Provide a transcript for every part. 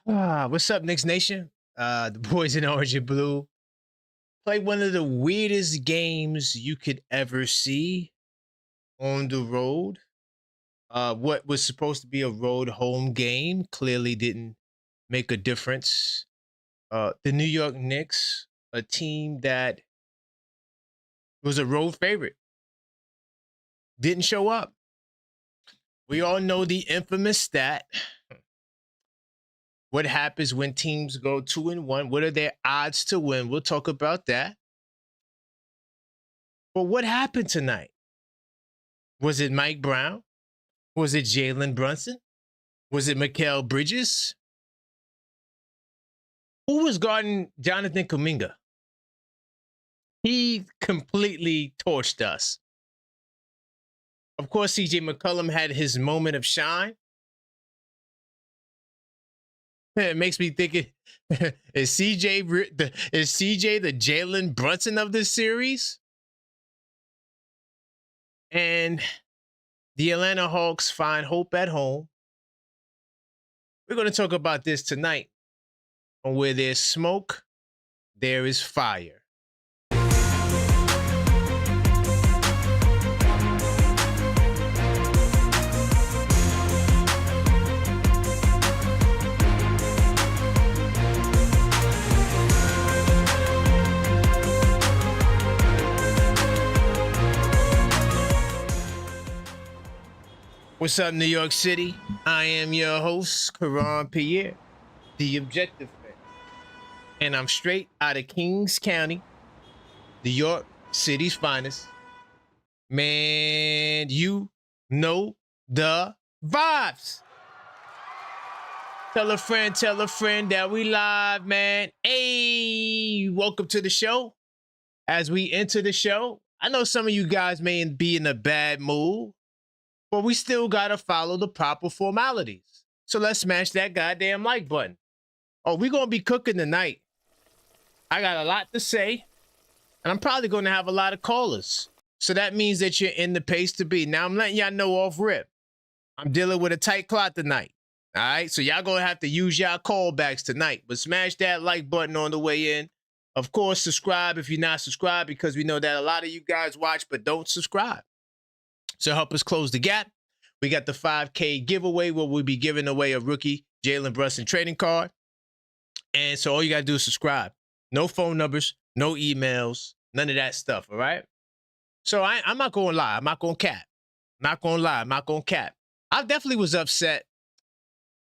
What's up, Knicks Nation? The boys in orange and blue play one of the weirdest games you could ever see on the road. What was supposed to be a road home game clearly didn't make a difference. The New York Knicks, a team that was a road favorite, didn't show up. We all know the infamous stat. What happens when teams go 2-1? What are their odds to win? We'll talk about that. But what happened tonight? Was it Mike Brown? Was it Jalen Brunson? Was it Mikal Bridges? Who was guarding Jonathan Kuminga? He completely torched us. Of course, CJ McCollum had his moment of shine. It makes me think, is CJ the Jalen Brunson of this series? And the Atlanta Hawks find hope at home. We're going to talk about this tonight. On Where There's Smoke, There Is Fire. What's up, New York City? I am your host, Karan Pierre, the Objective Fan. And I'm straight out of Kings County, New York City's finest. Man, you know the vibes. Tell a friend that we live, man. Hey, welcome to the show. As we enter the show, I know some of you guys may be in a bad mood, but we still gotta follow the proper formalities. So let's smash that goddamn like button. Oh, we're gonna be cooking tonight. I got a lot to say, and I'm probably gonna have a lot of callers. So that means that you're in the pace to be. Now I'm letting y'all know off rip. I'm dealing with a tight clock tonight. All right, so y'all gonna have to use y'all callbacks tonight. But smash that like button on the way in. Of course, subscribe if you're not subscribed, because we know that a lot of you guys watch but don't subscribe. So help us close the gap. We got the 5K giveaway where we'll be giving away a rookie Jalen Brunson trading card. And so all you got to do is subscribe. No phone numbers, no emails, none of that stuff, all right? So I'm not going to lie. I'm not going to cap. Not going to lie. I'm not going to cap. I definitely was upset.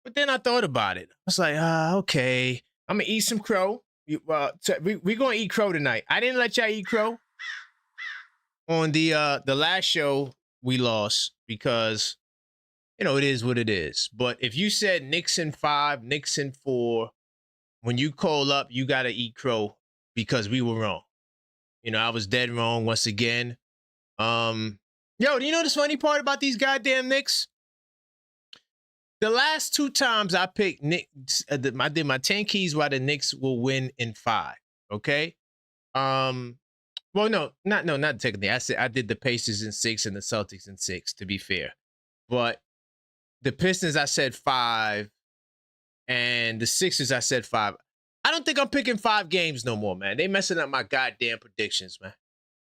But then I thought about it. I was like, okay, I'm going to eat some crow. We're going to eat crow tonight. I didn't let y'all eat crow on the last show. We lost because, you know, it is what it is. But if you said Knicks in 5, Knicks in 4, when you call up, you got to eat crow because we were wrong. You know, I was dead wrong once again. Yo, do you know the funny part about these goddamn Knicks? The last 2 times I picked Knicks, I did my 10 keys why the Knicks will win in 5, okay? Well, not technically. I did the Pacers in 6 and the Celtics in 6, to be fair. But the Pistons, I said 5. And the Sixers, I said 5. I don't think I'm picking 5 games no more, man. They messing up my goddamn predictions, man.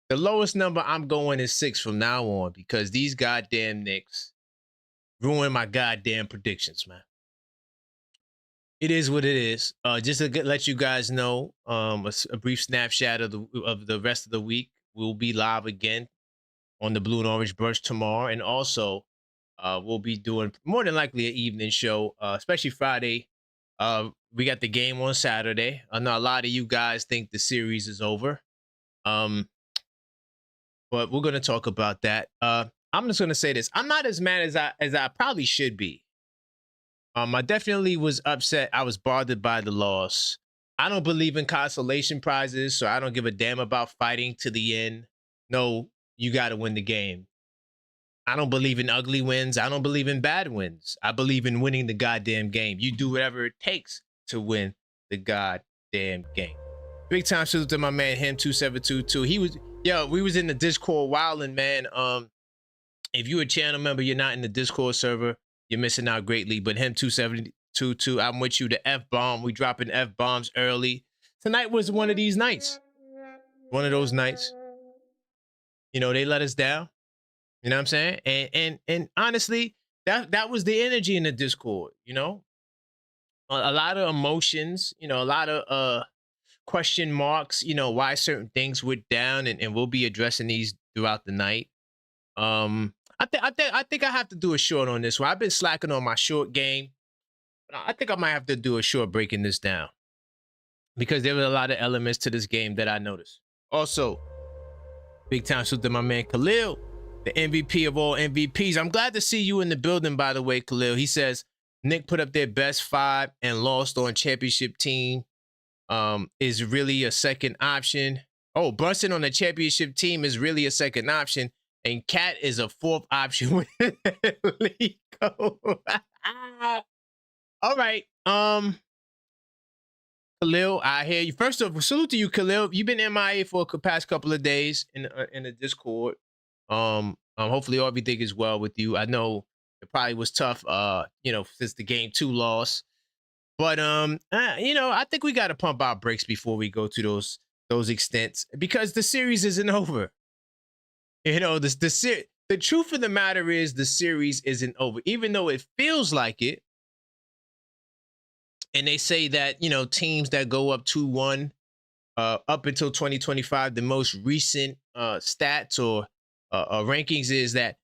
The lowest number I'm going is 6 from now on because these goddamn Knicks ruin my goddamn predictions, man. It is what it is. Just to let you guys know, a brief snapshot of the rest of the week. We'll be live again on the Blue and Orange Brunch tomorrow, and also we'll be doing more than likely an evening show, especially Friday. We got the game on Saturday. I know a lot of you guys think the series is over, but we're gonna talk about that. I'm just gonna say this: I'm not as mad as I probably should be. I definitely was upset. I was bothered by the loss. I don't believe in consolation prizes, so I don't give a damn about fighting to the end. No, you got to win the game. I don't believe in ugly wins. I don't believe in bad wins. I believe in winning the goddamn game. You do whatever it takes to win the goddamn game. Big time salute to my man, him2722. We was in the Discord wilding, man. If you're a channel member, you're not in the Discord server, you're missing out greatly. But him 2-2. I'm with you. The F-bomb. We dropping F-bombs early. Tonight was one of these nights. One of those nights. You know, they let us down. You know what I'm saying? And honestly, that was the energy in the Discord, you know? A lot of emotions, you know, a lot of question marks, you know, why certain things went down, and we'll be addressing these throughout the night. I think I have to do a short on this one. I've been slacking on my short game. I think I might have to do a short breaking this down because there were a lot of elements to this game that I noticed. Also, big time salute to my man Khalil, the MVP of all MVPs. I'm glad to see you in the building, by the way, Khalil. He says Nick put up their best 5 and lost on championship team. Is really a second option. Oh, Brunson on the championship team is really a second option, and Cat is a 4th option with Lico. All right. Khalil, I hear you. First off, salute to you, Khalil. You've been MIA for the past couple of days in the Discord. Hopefully everything is well with you. I know it probably was tough, you know, since the game 2 loss. But you know, I think we got to pump our brakes before we go to those extents, because the series isn't over. You know, the truth of the matter is the series isn't over, even though it feels like it. And they say that, you know, teams that go up 2-1 up until 2025, the most recent stats or rankings is that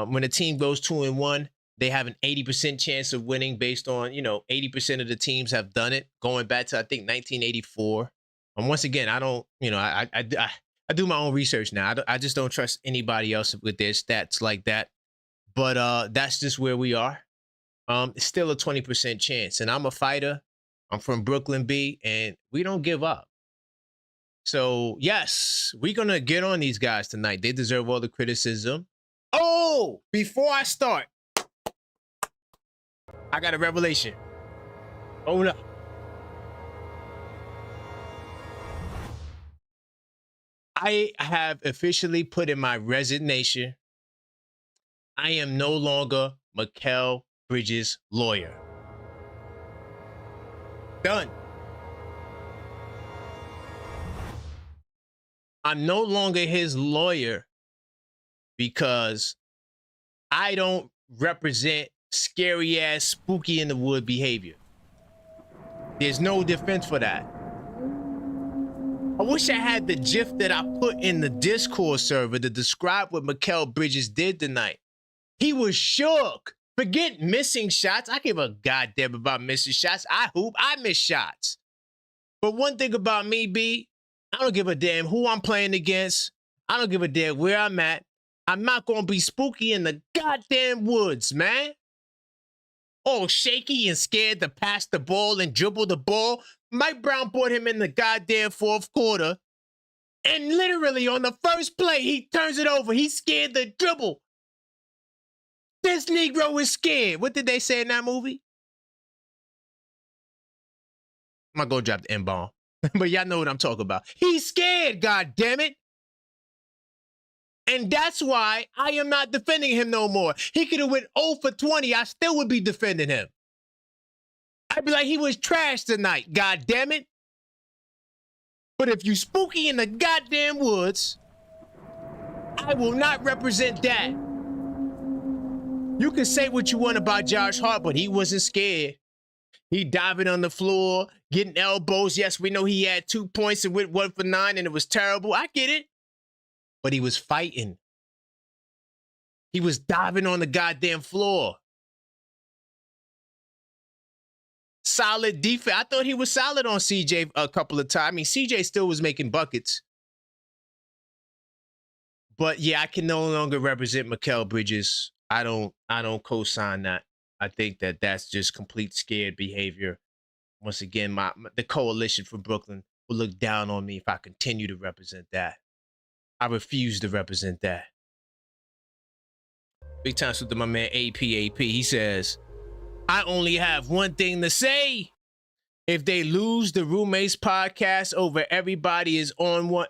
when a team goes 2-1, they have an 80% chance of winning based on, you know, 80% of the teams have done it, going back to, I think, 1984. And once again, I don't, you know, I do my own research now. I just don't trust anybody else with their stats like that. But that's just where we are. It's still a 20% chance. And I'm a fighter. I'm from Brooklyn B, and we don't give up. So, yes, we're going to get on these guys tonight. They deserve all the criticism. Oh, before I start, I got a revelation. Oh, no. I have officially put in my resignation. I am no longer Mikal Bridges' lawyer. Done. I'm no longer his lawyer because I don't represent scary ass, spooky in the wood behavior. There's no defense for that. I wish I had the GIF that I put in the Discord server to describe what Mikal Bridges did tonight. He was shook. Forget missing shots. I give a goddamn about missing shots. I hoop. I miss shots. But one thing about me, B, I don't give a damn who I'm playing against. I don't give a damn where I'm at. I'm not going to be spooky in the goddamn woods, man. All shaky and scared to pass the ball and dribble the ball. Mike Brown brought him in the goddamn 4th quarter. And literally on the first play, he turns it over. He's scared to dribble. This Negro is scared. What did they say in that movie? I'm not going to drop the N-bomb. But y'all know what I'm talking about. He's scared, goddammit. And that's why I am not defending him no more. He could have went 0 for 20. I still would be defending him. I'd be like, he was trash tonight, goddammit. But if you spooky in the goddamn woods, I will not represent that. You can say what you want about Josh Hart, but he wasn't scared. He diving on the floor, getting elbows. Yes, we know he had 2 points and went 1 for 9, and it was terrible. I get it. But he was fighting. He was diving on the goddamn floor. Solid defense. I thought he was solid on CJ a couple of times. I mean, CJ still was making buckets. But yeah, I can no longer represent Mikal Bridges. I don't co-sign that. I think that that's just complete scared behavior. Once again, the coalition from Brooklyn will look down on me if I continue to represent that. I refuse to represent that. Big time to my man APAP. He says, I only have one thing to say. If they lose the Roommates podcast over, everybody is on one.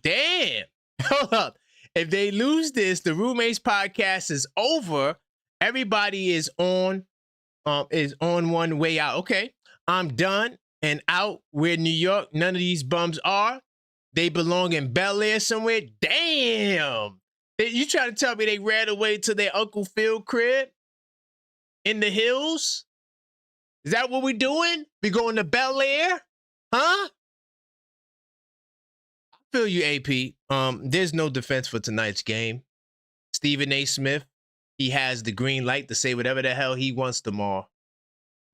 Damn. Hold up. If they lose this, the Roommates podcast is over. Everybody is on is on one way out. Okay, I'm done and out where New York. None of these bums are. They belong in Bel Air somewhere. Damn. You trying to tell me they ran away to their Uncle Phil crib in the hills? Is that what we doing? We going to Bel Air? Huh? I feel you, AP. There's no defense for tonight's game. Stephen A. Smith, he has the green light to say whatever the hell he wants tomorrow.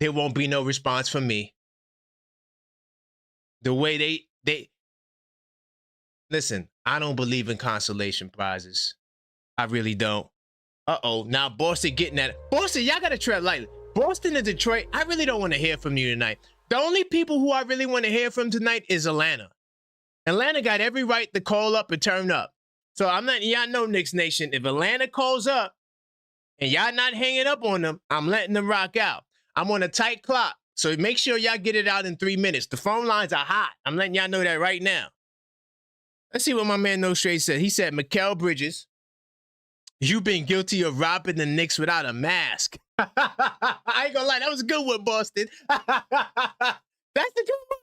There won't be no response from me. The way they listen, I don't believe in consolation prizes. I really don't. Uh-oh, now Boston getting at it. Boston, y'all gotta tread lightly. Boston and Detroit, I really don't want to hear from you tonight. The only people who I really want to hear from tonight is Atlanta. Atlanta got every right to call up and turn up. So I'm not, y'all know Knicks Nation, if Atlanta calls up and y'all not hanging up on them, I'm letting them rock out. I'm on a tight clock, so make sure y'all get it out in 3 minutes. The phone lines are hot. I'm letting y'all know that right now. Let's see what my man No Straight said. He said, Mikal Bridges, you've been guilty of robbing the Knicks without a mask. I ain't gonna lie, that was a good one, Boston. That's a good one.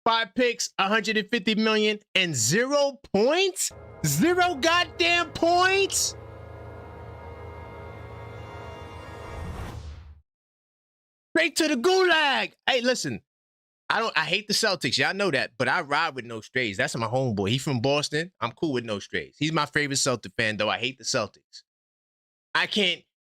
5 picks, 150 million, and 0 points? 0 goddamn points? Straight to the gulag. Hey, listen, I hate the Celtics. Y'all know that, but I ride with No Strays. That's my homeboy. He from Boston. I'm cool with No Strays. He's my favorite Celtic fan, though. I hate the Celtics.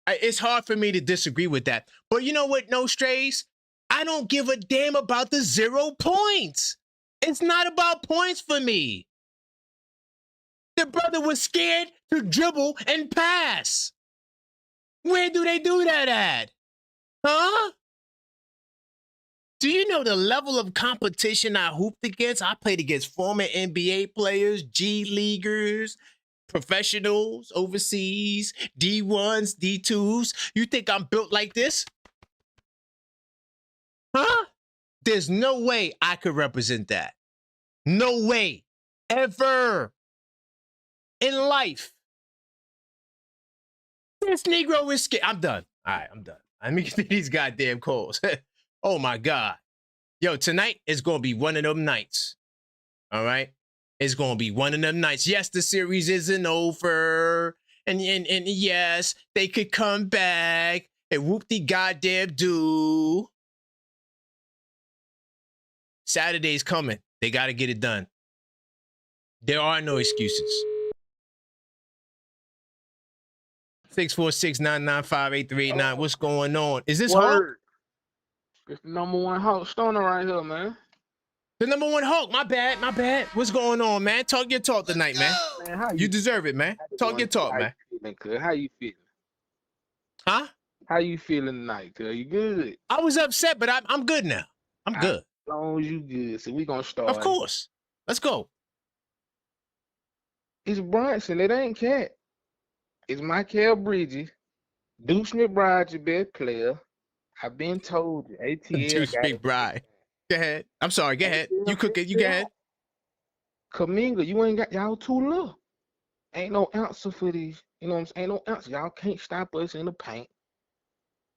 It's hard for me to disagree with that. But you know what, No Strays? I don't give a damn about the 0 points. It's not about points for me. The brother was scared to dribble and pass. Where do they do that at? Huh? Do you know the level of competition I hooped against? I played against former NBA players, G Leaguers, professionals, overseas, D1s, D2s. You think I'm built like this? Huh? There's no way I could represent that. No way. Ever. In life. This Negro is scared. I'm done. All right, I'm done. Let me get these goddamn calls. Oh, my God. Yo, tonight is going to be one of them nights. All right? It's going to be one of them nights. Yes, the series isn't over. And yes, they could come back and whoop-de-goddamn-do. Saturday's coming. They got to get it done. There are no excuses. 646-995-8389. What's going on? Is this Hawk? It's the #1 Hawk Stoner right here, man. The #1 Hawk. My bad. What's going on, man? Talk your talk tonight, man. How you deserve it, man. Talk your talk, man. How you feeling? Huh? How you feeling tonight, cuz? You good? I was upset, but I'm good now. I'm good. As long as you good. So we gonna start. Of course. Let's go. It's Bronson. It ain't Cat. It's Mikal Bridges. Deuce McBride, your best player. I've been told you. ATL. Deuce McBride. Go ahead. I'm sorry. Go ahead. You cook it. You go ahead. Kaminga, you ain't got y'all too low. Ain't no answer for these. You know what I'm saying? Ain't no answer. Y'all can't stop us in the paint.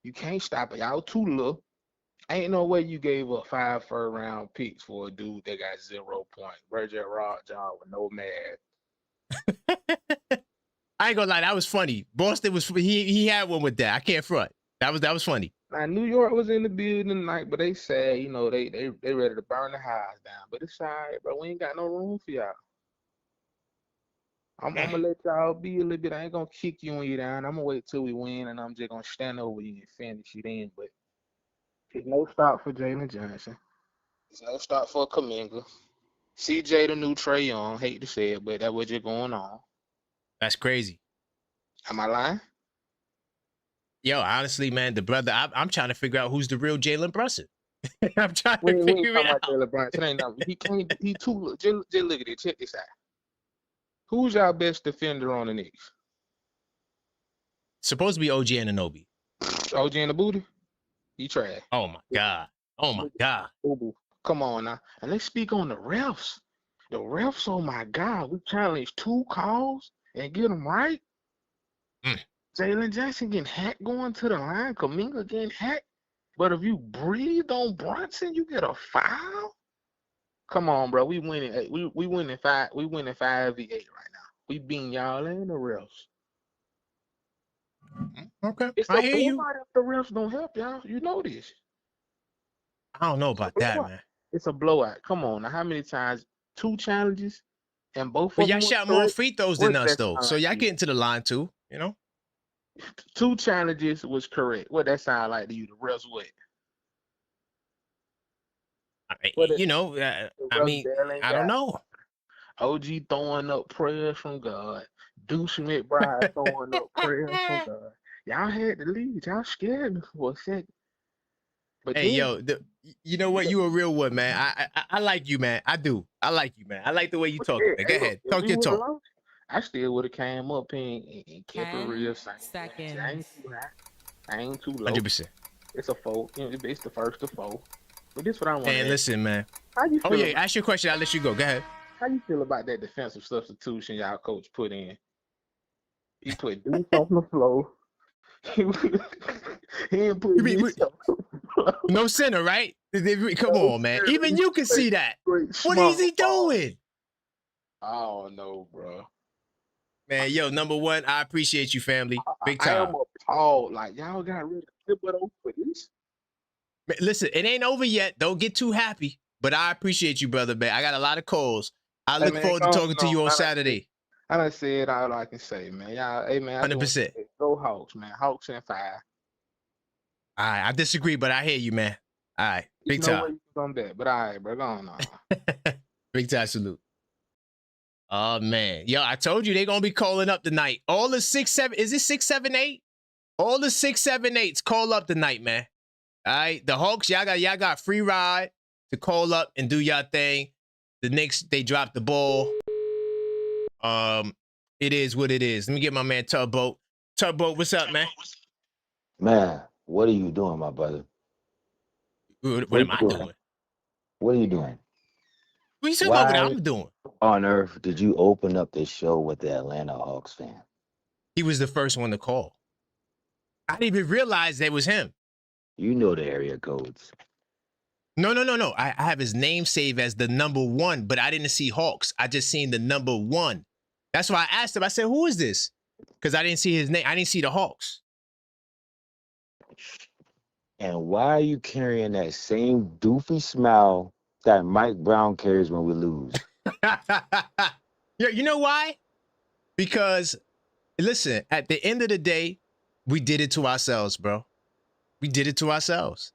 You can't stop it. Y'all too low. Ain't no way you gave up 5 first-round picks for a dude that got 0 points. Virgil Rod job with no math. I ain't gonna lie, that was funny. Boston was he had one with that. I can't front. That was funny. Now New York was in the building tonight, but they said, you know, they ready to burn the house down. But it's all right, bro. We ain't got no room for y'all. I'm gonna let y'all be a little bit. I ain't gonna kick you when you down. I'm gonna wait till we win, and I'm just gonna stand over you and finish it in. But there's no stop for Jalen Johnson. There's no stop for Kaminga. CJ the new Trae Young. Hate to say it, but that's what just going on. That's crazy. Am I lying? Yo, honestly, man, the brother, I'm trying to figure out who's the real Jalen Brunson. I'm trying to figure it out. Jalen Brunson ain't nothing. He can't. He too. Just look at it. Check this out. Who's y'all best defender on the Knicks? Supposed to be OG Anunoby. OG and the booty? He trash. Oh my God. Oh my God. Come on now. And let's speak on the refs. The refs, oh my God. We challenged 2 calls and get them right. Jalen Jackson getting hacked going to the line. Kuminga getting hacked. But if you breathe on Brunson, you get a foul. Come on, bro. We winning. We winning 5. We winning 5v8 right now. We beating y'all and the refs. Okay, It's I a hear you. blowout if the refs don't help y'all. You know this. I don't know about that, man. It's a blowout. Come on. Now, how many times? 2 challenges, and both But of y'all them shot were more correct? free throws What than us, that though. sound So like y'all to you? get into the line too, you know. 2 challenges was correct. What that sound like to you? The refs what? What You know, the I refs mean, barely I don't got? know. OG throwing up prayers from God. Deuce McBride throwing up prayers from God. Y'all had the lead. Y'all scared me for a second. But Hey, then, yo, you know what? You a real one, man. I like you, man. I do. I like you, man. I like the way you talk, man. Go hey, look, ahead, if talk we your would have talk. lost, I still would have came up and kept it 10 real same. seconds. I ain't too high. I ain't too low. 100%. It's a 4. You know, it's the first of 4. But this is what I want to And ask. listen, man. How you Oh feel yeah, about ask your question. I'll let you go. Go ahead. how you feel about that defensive substitution y'all coach put in? He put Deuce on the floor. He didn't put We, Deuce on the floor. no center, right? Come on, man. Even you can see that. What is he doing? I don't know, bro. Man, yo, number one, I appreciate you, family. Big I am time. appalled. Like, y'all got rid of Thibodeau for this? Man, listen, it ain't over yet. Don't get too happy. But I appreciate you, brother, man. I got a lot of calls. I look forward to talking to you on Saturday. I done said all I can say, man. Y'all, hey, man. 100%. Go Hawks, man. Hawks and 5. All right, I disagree, but I hear you, man. All right, big No way time. you on that, but all right, bro. Go on. Big time salute. Oh man, yo, I told you they gonna be calling up tonight. All the 6, 7, is it 6, 7, 8? All the 6, 7, 8s call up tonight, man. All right, the Hawks, y'all got free ride to call up and do y'all thing. The Knicks, they dropped the ball. It is what it is. Let me get my man Tugboat. Tugboat, what's up, man? Man, what are you doing, my brother? What am I doing? What are you doing? What are you talking about what Why I'm doing? on earth did you open up this show with the Atlanta Hawks fan? He was the first one to call. I didn't even realize that was him. You know the area codes. No. I have his name saved as the number 1, but I didn't see Hawks. I just seen the number 1. That's why I asked him. I said, who is this? Because I didn't see his name. I didn't see the Hawks. And why are you carrying that same doofy smile that Mike Brown carries when we lose? Yeah, you know why? Because, listen, at the end of the day, we did it to ourselves, bro. We did it to ourselves.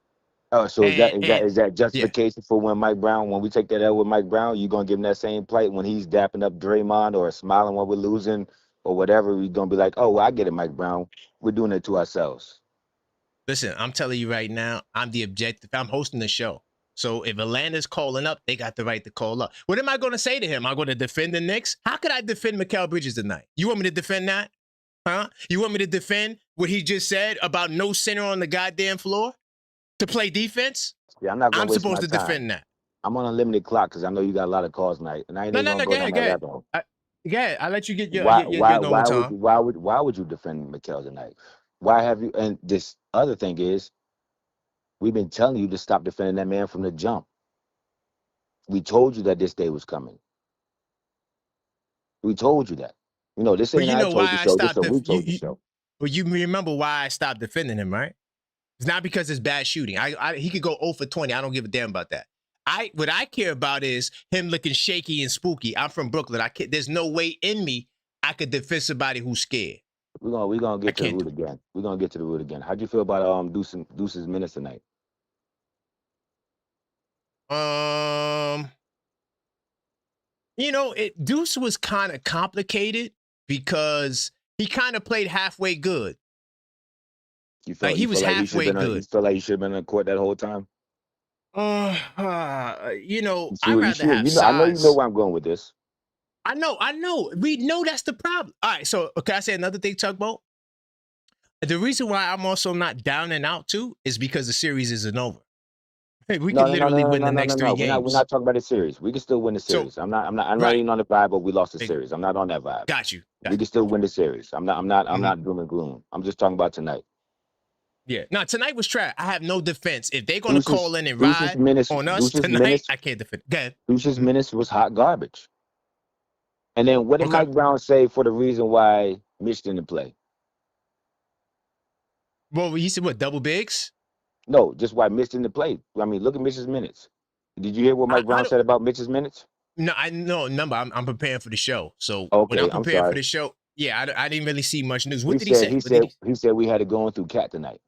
Oh, so is that justification yeah. for when we take that L with Mike Brown, you gonna give him that same plight when he's dapping up Draymond or smiling when we're losing or whatever? We're gonna be like, oh, well, I get it, Mike Brown. We're doing it to ourselves. Listen, I'm telling you right now, I'm the objective. I'm hosting the show. So if Atlanta's calling up, they got the right to call up. What am I going to say to him? Am I going to defend the Knicks? How could I defend Mikal Bridges tonight? You want me to defend that? Huh? You want me to defend what he just said about no center on the goddamn floor to play defense? Yeah, I'm not gonna waste supposed my to time. defend that. I'm on a limited clock because I know you got a lot of calls tonight, and I ain't even gonna go down that rabbit hole. Go ahead. I'll let you get your Why normal time. why would you defend Mikal tonight? Why have you? And this other thing is, we've been telling you to stop defending that man from the jump. We told you that this day was coming. We told you that. You know, this ain't I told you so. This is we told you so. But you remember why I stopped defending him, right? It's not because it's bad shooting. He could go 0 for 20. I don't give a damn about that. What I care about is him looking shaky and spooky. I'm from Brooklyn. There's no way in me I could defend somebody who's scared. We're gonna get to the root again. We're gonna get to the root again. How'd you feel about Deuce's minutes tonight? You know, Deuce was kind of complicated because he kind of played halfway good. You felt like he was halfway good. You felt like he should have been in the court that whole time? You know, I'd rather have size. I know you know where I'm going with this. I know. We know that's the problem. All right, so can I say another thing, Tugboat? The reason why I'm also not down and out too is because the series isn't over. Hey, we No, could no, no, literally no, no, win no, the no, next no, three no. We're games. not talking about the series. We can still win the So, series. I'm not right. even on the vibe, but we lost the Hey, series. I'm not on that vibe. got you. We Got can you. still win the series. I'm Mhm. not doom and gloom. I'm just talking about tonight. Yeah. Now, tonight was trash. I have no defense. If they're going to call in and Deuce's ride minutes, on us Deuce's tonight, minutes, I can't defend. Go ahead. Deuce's Mhm. minutes was hot garbage. And then what did Okay. Mike Brown say for the reason why Mitch didn't play? Well, he said, what, double bigs? No, just why Mitch didn't play. I mean, look at Mitch's minutes. Did you hear what Mike I Brown don't said about Mitch's minutes? no, I know number. I'm preparing for the show. So when I'm Okay, I'm preparing for sorry. the show, yeah, I didn't really see much news. What did he say? What did He said we had it going through Cat tonight.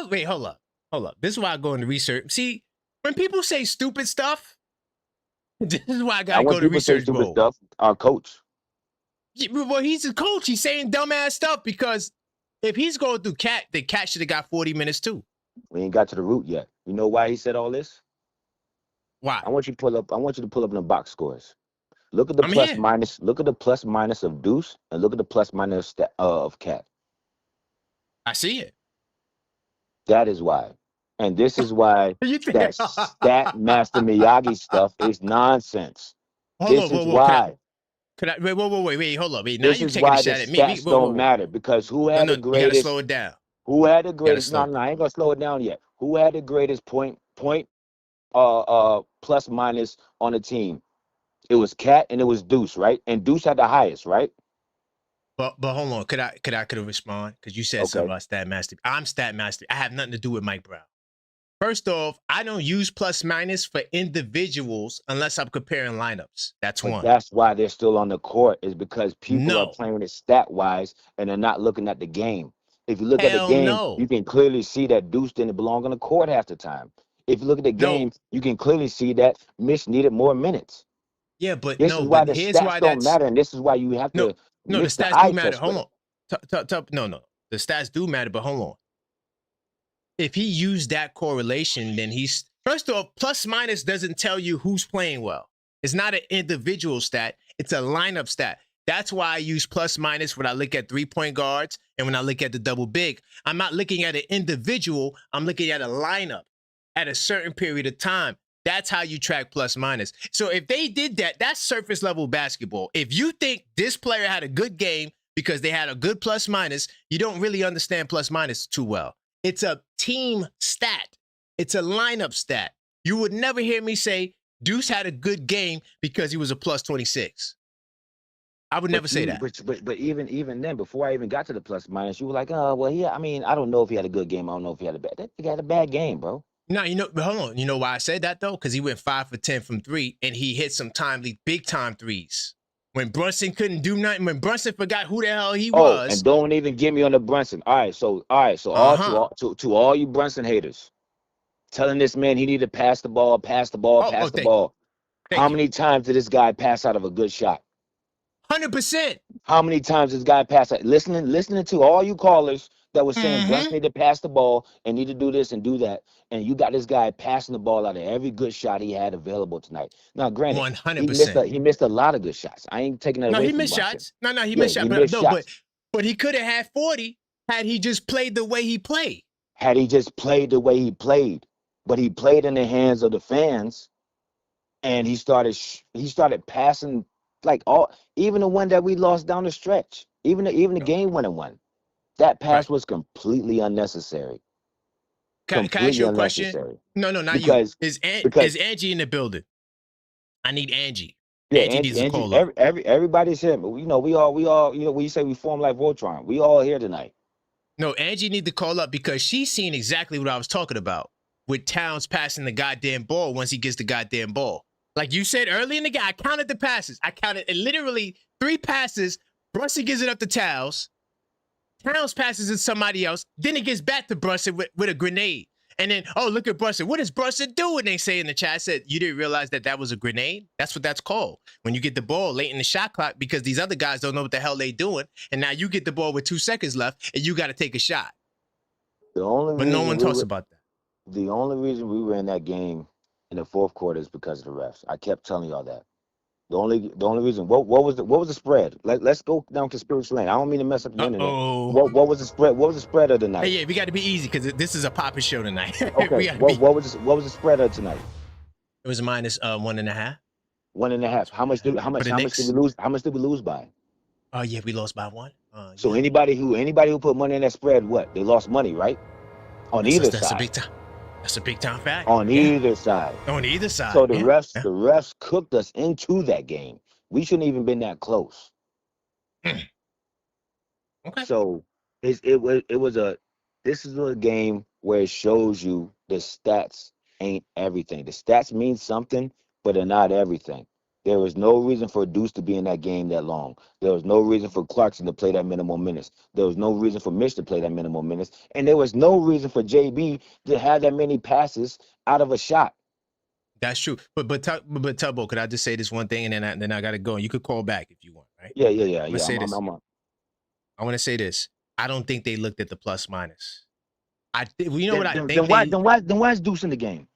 wait, hold up. Hold up. This is why I go into research. See, when people say stupid stuff, this is why I Now, gotta when go to people say research stupid mode. stuff, our coach. Yeah, well, he's a coach. He's saying dumbass stuff because if he's going through Cat, then Cat should have got 40 minutes too. We ain't got to the root yet. You know why he said all this? Why? I want you to pull up in the box scores. Look at the I'm plus here. minus. Look at the plus minus of Deuce, and look at the plus minus of Cat. I see it. That is why, and this is why You think? that stat master Miyagi stuff is nonsense. Hold This on, is whoa. Why. Could I wait, hold up. Wait, now This you is taking a why the shot at me. stats don't Whoa. matter because who No, had the you gotta greatest? slow it down. Who had the You gotta greatest? slow No, it no, down. I ain't gonna slow it down yet. Who had the greatest point plus minus on the team? It was Cat and it was Deuce, right? And Deuce had the highest, right? But hold on. Could I respond? Because you said something Okay. about stat master. I'm stat master. I have nothing to do with Mike Brown. First off, I don't use plus minus for individuals unless I'm comparing lineups. That's But one. that's why they're still on the court is because people are No. playing it stat wise and they're not looking at the game. If you look at the Hell game, no. you can clearly see that Deuce didn't belong on the court half the time. If you look at the No. game, you can clearly see that Mitch needed more minutes. Yeah, but This is no. why But the here's stats why don't that's matter, and this is why you have no. to No, the mix the stats eye do matter. test with Hold it. on. No. The stats do matter, but hold on. If he used that correlation, then he's first off, plus minus doesn't tell you who's playing well. It's not an individual stat, it's a lineup stat. That's why I use plus minus when I look at 3-point guards and when I look at the double big. I'm not looking at an individual, I'm looking at a lineup at a certain period of time. That's how you track plus minus. So if they did that, that's surface level basketball. If you think this player had a good game because they had a good plus minus, you don't really understand plus minus too well. It's a team stat. It's a lineup stat. You would never hear me say Deuce had a good game because he was a plus 26. I would never say that. But even then, before I even got to the plus minus, you were like, oh well, yeah. I mean, I don't know if he had a good game. I don't know if he had a bad. He had a bad game, bro. No, but hold on. You know why I said that though? Because he went 5 for 10 from 3 and he hit some timely, big time threes. When Brunson couldn't do nothing, when Brunson forgot who the hell he Oh, was. and don't even get me on the Brunson. All right, so to all you Brunson haters, telling this man he need to pass the ball. Thank you. How Thank you. many times did this guy pass out of a good shot? 100%. How many times this guy passed out? Listening to all you callers that was saying Brunson need to pass the ball and need to do this and do that, and you got this guy passing the ball out of every good shot he had available tonight. Now, granted, 100%. he missed a lot of good shots. I ain't taking that No, away he from missed Brunson. shots. No, he Yeah, missed shots. he missed shots. But he could have had 40 had he just played the way he played. Had he just played the way he played, but he played in the hands of the fans, and he started passing like even the one that we lost down the stretch, even the game winning one. That pass Right. was completely unnecessary. Can I ask Completely you a question? unnecessary. No, not you. Because Is because Angie in the building? I need Angie. yeah, Angie needs to Angie, call up. everybody's here. You know, we all, you know, when you say we form like Voltron, we all here tonight. No, Angie need to call up because she's seen exactly what I was talking about with Towns passing the goddamn ball once he gets the goddamn ball. Like you said early in the game, I counted the passes. I counted literally 3 passes. Brunson gives it up to Towns. Towns passes it to somebody else. Then it gets back to Brunson with a grenade. And then, oh, look at Brunson. What does Brunson do? And they say in the chat, I said, you didn't realize that was a grenade? That's what that's called. When you get the ball late in the shot clock because these other guys don't know what the hell they doing. And now you get the ball with 2 seconds left and you got to take a shot. The only But no one talks about that. The only reason we were in that game in the fourth quarter is because of the refs. I kept telling y'all that. The only reason. What was the spread? Let's go down conspiracy lane. I don't mean to mess up the internet. Uh-oh. What was the spread? What was the spread of the night? Hey, yeah, we got to be easy because this is a poppin' show tonight. Okay. We gotta What be. was the spread of tonight? It was minus 1.5. 1.5. How much did we lose? How much did we lose by? Oh yeah, we lost by 1. So yeah. anybody who put money in that spread, what? They lost money, right? On either That's side. a big time. That's a big time fact. On either side. On either side. So the refs cooked us into that game. We shouldn't even been that close. Okay. So this is a game where it shows you the stats ain't everything. The stats mean something, but they're not everything. There was no reason for Deuce to be in that game that long. There was no reason for Clarkson to play that minimum minutes. There was no reason for Mitch to play that minimum minutes. And there was no reason for JB to have that many passes out of a shot. That's true. But Tubbo, could I just say this one thing and then I got to go. And you could call back if you want, right? Yeah. I want to say this. I don't think they looked at the plus minus. Then why is Deuce in the game?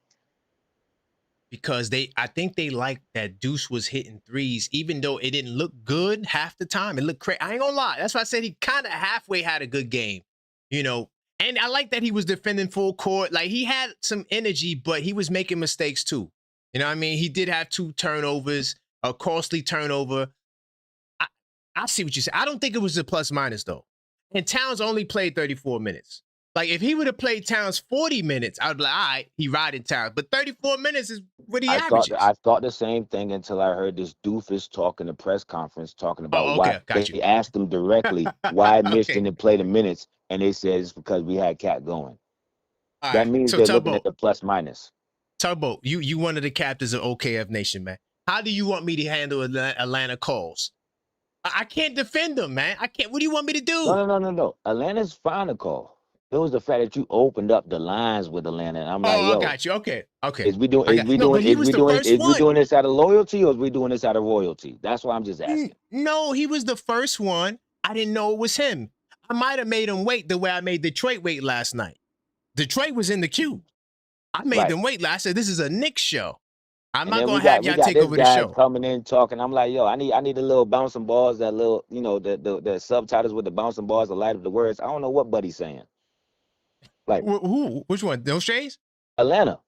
Because I think they liked that Deuce was hitting threes, even though it didn't look good half the time. It looked crazy. I ain't gonna lie. That's why I said he kind of halfway had a good game, And I like that he was defending full court. Like, he had some energy, but he was making mistakes too. You know what I mean? He did have 2 turnovers, a costly turnover. I see what you say. I don't think it was a plus minus though. And Towns only played 34 minutes. Like, if he would have played Towns 40 minutes, I would be like, all right, he riding Towns. But 34 minutes is what he averages. I thought the same thing until I heard this doofus talk in the press conference talking about why they asked him directly why Mitch didn't play the minutes, and they said it's because we had Cat going. That means they're looking at the plus minus. Turbo, you one of the captains of OKF Nation, man. How do you want me to handle Atlanta calls? I can't defend them, man. I can't. What do you want me to do? No. Atlanta's fine to call. It was the fact that you opened up the lines with Atlanta, and I'm like, yo, I got you. Okay. Is we doing this out of loyalty, or is we doing this out of royalty? That's why I'm just asking. No, he was the first one. I didn't know it was him. I might have made him wait the way I made Detroit wait last night. Detroit was in the queue. I made them wait. I said, this is a Knicks show. I'm not gonna have y'all take over the show. Coming in talking, I'm like, yo, I need a little bouncing balls, that little, the subtitles with the bouncing balls, the light of the words. I don't know what Buddy's saying. Like who? Which one? Those Shays? Atlanta.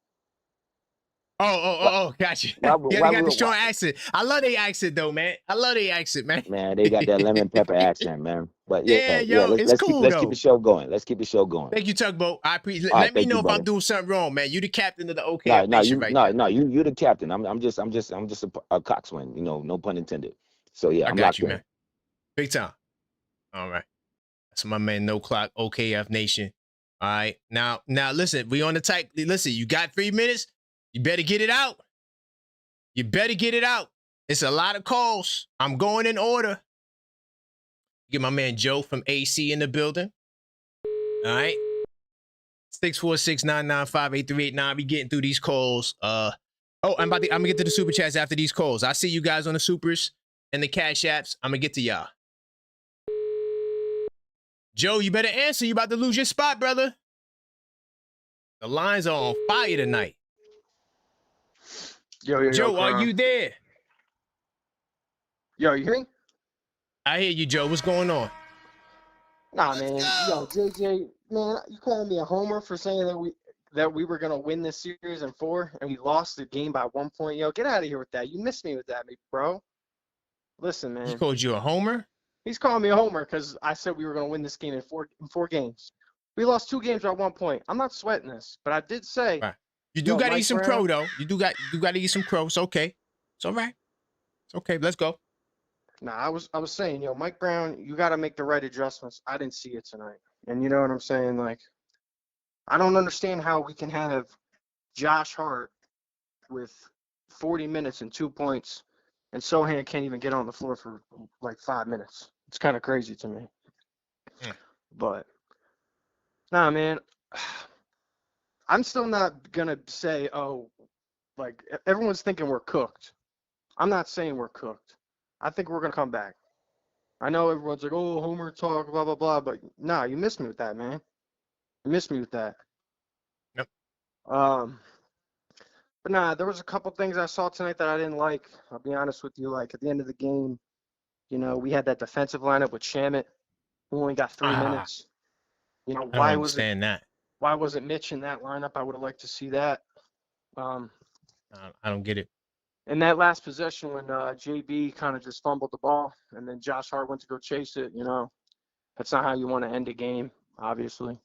Oh, gotcha. They got the strong accent. I love their accent though, man. Man, they got that lemon pepper accent, man. But let's keep the show going. Thank you, Tugboat. I appreciate. Let me know if I'm doing something wrong, man. You the captain of the OKF Nation right now. You the captain. I'm just a coxswain. No pun intended. So yeah, I got you, man. Big time. All right, that's my man. No Clock OKF Nation. All right, now listen. We on the tight. Listen, you got 3 minutes. You better get it out. It's a lot of calls. I'm going in order. Get my man Joe from AC in the building. All right. 646-995-8389. We getting through these calls. I'm gonna get to the super chats after these calls. I see you guys on the supers and the cash apps. I'm gonna get to y'all. Joe, you better answer. You about to lose your spot, brother. The lines are on fire tonight. Joe, are you there? Yo, you hear me? I hear you, Joe. What's going on? Nah, man. Yo, JJ, man, you calling me a homer for saying that we were gonna win this series in 4 and we lost the game by 1 point? Yo, get out of here with that. You missed me with that, bro. Listen, man. He called you a homer? He's calling me a homer because I said we were gonna win this game in four games. We lost 2 games by 1 point. I'm not sweating this, but I did say. Right. You do gotta eat some crow though. You do gotta eat some crow. It's okay. It's all right. It's okay. Let's go. Nah, I was saying, Mike Brown, you got to make the right adjustments. I didn't see it tonight. And you know what I'm saying? Like, I don't understand how we can have Josh Hart with 40 minutes and 2 points, and Sohan can't even get on the floor for like 5 minutes. It's kind of crazy to me. Yeah. But, nah, man, I'm still not going to say, like, everyone's thinking we're cooked. I'm not saying we're cooked. I think we're going to come back. I know everyone's like, oh, homer talk, blah, blah, blah. But, nah, you missed me with that, man. You missed me with that. Yep. But, But nah, there was a couple things I saw tonight that I didn't like. I'll be honest with you. Like at the end of the game, we had that defensive lineup with Shamit, who only got 3 minutes. I don't Why understand that. Why wasn't Mitch in that lineup? I would have liked to see that. I don't get it. In that last possession when JB kind of just fumbled the ball and then Josh Hart went to go chase it, that's not how you want to end a game, obviously.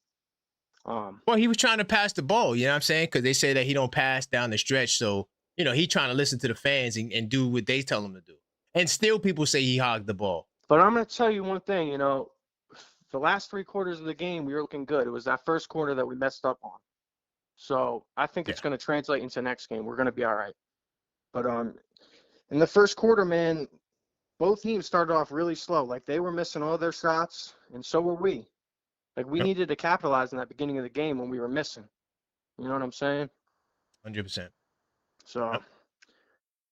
Well, he was trying to pass the ball, you know what I'm saying? Because they say that he don't pass down the stretch. So, he trying to listen to the fans and do what they tell him to do. And still people say he hogged the ball. But I'm going to tell you one thing, the last 3 quarters of the game, we were looking good. It was that first quarter that we messed up on. So I think it's going to translate into next game. We're going to be all right. But in the first quarter, man, both teams started off really slow. Like they were missing all their shots, and so were we. Like we needed to capitalize in that beginning of the game when we were missing. You know what I'm saying? 100%. So,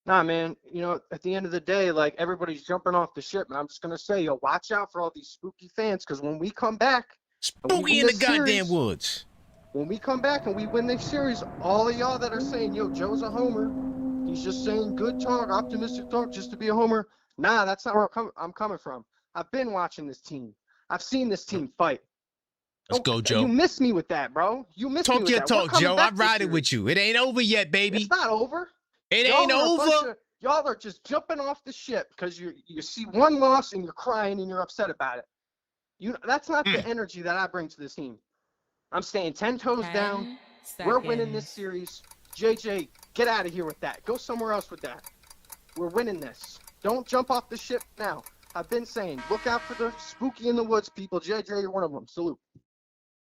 nah, man. At the end of the day, like everybody's jumping off the ship, and I'm just gonna say, watch out for all these spooky fans, because when we come back, spooky in the goddamn woods. When we come back and we win this series, all of y'all that are saying, Joe's a homer, he's just saying good talk, optimistic talk, just to be a homer. Nah, that's not where I'm coming from. I've been watching this team. I've seen this team fight. Let's go, Joe. You missed me with that, bro. You missed me with that. Talk your talk, Joe. I'm riding with you. It ain't over yet, baby. It's not over. It ain't over. Y'all are just jumping off the ship because you see one loss and you're crying and you're upset about it. That's not the energy that I bring to this team. I'm staying 10 toes down. We're winning this series. JJ, get out of here with that. Go somewhere else with that. We're winning this. Don't jump off the ship now. I've been saying, look out for the spooky in the woods people. JJ, you're one of them. Salute.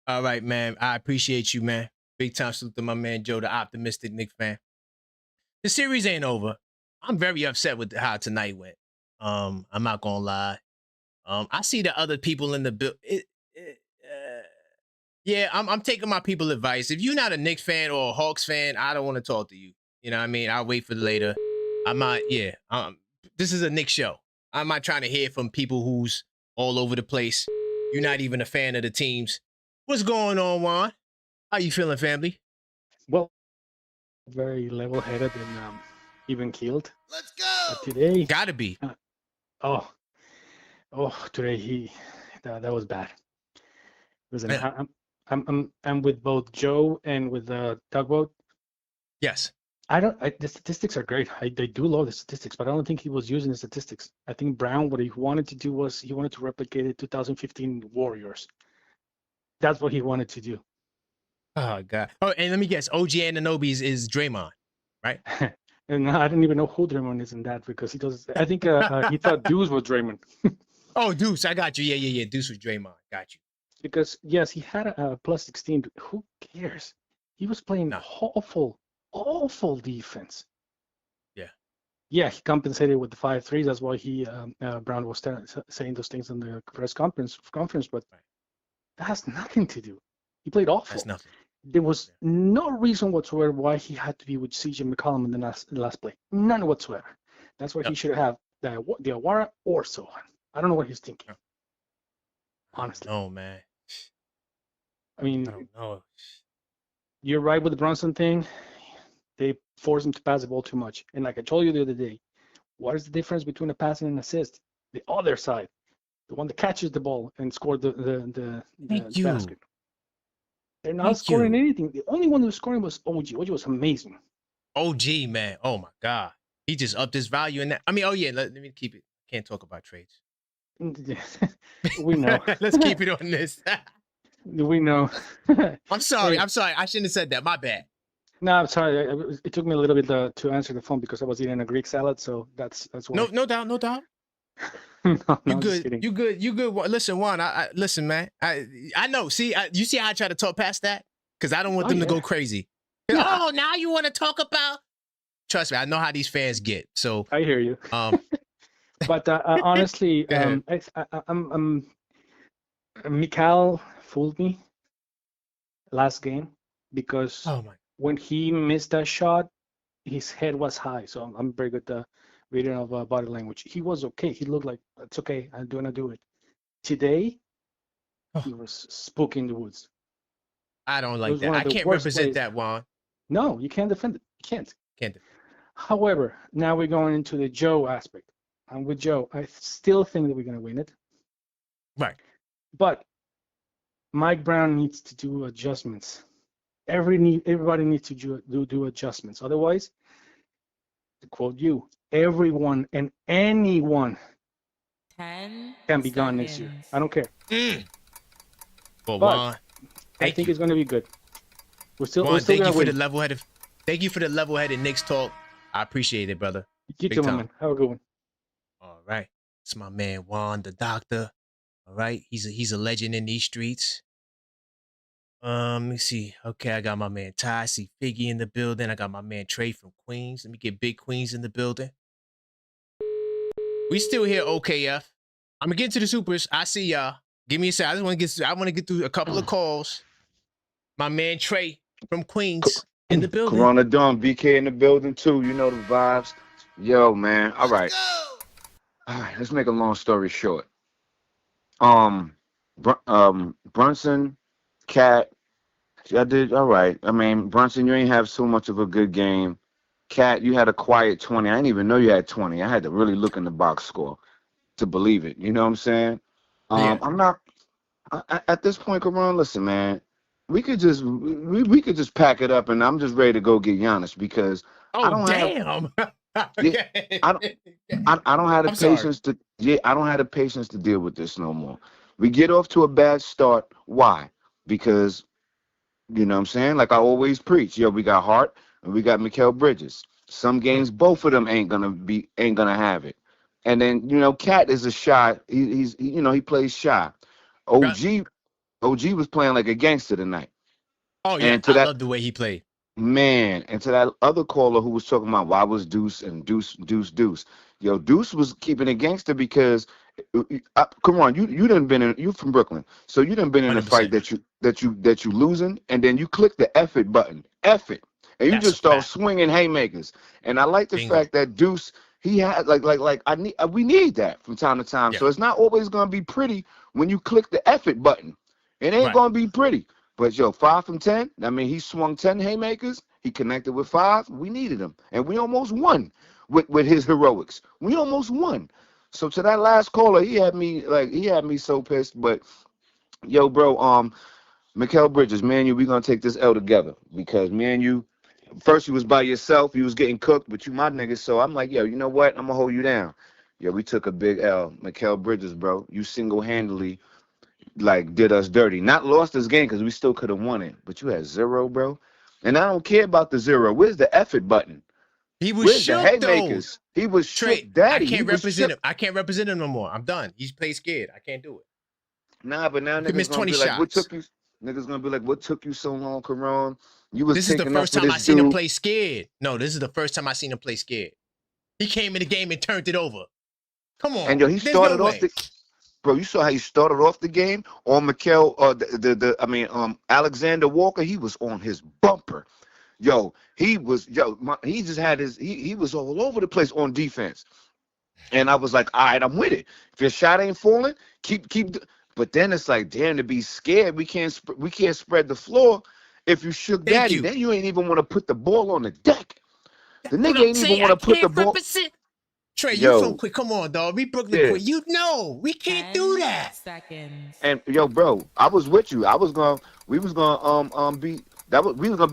All right, man. I appreciate you, man. Big time salute to my man Joe, the optimistic Knicks fan. The series ain't over. I'm very upset with how tonight went. I'm not gonna lie. I see the other people in the bill. Yeah, I'm taking my people advice. If you're not a Knicks fan or a Hawks fan, I don't want to talk to you. You know what I mean? I'll wait for later. This is a Knicks show. I'm not trying to hear from people who's all over the place. You're not even a fan of the teams. What's going on, Juan? How you feeling, family? Well, very level-headed and even keeled. Let's go. Today, gotta be. Today that was bad. Listen, yeah. I'm with both Joe and with Tugboat. Yes. The statistics are great. I do love the statistics, but I don't think he was using the statistics. I think Brown, what he wanted to do was he wanted to replicate the 2015 Warriors. That's what he wanted to do. Oh God! Oh, and let me guess, OG Anunoby is Draymond, right? And I didn't even know who Draymond is in that because he does. I think he thought Deuce was Draymond. Oh, Deuce, I got you. Yeah. Deuce was Draymond. Got you. Because yes, he had a plus 16. But who cares? He was playing awful defense. Yeah, he compensated with the 5 threes. That's why Brown was saying those things in the press conference. But that has nothing to do. He played awful. That's nothing. There was no reason whatsoever why he had to be with CJ McCollum in the last play. None whatsoever. That's why he should have the Awara or Sohan. I don't know what he's thinking. Honestly. Oh man. I mean, I don't know. You're right with the Brunson thing. They force him to pass the ball too much. And like I told you the other day, what is the difference between a pass and an assist? The other side, the one that catches the ball and scored the basket. They're not scoring anything. The only one who was scoring was OG. OG was amazing. OG, man. Oh my God. He just upped his value in that. I mean, let me keep it. Can't talk about trades. We know. Let's keep it on this. We know. I'm sorry. I shouldn't have said that. My bad. No, I'm sorry. It took me a little bit to answer the phone because I was eating a Greek salad, so that's why. No doubt. You good. Listen, Juan. Listen, man. I know. See, you see how I try to talk past that because I don't want them to go crazy. Yeah. Oh, now you want to talk about? Trust me, I know how these fans get. So I hear you. But honestly, Mikal fooled me last game because when he missed that shot, his head was high. So I'm very good at reading of body language. He was okay. He looked like, it's okay. I'm going to do it. Today, he was spooky in the woods. I don't like that. I can't represent that, Juan. No, you can't defend it. Can't. Can't do. However, now we're going into the Joe aspect. I'm with Joe. I still think that we're going to win it. Right. But Mike Brown needs to do adjustments. Everybody needs to do adjustments. Otherwise, to quote you, everyone and anyone 10 can be gone next year. seconds. I don't care. Well, But Juan, I think it's going to be good. We're still Juan, going to win. Thank you for the level-headed Knicks talk. I appreciate it, brother. You Big too, my time. man. Have a good one. All right. It's my man Juan, the doctor. All right. He's a legend in these streets. Let me see. Okay, I got my man Ty C. Figgy in the building. I got my man Trey from Queens. Let me get Big Queens in the building. We still here, OKF. I'm gonna get to the supers. I see y'all. Give me a second. I want to get through a couple of calls. My man Trey from Queens in the building. Corona Dawn, BK in the building too. You know the vibes. Yo, man. All right. All right. Let's make a long story short. Brunson, Cat, I did all right. I mean, Brunson, you ain't have so much of a good game. Cat, you had a quiet 20. I didn't even know you had 20. I had to really look in the box score to believe it. You know what I'm saying? Yeah. I'm not at this point, Corona. Listen, man. We could just pack it up, and I'm just ready to go get Giannis because I don't damn. I don't have the patience to I don't have the patience to deal with this no more. We get off to a bad start. Why? Because you know what I'm saying? Like I always preach. Yo, we got Hart and we got Mikal Bridges. Some games, both of them ain't gonna have it. And then, you know, Cat is a shy. He plays shy. OG was playing like a gangster tonight. Oh yeah, and to I love the way he played. Man, and to that other caller who was talking about why was Deuce and Deuce. Yo, Deuce was keeping it gangster because come on, you done been in, you from Brooklyn, so you done been in 100%. A fight that you losing, and then you click the F it button, F it, and you just start swinging haymakers. And I like the fact that Deuce, he had we need that from time to time. Yeah. So it's not always gonna be pretty when you click the F it button. It ain't gonna be pretty. But yo, 5 from 10. I mean, he swung 10 haymakers. He connected with 5. We needed him, and we almost won with his heroics. We almost won. So to that last caller, he had me so pissed. But yo, bro, Mikal Bridges, man, we gonna take this L together because man, you first you was by yourself, you was getting cooked, but you my nigga. So I'm like, yo, you know what? I'm gonna hold you down. Yo, we took a big L. Mikal Bridges, bro, you single-handedly did us dirty. Not lost this game because we still could have won it, but you had 0, bro. And I don't care about the 0. Where's the effort button? He was Where's shook, the haymakers? though. He was Trey, shook, daddy. I can't represent him. I can't represent him no more. I'm done. He's played scared. I can't do it. Nah, but now niggas gonna be like, what took you? Niggas gonna be like, what took you so long, Karan? You was this is the first time I seen him play scared. No, this is the first time I seen him play scared. He came in the game and turned it over. Come on. And yo, he started off the. Bro, you saw how he started off the game on Mikal, Alexander Walker. He was on his bumper. Yo, he was all over the place on defense. And I was like, all right, I'm with it. If your shot ain't falling, keep. But then it's like, damn, to be scared, we can't spread the floor. If you shook daddy, then you ain't even want to put the ball on the deck. The nigga ain't even want to put the ball. Trey, you from Quick? Come on, dog. We Brooklyn Quick. You know we can't do that. Seconds. And yo, bro, I was with you. We was gonna be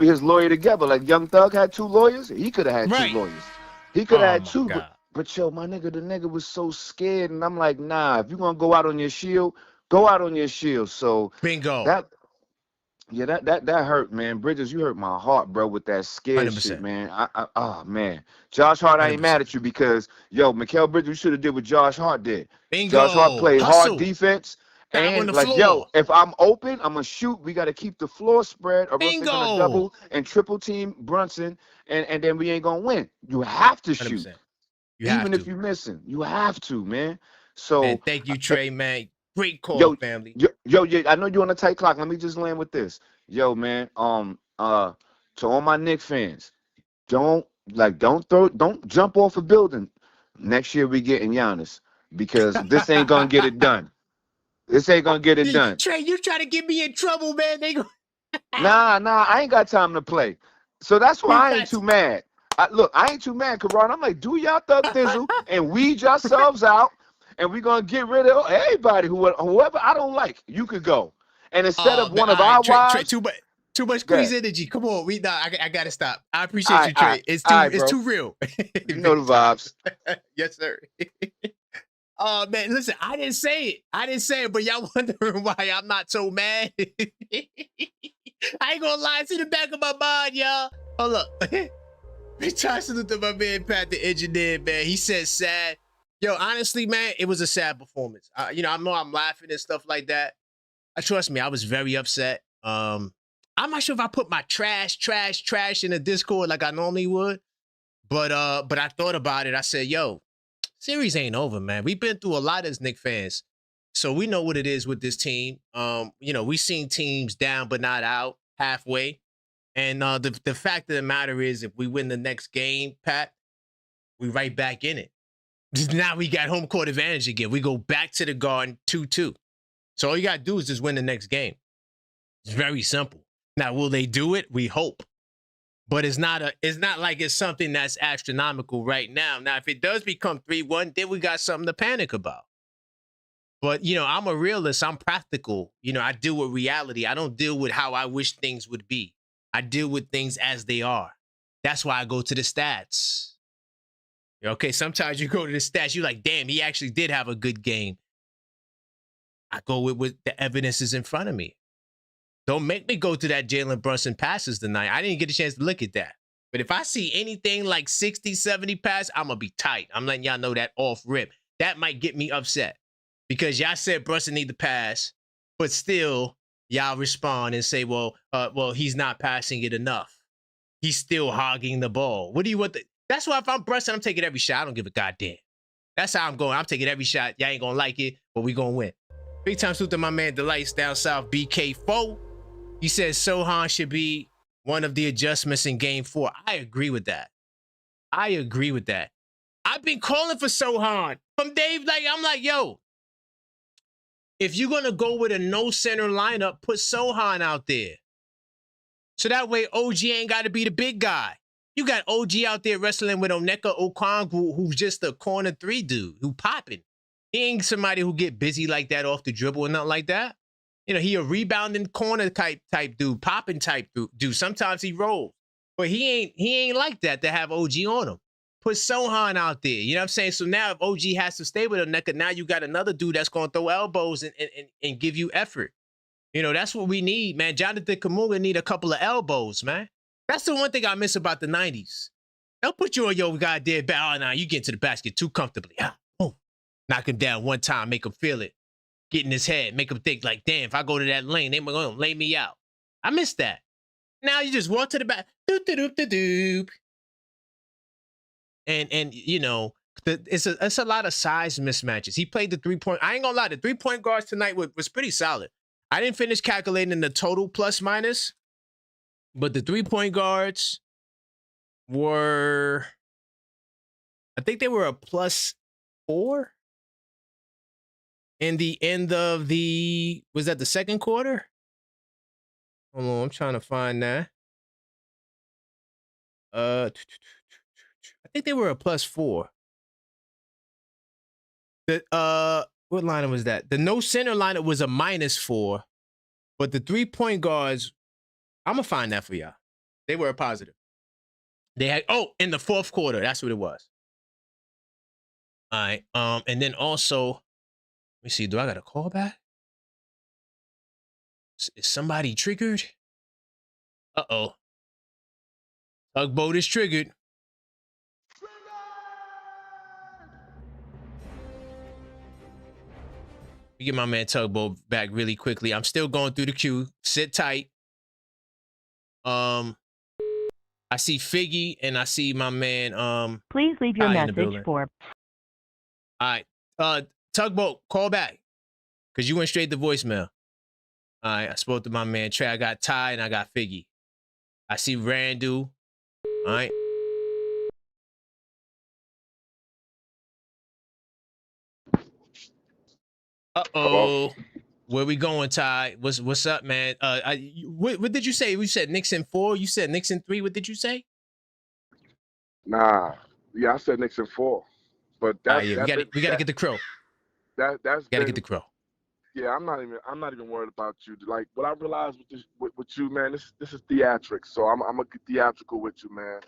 his lawyer together. Like Young Thug had 2 lawyers. He could have had 2 lawyers. He could have had 2. But yo, my nigga, the nigga was so scared, and I'm like, nah. If you gonna go out on your shield, go out on your shield. So bingo. That hurt, man. Bridges, you hurt my heart, bro, with that scared 100%. Shit, man. Oh man, Josh Hart, I ain't 100%. Mad at you because yo, Mikal Bridges, you should have did what Josh Hart did. Bingo. Josh Hart played hard defense, and yo, if I'm open, I'm gonna shoot. We got to keep the floor spread, or else they're gonna double and triple team Brunson, and then we ain't gonna win. You have to shoot, even if you're missing. You have to, man. So man, thank you, Trey, man. Great call, family. Yo, I know you're on a tight clock. Let me just land with this. Yo, man, to all my Knicks fans, don't jump off a building. Next year we getting Giannis because this ain't gonna get it done. This ain't gonna get it done. Trey, you trying to get me in trouble, man? Nah, I ain't got time to play. So that's We why I ain't got too mad. Look, I ain't too mad, Karan. I'm like, do y'all thug thizzle and weed yourselves out, and we're gonna get rid of everybody whoever I don't like. You could go. And instead of man, one all of right, our Trey, wives, too much go Queens ahead. energy. Come on, I gotta stop. I All appreciate right, you, all right, Trey. It's all right, it's bro. too real. You know the Big time. vibes. Yes, sir. Oh man, listen, I didn't say it. But y'all wondering why I'm not so mad. I ain't gonna lie, it's in the back of my mind, y'all. Hold up. Big time salute to my man Pat the engineer, man. He said sad. Yo, honestly, man, it was a sad performance. I know I'm laughing and stuff like that. Trust me, I was very upset. I'm not sure if I put my trash in the Discord like I normally would, but I thought about it. I said, yo, series ain't over, man. We've been through a lot as Knicks fans, so we know what it is with this team. We've seen teams down but not out halfway. And the fact of the matter is, if we win the next game, Pat, we right back in it. Now we got home court advantage again. We go back to the Garden 2-2. So all you got to do is just win the next game. It's very simple. Now, will they do it? We hope. But it's not like it's something that's astronomical right now. Now, if it does become 3-1, then we got something to panic about. But, I'm a realist. I'm practical. I deal with reality. I don't deal with how I wish things would be. I deal with things as they are. That's why I go to the stats. Okay, sometimes you go to the stats, you're like, damn, he actually did have a good game. I go with what the evidence is in front of me. Don't make me go to that Jalen Brunson passes tonight. I didn't get a chance to look at that. But if I see anything like 60, 70 pass, I'm going to be tight. I'm letting y'all know that off rip. That might get me upset because y'all said Brunson need to pass, but still y'all respond and say, well, he's not passing it enough. He's still hogging the ball. What do you want? That's why if I'm Brunson, I'm taking every shot. I don't give a goddamn. That's how I'm going. I'm taking every shot. Y'all ain't going to like it, but we going to win. Big time salute to my man Delights down south, BK4. He says Sohan should be one of the adjustments in game 4. I agree with that. I've been calling for Sohan from Dave. I'm like, yo, if you're going to go with a no center lineup, put Sohan out there. So that way OG ain't got to be the big guy. You got OG out there wrestling with Oneka Okongwu, who's just a corner 3 dude who popping. He ain't somebody who get busy like that off the dribble or nothing like that. He a rebounding corner type dude, popping type dude. Sometimes he rolls. But he ain't like that to have OG on him. Put Sohan out there. You know what I'm saying? So now if OG has to stay with Oneka, now you got another dude that's going to throw elbows and give you effort. That's what we need, man. Jonathan Kamunga need a couple of elbows, man. That's the one thing I miss about the 90s. They'll put you on your goddamn back. Oh, nah, you get to the basket too comfortably. Boom. Knock him down one time, make him feel it. Get in his head, make him think like, damn, if I go to that lane, they're going to lay me out. I miss that. Now you just walk to the back. Doop. And it's a lot of size mismatches. He played the 3-point. I ain't gonna lie, the 3-point guards tonight was pretty solid. I didn't finish calculating the total plus minus, but the 3-point guards were, I think they were a +4 in the end of was that the second quarter? Hold on, I'm trying to find that. I think they were a +4. What lineup was that? The no center lineup was a -4, but the 3-point guards, I'm gonna find that for y'all. They were a positive. They had in the fourth quarter, that's what it was. All right. And then also, let me see. Do I got a call back? Is somebody triggered? Uh-oh. Tugboat is triggered. We get my man Tugboat back really quickly. I'm still going through the queue. Sit tight. I see Figgy and I see my man Please leave your Ty in the message building. for. All right. Tugboat, call back. Because you went straight to voicemail. All right, I spoke to my man Trey. I got Ty and I got Figgy. I see Randall. All right. Uh-oh. Where we going, Ty? What's up, man? What did you say? You said Knicks in 4. You said Knicks in 3. What did you say? Nah, yeah, I said Knicks in 4, but Oh yeah, we got to get the crow. That's Got to been, get the crow. yeah. I'm not even worried about you. Like what I realized with you, man. This is theatrics. So I'm gonna get theatrical with you, man.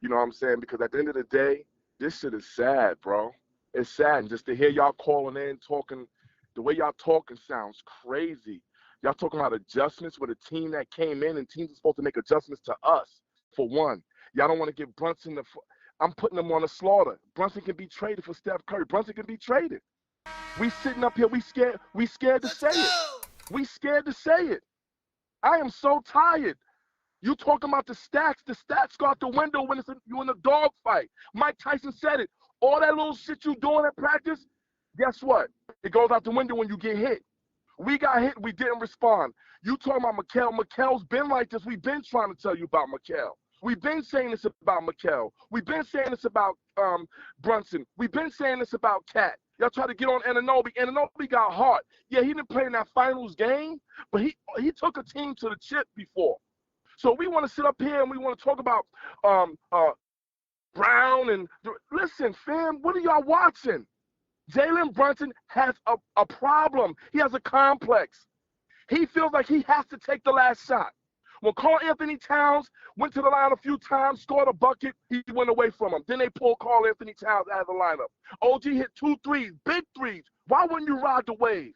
You know what I'm saying? Because at the end of the day, this shit is sad, bro. It's sad. And just to hear y'all calling in, talking, the way y'all talking sounds crazy. Y'all talking about adjustments with a team that came in, and teams are supposed to make adjustments to us, for one. Y'all don't want to give Brunson I'm putting them on a slaughter. Brunson can be traded for Steph Curry. Brunson can be traded. We sitting up here, we scared to say it. We scared to say it. I am so tired. You talking about the stats go out the window when you in a dog fight. Mike Tyson said it. All that little shit you doing at practice, guess what? It goes out the window when you get hit. We got hit, we didn't respond. You talking about Mikal. Mikal's been like this. We've been trying to tell you about Mikal. We've been saying this about Mikal. We've been saying this about Brunson. We've been saying this about Cat. Y'all try to get on Anunoby. Anunoby got hard. Yeah, he didn't play in that finals game, but he took a team to the chip before. So we want to sit up here and we want to talk about Brown and listen, fam, what are y'all watching? Jalen Brunson has a problem. He has a complex. He feels like he has to take the last shot. When Karl Anthony Towns went to the line a few times, scored a bucket, he went away from him. Then they pulled Karl Anthony Towns out of the lineup. OG hit 2 threes, big threes. Why wouldn't you ride the wave?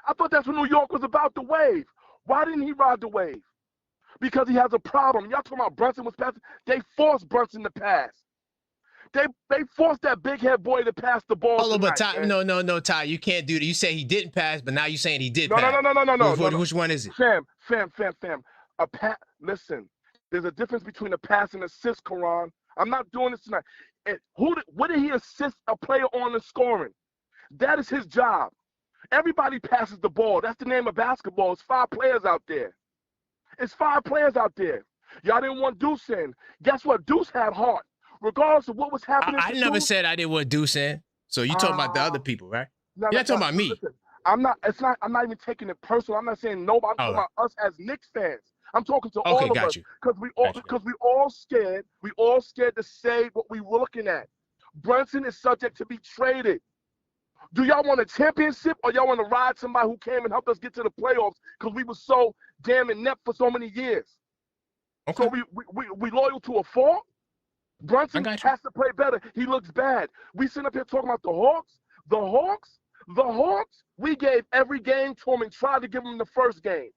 I thought that's what New York was about, the wave. Why didn't he ride the wave? Because he has a problem. Y'all talking about Brunson was passing? They forced Brunson to pass. They forced that big head boy to pass the ball. Hold on, but tonight, Ty, no, Ty, you can't do that. You say he didn't pass, but now you're saying he did pass. No. Which one is it? Fam. Listen, there's a difference between a pass and assist, Karan. I'm not doing this tonight. And what did he assist a player on in scoring? That is his job. Everybody passes the ball. That's the name of basketball. It's 5 players out there. It's 5 players out there. Y'all didn't want Deuce in. Guess what? Deuce had heart. Regardless of what was happening. I never said I didn't want Deuce in. So you talking about the other people, right? You're not talking about me. Listen, I'm not even taking it personal. I'm not saying nobody. I'm talking about us as Knicks fans. I'm talking to all of us because we all scared. We all scared to say what we were looking at. Brunson is subject to be traded. Do y'all want a championship or y'all want to ride somebody who came and helped us get to the playoffs because we were so damn inept for so many years? Okay. So we loyal to a fault? Brunson has to play better. He looks bad. We sit up here talking about the Hawks. The Hawks, we gave every game to him and tried to give him the first game.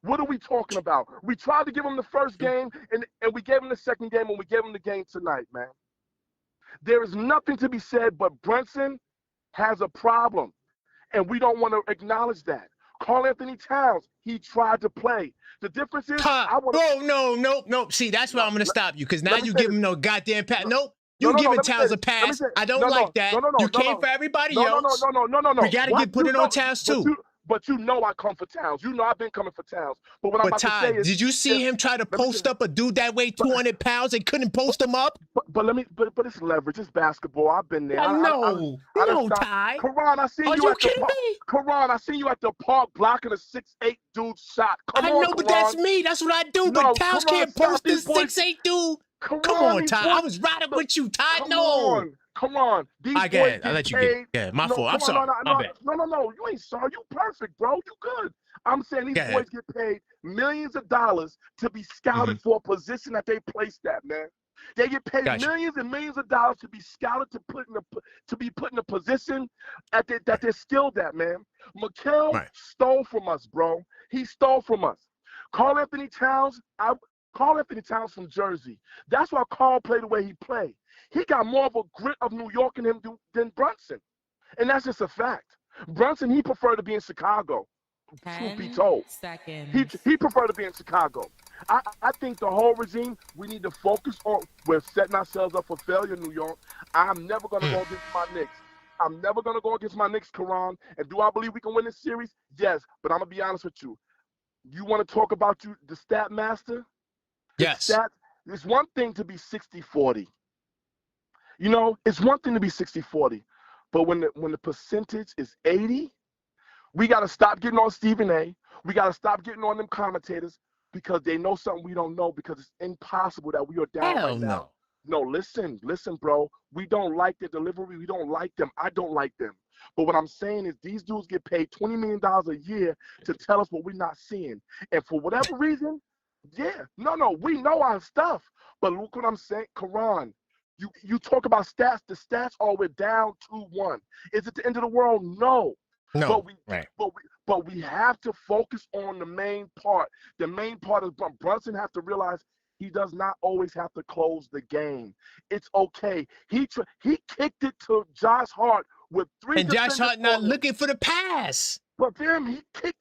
What are we talking about? We tried to give him the first game, and we gave him the second game, and we gave him the game tonight, man. There is nothing to be said, but Brunson has a problem, and we don't want to acknowledge that. Karl Anthony Towns, he tried to play. The difference is, no. See, that's where I'm going to stop you, because now you give him no goddamn pass. Nope. You giving Towns a pass. I don't like that. You came for everybody else. No. We got to put it on Towns, too. But you know I come for Towns. You know I've been coming for Towns. But what I'm about to say is, did you see him try to post up a dude that weighed 200 pounds and couldn't post him up? But it's leverage. It's basketball. I've been there. No, Ty. Karan, I seen you at the park. Karan, I seen you at the park blocking a 6'8" dude shot. Come on, but that's me. That's what I do. But Towns can't post this 6'8" dude. Come on, Ty. I was riding with you, Ty. Come on. These boys get I let you paid. get. Yeah, my fault. I'm sorry. My bad. No. You ain't sorry. You perfect, bro. You good. I'm saying these boys get paid millions of dollars to be scouted for a position that they placed at, man. They get paid millions and millions of dollars to be scouted to be put in a position that they're skilled at, man. Mikal stole from us, bro. He stole from us. Karl Anthony Towns from Jersey. That's why Karl played the way he played. He got more of a grit of New York in him than Brunson. And that's just a fact. Brunson, he preferred to be in Chicago. Truth be told. He preferred to be in Chicago. I think the whole regime, we need to focus on, we're setting ourselves up for failure, New York. I'm never going to go against my Knicks. I'm never going to go against my Knicks, Karan. And do I believe we can win this series? Yes. But I'm going to be honest with you. You want to talk about the stat master? Yes. It's one thing to be 60-40. You know, it's one thing to be 60-40. But when the percentage is 80, We got to stop getting on Stephen A. We got to stop getting on them commentators because they know something we don't know because it's impossible that we are down Hell right now. no. No, listen, bro. We don't like the delivery. We don't like them. I don't like them. But what I'm saying is these dudes get paid $20 million a year to tell us what we're not seeing. And for whatever reason, we know our stuff. But look what I'm saying, Karan. You talk about stats. The stats are we're down 2-1. Is it the end of the world? No. No. But we have to focus on the main part. The main part is Brunson has to realize he does not always have to close the game. It's okay. He kicked it to Josh Hart with 3 and defenders. Josh Hart not looking for the pass. But then he kicked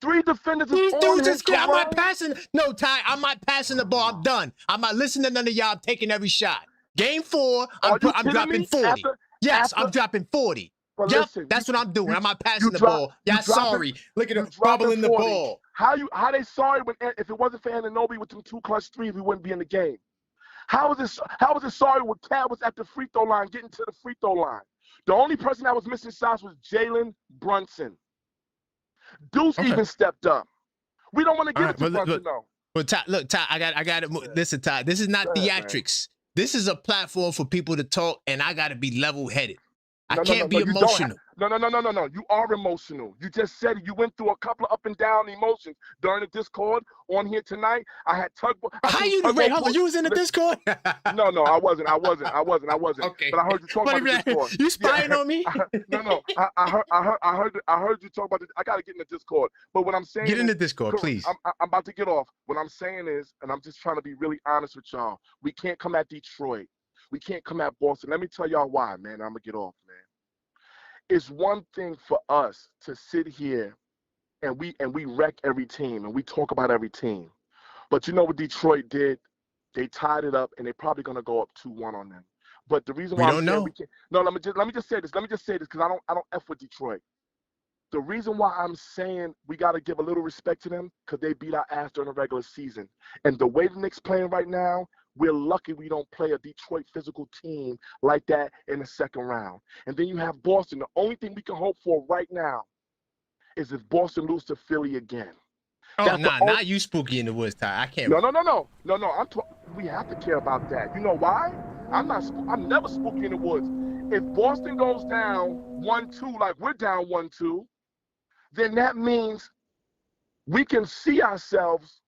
3 defenders. These dudes just I'm not passing. No, Ty, I'm not passing the ball. I'm done. I'm not listening to none of y'all. I'm taking every shot. Game 4, I'm dropping 40. I'm dropping 40. But yep, listen, that's what I'm doing. I'm not passing the ball. Y'all sorry. Look at him bubbling the ball. How they sorry when if it wasn't for Anunoby with them 2 clutch threes, we wouldn't be in the game? How was it sorry when Cat was at the free throw line, getting to the free throw line? The only person that was missing shots was Jalen Brunson. Deuce even stepped up. We don't want to get it to Brunson though. But Ty, look, Ty, I got to listen, Ty. This is not theatrics. This is a platform for people to talk, and I got to be level-headed. I can't be emotional. No. You are emotional. You just said it. You went through a couple of up and down emotions during the Discord on here tonight. I had tugboat. How you wait? Hold on. You was in the Discord? No, I wasn't. Okay. But I heard you talk about the Discord. You spying on me? No. I heard you talk about it. I gotta get in the Discord. But what I'm saying get in the Discord, please. I'm about to get off. What I'm saying is, and I'm just trying to be really honest with y'all. We can't come at Detroit. We can't come at Boston. Let me tell y'all why, man. I'm gonna get off, man. It's one thing for us to sit here and we wreck every team and we talk about every team. But you know what Detroit did? They tied it up and they're probably gonna go up 2-1 on them. But the reason why I'm saying we can't, let me just say this because I don't F with Detroit. The reason why I'm saying we got to give a little respect to them because they beat our ass during the regular season. And the way the Knicks playing right now, we're lucky we don't play a Detroit physical team like that in the second round. And then you have Boston. The only thing we can hope for right now is if Boston loses to Philly again. Oh, not you spooky in the woods, Ty. I can't. No. We have to care about that. You know why? I'm never spooky in the woods. If Boston goes down 1-2, like we're down 1-2, then that means we can see ourselves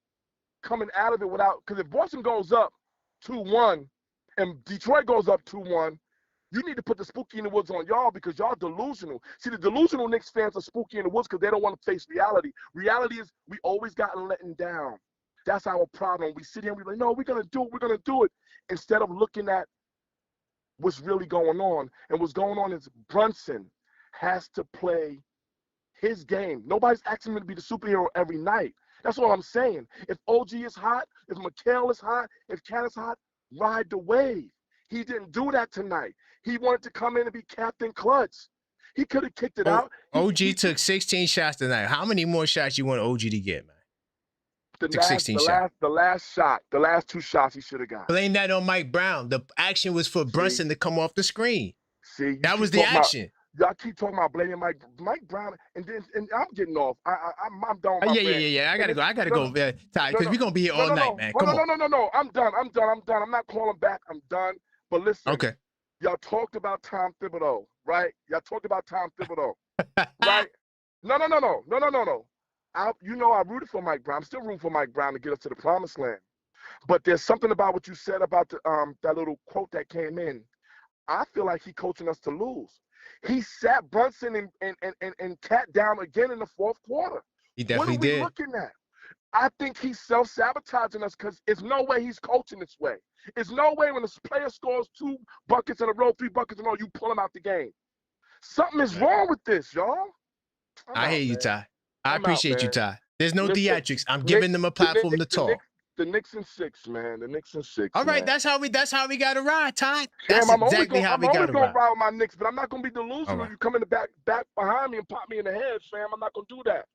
coming out of it without. Because if Boston goes up 2-1 and Detroit goes up 2-1, you need to put the spooky in the woods on y'all because y'all delusional. See, the delusional Knicks fans are spooky in the woods because they don't want to face reality. Reality is we always gotten letting down. That's our problem. We sit here and we're like, no, we're going to do it. Instead of looking at what's really going on. And what's going on is Brunson has to play his game. Nobody's asking him to be the superhero every night. That's all I'm saying. If OG is hot, if Mikal is hot, if Cat is hot, ride the wave. He didn't do that tonight. He wanted to come in and be Captain Clutch. He could have kicked it out. OG took 16 shots tonight. How many more shots you want OG to get, man? The last 2 shots he should have got. Blame that on Mike Brown. The action was for Brunson to come off the screen. See, that was the action. Y'all keep talking about blaming Mike Brown, and I'm getting off. I'm done. Yeah. I gotta go, Ty, because we're gonna be here all night, man. Come on. No. I'm done. I'm not calling back. I'm done. But listen. Okay. Y'all talked about Tom Thibodeau, right? Y'all talked about Tom Thibodeau, right? No. I rooted for Mike Brown. I'm still rooting for Mike Brown to get us to the promised land. But there's something about what you said about that little quote that came in. I feel like he's coaching us to lose. He sat Brunson and Cat down again in the fourth quarter. He definitely did. What are we looking at? I think he's self-sabotaging us because there's no way he's coaching this way. There's no way when a player scores 2 buckets in a row, 3 buckets in a row, you pull him out the game. Something is wrong with this, y'all. I hear you, Ty. I appreciate you, Ty. There's no theatrics. I'm giving them a platform to talk. The Knicks in 6, man. The Knicks in 6. All right, that's how we gotta ride, Ty. That's exactly how we gotta ride. I'm always gonna ride with my Knicks, but I'm not gonna be delusional. Right. You come in the back behind me and pop me in the head, fam. I'm not gonna do that.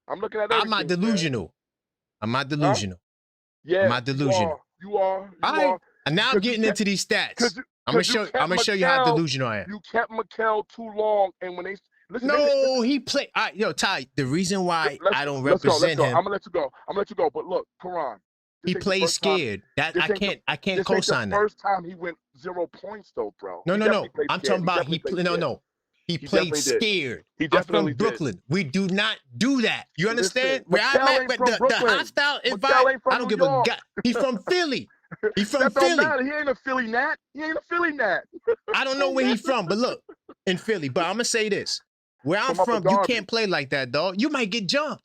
I'm looking at everything. I'm not delusional. Huh? Yeah. I'm not delusional. You are. And now I'm getting into these stats. I'm gonna show you how delusional I am. You kept Mikal too long, and when Listen, No, he played. Yo, Ty, the reason why I don't represent him, I'm gonna let you go. I'm gonna let you go. But look, Karan, he this ain't the plays first time. scared. That This I ain't the can't this ain't the co-sign that. first time he went 0 points though, bro. No, He no, definitely no. played I'm scared. talking about he played played. No, scared. no. He He played definitely did. scared. He I'm from definitely did. Brooklyn. We do not do that. You understand? Listen, Where I'm Mikal at, ain't but from the Brooklyn. hostile Mikal environment, ain't from I don't New give a York. god. He's from Philly. He's from That don't Philly. matter. He ain't a Philly Nat. He ain't a Philly Nat. I don't know where he's from, but look, in Philly. But I'm gonna say this: where I'm From Upper from, you Darby. can't play like that, dog. You might get jumped.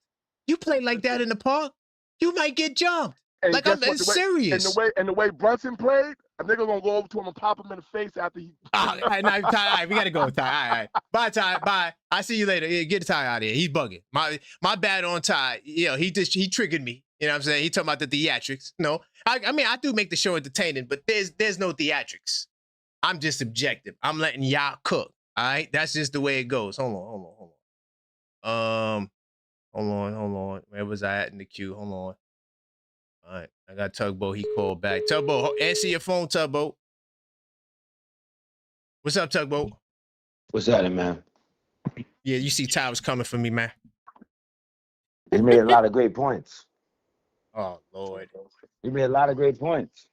You play like that in the park, you might get jumped. And Like guess I'm what? serious. And the way Brunson played, a nigga gonna go over to him and pop him in the face after he. All right, we gotta go, Ty. All right, bye, Ty. Bye. I see you later. Yeah, get Ty out of here. He's bugging. My bad on Ty. He triggered me. You know what I'm saying? He talking about the theatrics. No, I mean I do make the show entertaining, but there's no theatrics. I'm just objective. I'm letting y'all cook. All right, that's just the way it goes. Hold on. Hold on. Where was I at in the queue? Hold on. All right, I got Tugboat. He called back. Tugboat, answer your phone, Tugboat. What's up, Tugboat? What's happening, man? Yeah, you see Ty was coming for me, man. He made a lot of great points. Oh, Lord. He made a lot of great points.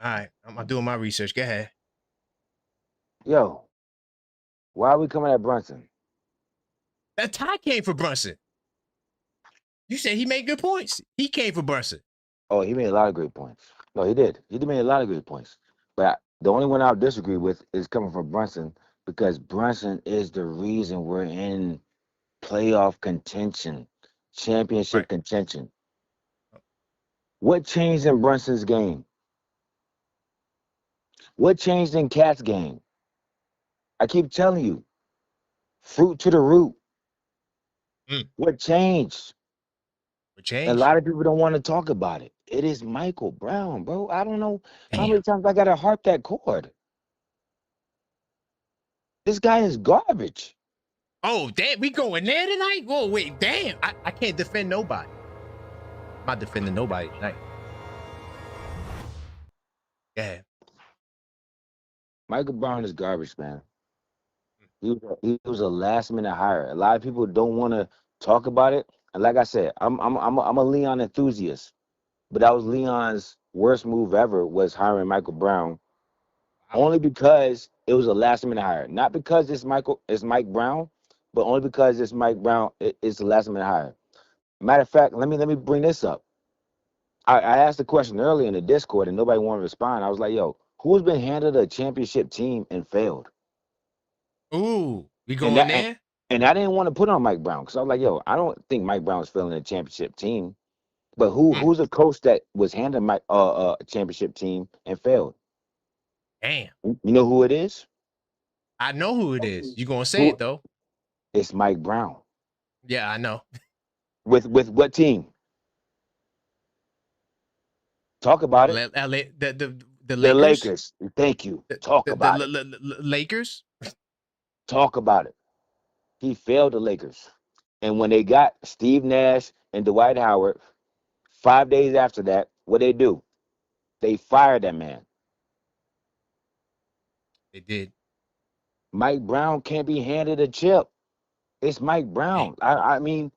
All right, I'm doing my research. Go ahead. Yo, why are we coming at Brunson? That Ty came for Brunson. You said he made good points. He came for Brunson. Oh, he made a lot of great points. No, he did. He did make a lot of great points. But the only one I'll disagree with is coming from Brunson because Brunson is the reason we're in playoff contention, championship Right. contention. What changed in Brunson's game? What changed in Cat's game? I keep telling you, fruit to the root. What changed? What changed? A lot of people don't want to talk about it. It is Michael Brown, bro. I don't know how Damn. many times I gotta harp that chord. This guy is garbage. Oh, damn. We going there tonight? Whoa, wait. Damn. I can't defend nobody. I'm not defending nobody tonight. Go ahead. Michael Brown is garbage, man. He was a last minute hire. A lot of people don't want to talk about it. And like I said, I'm a Leon enthusiast, but that was Leon's worst move ever was hiring Michael Brown, only because it was a last minute hire. Not because it's Mike Brown, but only because it's Mike Brown. It's a last minute hire. Matter of fact, let me bring this up. I asked a question earlier in the Discord and nobody wanted to respond. I was like, yo, who's been handed a championship team and failed? Ooh, we And going there? and I didn't want to put on Mike Brown because I was like, yo, I don't think Mike Brown is failing a championship team. But who's a coach that was handed Mike a championship team and failed? Damn. You know who it is? I know who it is. You gonna say it though? It's Mike Brown. Yeah, I know. With what team? Talk about it. The The Lakers. Lakers. Thank you. Talk about it. Lakers. Talk about it. He failed the Lakers. And when they got Steve Nash and Dwight Howard, 5 days after that, what they do? They fired that man. They did. Mike Brown can't be handed a chip. It's Mike Brown. I mean,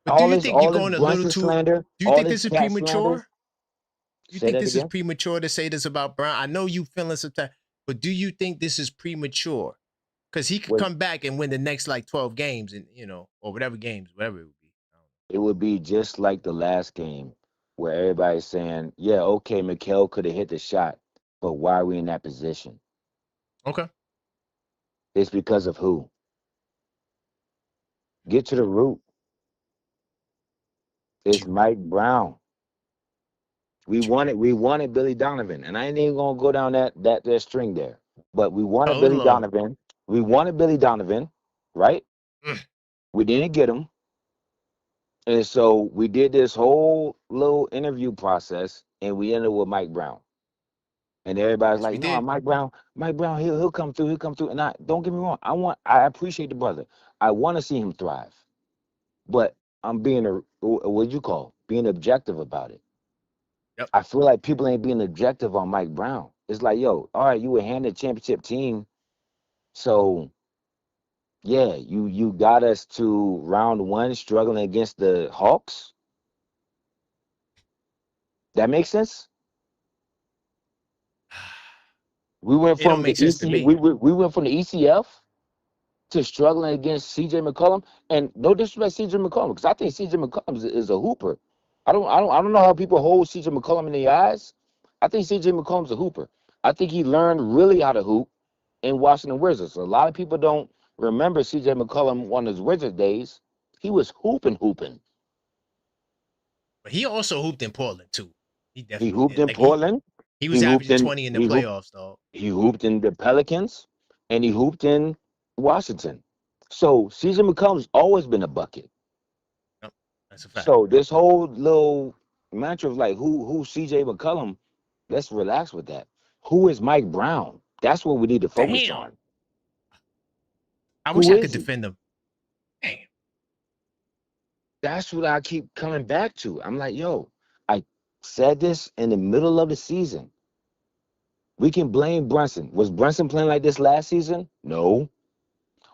but do all you this think you're going a little Brunson too? slander, Do you all think this this is cat slander. premature? You Say think that this is again? premature to say this about Brown? I know you feeling some time, but do you think this is premature? Because he could What- come back and win the next like 12 games, and or whatever games, whatever it would be. It would be just like the last game where everybody's saying, yeah, okay, Mikal could have hit the shot, but why are we in that position? Okay. It's because of who? Get to the root. It's Mike Brown. We wanted Billy Donovan, and I ain't even gonna go down that string there. But we wanted Billy Donovan. We wanted Billy Donovan, right? We didn't get him, and so we did this whole little interview process, and we ended with Mike Brown. And everybody's like, no, Mike Brown, he'll come through, And I don't get me wrong, I appreciate the brother. I want to see him thrive, but I'm being what'd you call being objective about it. Yep. I feel like people ain't being objective on Mike Brown. It's like, yo, all right, you were handed a championship team, so Yeah, you got us to round one struggling against the Hawks. That makes sense. We went It don't from the make sense to EC me. we went from the ECF to struggling against CJ McCollum. And no disrespect CJ McCollum, because I think CJ McCollum is a hooper. I don't know how people hold CJ McCollum in the eyes. I think CJ McCollum's a hooper. I think he learned really how to hoop in Washington Wizards. A lot of people don't remember CJ McCollum on his Wizard days. He was hooping. But he also hooped in Portland too. He He definitely hooped did. in Like he Portland. he He was hooped averaging in 20 in the he hooped playoffs, dog. he hooped in the Pelicans, and he hooped in Washington. So CJ McCollum's always been a bucket. Yep, that's a fact. So this whole little mantra of like who CJ McCollum, let's relax with that. Who is Mike Brown? That's what we need to focus Damn. on. I wish Who I could is he? defend him. Damn. That's what I keep coming back to. I'm like, yo, I said this in the middle of the season. We can blame Brunson. Was Brunson playing like this last season? No.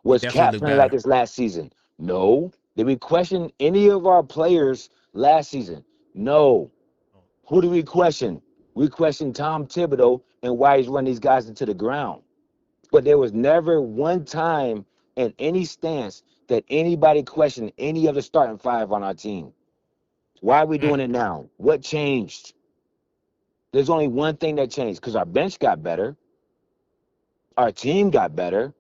He Was definitely Cat looked playing like better. this last season? No. Did we question any of our players last season? No. Who do we question? We question Tom Thibodeau and why he's running these guys into the ground. But there was never one time in any stance that anybody questioned any of the starting five on our team. Why are we Mm. doing it now? What changed? There's only one thing that changed because our bench got better, our team got better.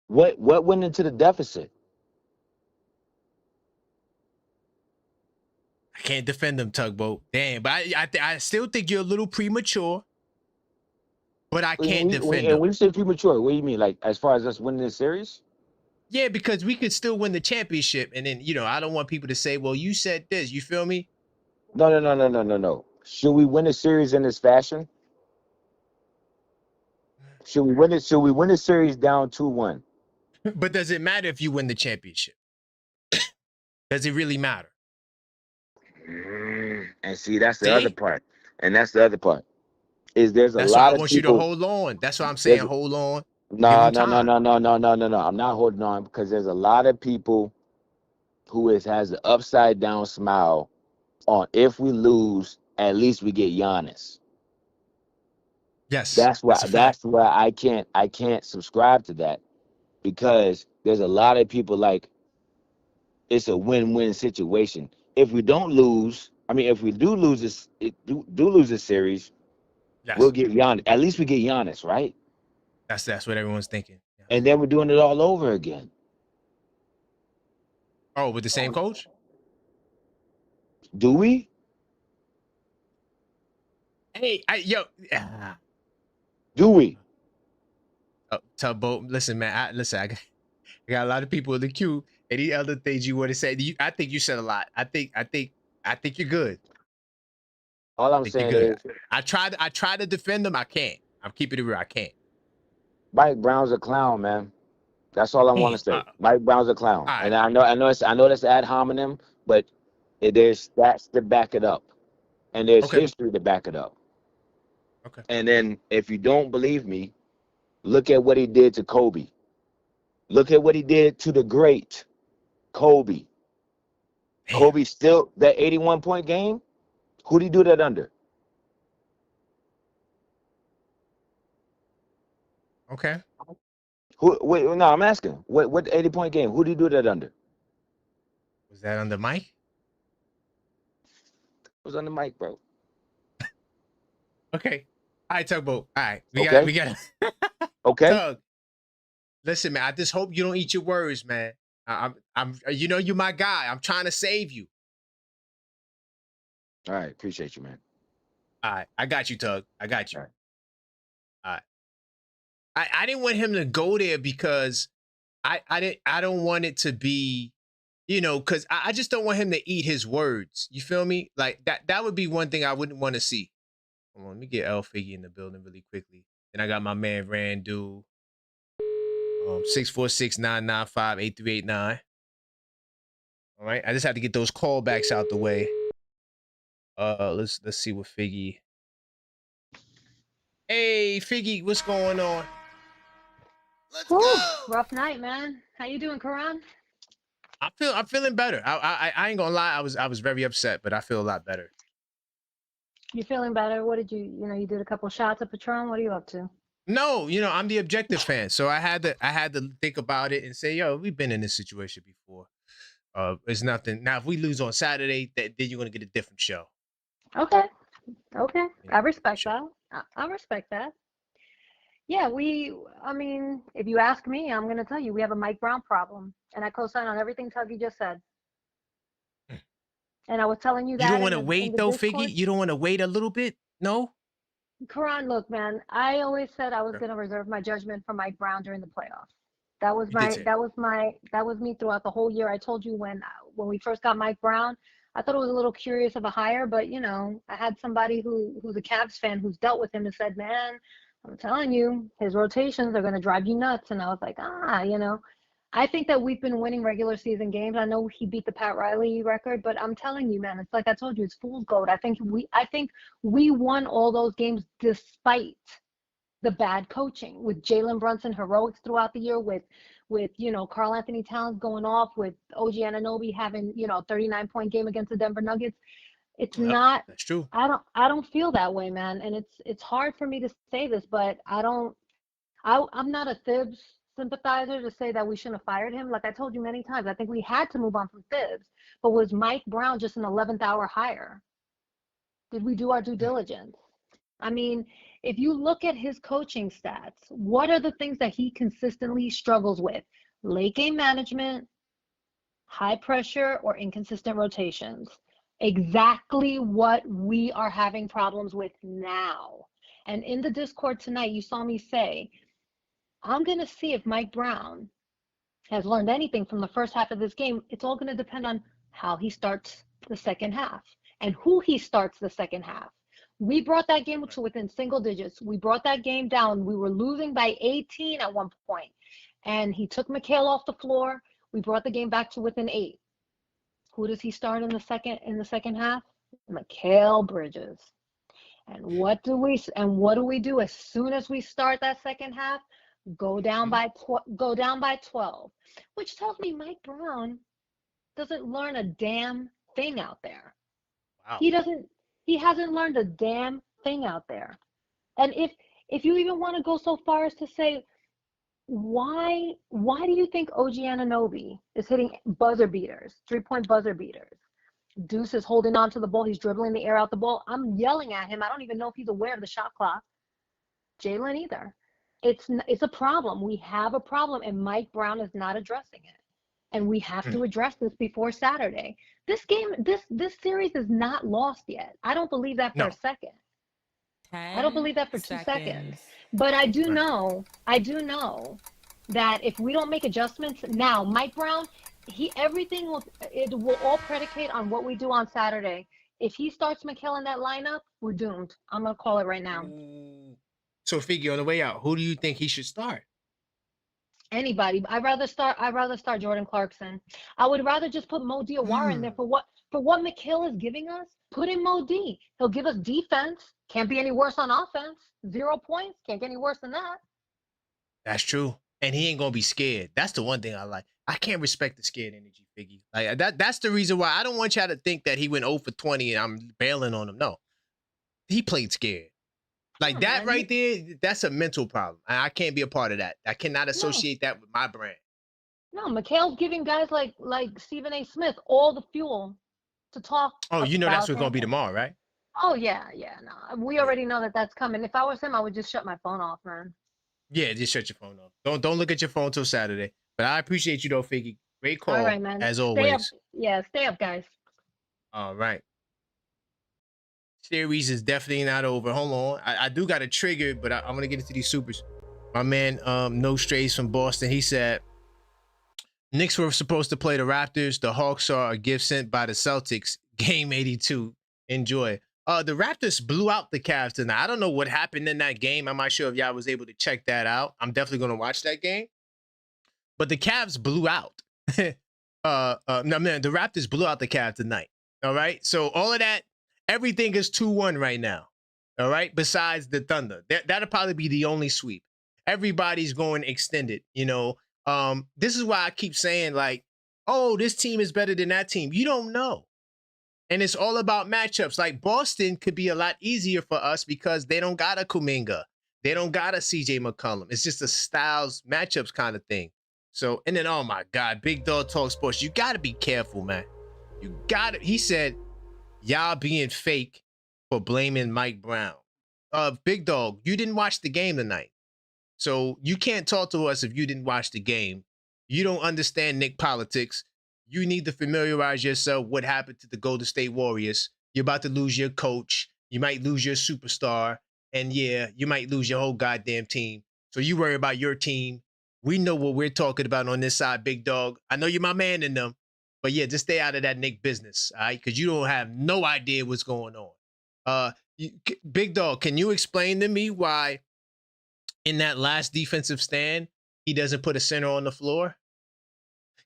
What went into the deficit? I can't defend him, Tugboat. Damn, but I still think you're a little premature, but I can't defend And him. when you say premature, what do you mean? Like as far as us winning this series? Yeah, because we could still win the championship, and then I don't want people to say, "Well, you said this." You feel me? No. Should we win the series in this fashion? Should we win it? Should we win the series down 2-1? But does it matter if you win the championship? Does it really matter? And see, that's the other See, part. And that's the other part. Is there's a that's why I lot of want you to people. hold on. That's why I'm saying There's hold on. Give no, him no, no, time. no, no, no, no, no, no. I'm not holding on because there's a lot of people who has the upside down smile on if we lose, at least we get Giannis. Yes, That's why that's a fact. I can't subscribe to that because there's a lot of people like it's a win-win situation. If we don't lose, I mean, if we do lose do lose this series, we'll Yes, get Giannis. At least we get Giannis, right? that's what everyone's thinking. And Yes. then we're doing it all over again. Oh, with the same coach? Do we? Hey, yo, Do we? Tugboat. Listen, man. I got a lot of people in the queue. Any other things you want to say? I think you said a lot. I think you're good. All I I'm think you're saying good. is I try to defend them. I can't. I'm keeping it real. I can't. Mike Brown's a clown, man. That's all I want Damn. to say. Mike Brown's a clown, All right. and I know that's ad hominem, but there's stats to back it up, and there's Okay. history to back it up. Okay. And then if you don't believe me, look at what he did to Kobe. Look at what he did to the great Kobe. Damn. Kobe still that 81-point game. Who did he do that under? Okay. Who? Wait, no, I'm asking. What 80-point game? Who did he do that under? It Was that under Mike? was under Mike, bro. Okay. All right, Tugboat. All right. Okay. We got Okay. Tug. Listen, man. I just hope you don't eat your words, man. I'm you're my guy. I'm trying to save you. All right. Appreciate you, man. All right. I got you, Tug. I got you. All right. All right. I didn't want him to go there because I don't want it to be, because I just don't want him to eat his words. You feel me? Like that would be one thing I wouldn't want to see. Hold on, let me get L Figgy in the building really quickly. Then I got my man Randu. 646-995-8389. All right. I just have to get those callbacks out the way. Let's see what Figgy. Hey Figgy, what's going on? Whew, rough night, man. How you doing, Karan? I'm feeling better. I ain't gonna lie. I was very upset, but I feel a lot better. You feeling better? What did you did a couple shots of Patron. What are you up to? No, I'm the objective fan, so I had to think about it and say, yo, we've been in this situation before. It's nothing. Now, if we lose on Saturday, then you're gonna get a different show. Okay. I respect Sure. that. I respect that. Yeah, I mean, if you ask me, I'm going to tell you we have a Mike Brown problem. And I co-sign on everything Tuggy just said. And I was telling you You that don't in want to the wait though, Discord. Figgy. You don't want to wait a little bit. No. Karan, look, man, I always said I was Okay. going to reserve my judgment for Mike Brown during the playoffs. That was You did say that was me throughout the whole year. I told you when we first got Mike Brown, I thought it was a little curious of a hire, but I had somebody who's a Cavs fan who's dealt with him and said, man, I'm telling you, his rotations are going to drive you nuts. And I was like, I think that we've been winning regular season games. I know he beat the Pat Riley record, but I'm telling you, man, it's like I told you, it's fool's gold. I think we won all those games despite the bad coaching, with Jalen Brunson heroics throughout the year, with Karl Anthony Towns going off, with OG Anunoby having 39-point game against the Denver Nuggets. It's not. That's true. I don't feel that way, man, and it's hard for me to say this, but I'm not a Thibs sympathizer to say that we shouldn't have fired him. Like I told you many times, I think we had to move on from Thibs, but was Mike Brown just an 11th hour hire? Did we do our due diligence? I mean, if you look at his coaching stats, what are the things that he consistently struggles with? Late game management, high pressure, or inconsistent rotations. Exactly what we are having problems with now. And in the Discord tonight, you saw me say, I'm going to see if Mike Brown has learned anything from the first half of this game. It's all going to depend on how he starts the second half and who he starts the second half. We brought that game to within single digits. We brought that game down. We were losing by 18 at one point, and he took Mikal off the floor. We brought the game back to within 8. Who does he start in the second half? Mikal Bridges. And what do we do as soon as we start that second half? Go down by 12, which tells me Mike Brown doesn't learn a damn thing out there. Wow. He hasn't learned a damn thing out there. And if you even want to go so far as to say, why do you think OG Anunoby is hitting buzzer beaters, 3-point buzzer beaters? Deuce is holding on to the ball. He's dribbling the air out the ball. I'm yelling at him. I don't even know if he's aware of the shot clock. Jalen either. It's a problem. We have a problem, and Mike Brown is not addressing it. And we have to address this before Saturday. This series is not lost yet. I don't believe that for a second. I don't believe that for 2 seconds. But I do know that if we don't make adjustments now, Mike Brown, it will all predicate on what we do on Saturday. If he starts Mikal in that lineup, we're doomed. I'm gonna call it right now. So Figgy, on the way out, who do you think he should start? Anybody. I'd rather start Jordan Clarkson. I would rather just put Mo Diawara in there for what Mikal is giving us. Put in Mo D. He'll give us defense. Can't be any worse on offense. 0 points. Can't get any worse than that. That's true. And he ain't gonna be scared. That's the one thing I like. I can't respect the scared energy, Figgy. Like that's the reason why I don't want y'all to think that he went 0 for 20 and I'm bailing on him. No. He played scared. Like that right there, that's a mental problem. I can't be a part of that. I cannot associate that with my brand. No, Mikal's giving guys like Stephen A. Smith all the fuel to talk. Oh, you know that's what's gonna be tomorrow, right? Oh yeah. No, we already know that that's coming. If I was him, I would just shut my phone off, man. Yeah, just shut your phone off. Don't look at your phone till Saturday. But I appreciate you though, Figgy. Great call, all right, man. as Stay always. up. Yeah, stay up, guys. All right. Series is definitely not over. Hold on. I do got a trigger, but I'm gonna get into these supers. My man, No Strays from Boston, he said Knicks were supposed to play the Raptors. The Hawks are a gift sent by the Celtics. Game 82. Enjoy. The Raptors blew out the Cavs tonight. I don't know what happened in that game. I'm not sure if y'all was able to check that out. I'm definitely gonna watch that game. But the Cavs blew out. No man, the Raptors blew out the Cavs tonight. All right. So all of that. Everything is 2-1 right now. All right. Besides the Thunder. That'll probably be the only sweep. everybody's going extended. This is why I keep saying like, oh, this team is better than that team. You don't know. And it's all about matchups. Like Boston could be a lot easier for us because they don't got a Kuminga. They don't got a CJ McCollum. It's just a styles matchups kind of thing. So, and then, oh my God, Big Dog Talk Sports. You got to be careful, man. You got to. He said, y'all being fake for blaming Mike Brown. Big Dog, you didn't watch the game tonight. So you can't talk to us if you didn't watch the game. You don't understand Knick politics. You need to familiarize yourself what happened to the Golden State Warriors. You're about to lose your coach. You might lose your superstar. And yeah, you might lose your whole goddamn team. So you worry about your team. We know what we're talking about on this side, Big Dog. I know you're my man in them. But yeah, just stay out of that Knick business, all right? Because you don't have no idea what's going on. Big Dog, can you explain to me why in that last defensive stand, he doesn't put a center on the floor?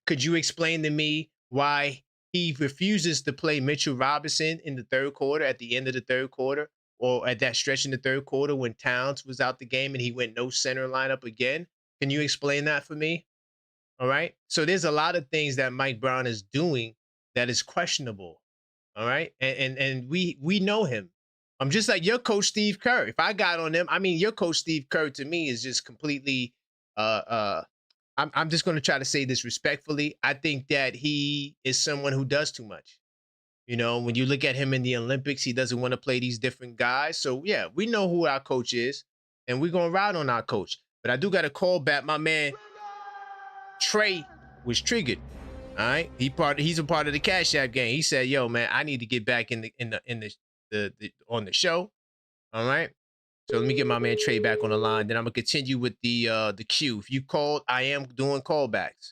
Could you explain to me why he refuses to play Mitchell Robinson in the third quarter, at the end of the third quarter, or at that stretch in the third quarter when Towns was out the game and he went no center lineup again? Can you explain that for me? All right. So there's a lot of things that Mike Brown is doing that is questionable. All right. And we know him. I'm just like your coach, Steve Kerr. If I got on him, I mean, your coach, Steve Kerr, to me is just completely, I'm just going to try to say this respectfully. I think that he is someone who does too much. When you look at him in the Olympics, he doesn't want to play these different guys. So yeah, we know who our coach is and we're going to ride on our coach. But I do got to call back my man. Trey was triggered. All right, he's a part of the Cashapp game. He said, "Yo, man, I need to get back in the on the show." All right, so let me get my man Trey back on the line. Then I'm gonna continue with the queue. If you called, I am doing callbacks.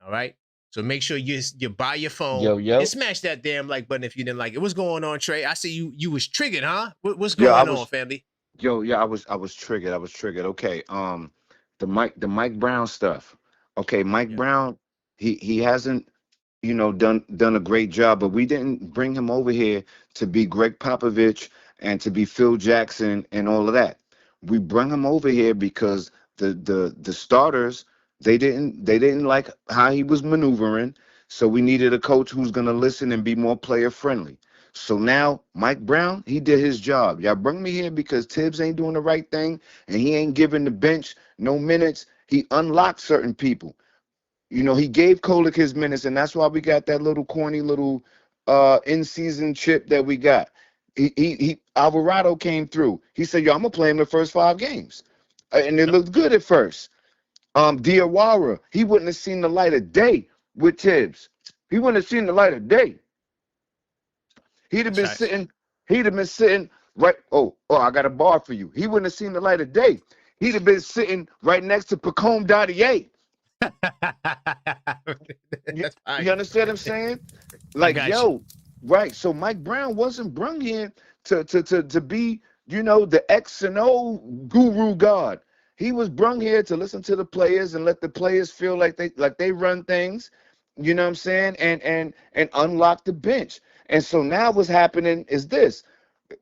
All right, so make sure you buy your phone and smash that damn like button if you didn't like it. What's going on, Trey? I see you was triggered, huh? What's going on, family? I was triggered. Okay, the Mike Brown stuff. Okay, Mike Brown, he hasn't, done a great job, but we didn't bring him over here to be Greg Popovich and to be Phil Jackson and all of that. We brought him over here because the starters, they didn't like how he was maneuvering, so we needed a coach who's gonna listen and be more player friendly. So now Mike Brown, he did his job. Y'all bring me here because Tibbs ain't doing the right thing and he ain't giving the bench no minutes. He unlocked certain people. He gave Kolek his minutes, and that's why we got that little corny little in-season chip that we got. He Alvarado came through. He said, "Yo, I'm gonna play him the first 5 games," and it looked good at first. Diawara, he wouldn't have seen the light of day with Tibbs. He wouldn't have seen the light of day. He'd have been sitting right. Oh, I got a bar for you. He wouldn't have seen the light of day. He'd have been sitting right next to Pacome Dadier. You understand what I'm saying? Like, right. So Mike Brown wasn't brung here to be, the X and O guru god. He was brung here to listen to the players and let the players feel like they run things, you know what I'm saying, and unlock the bench. And so now what's happening is this.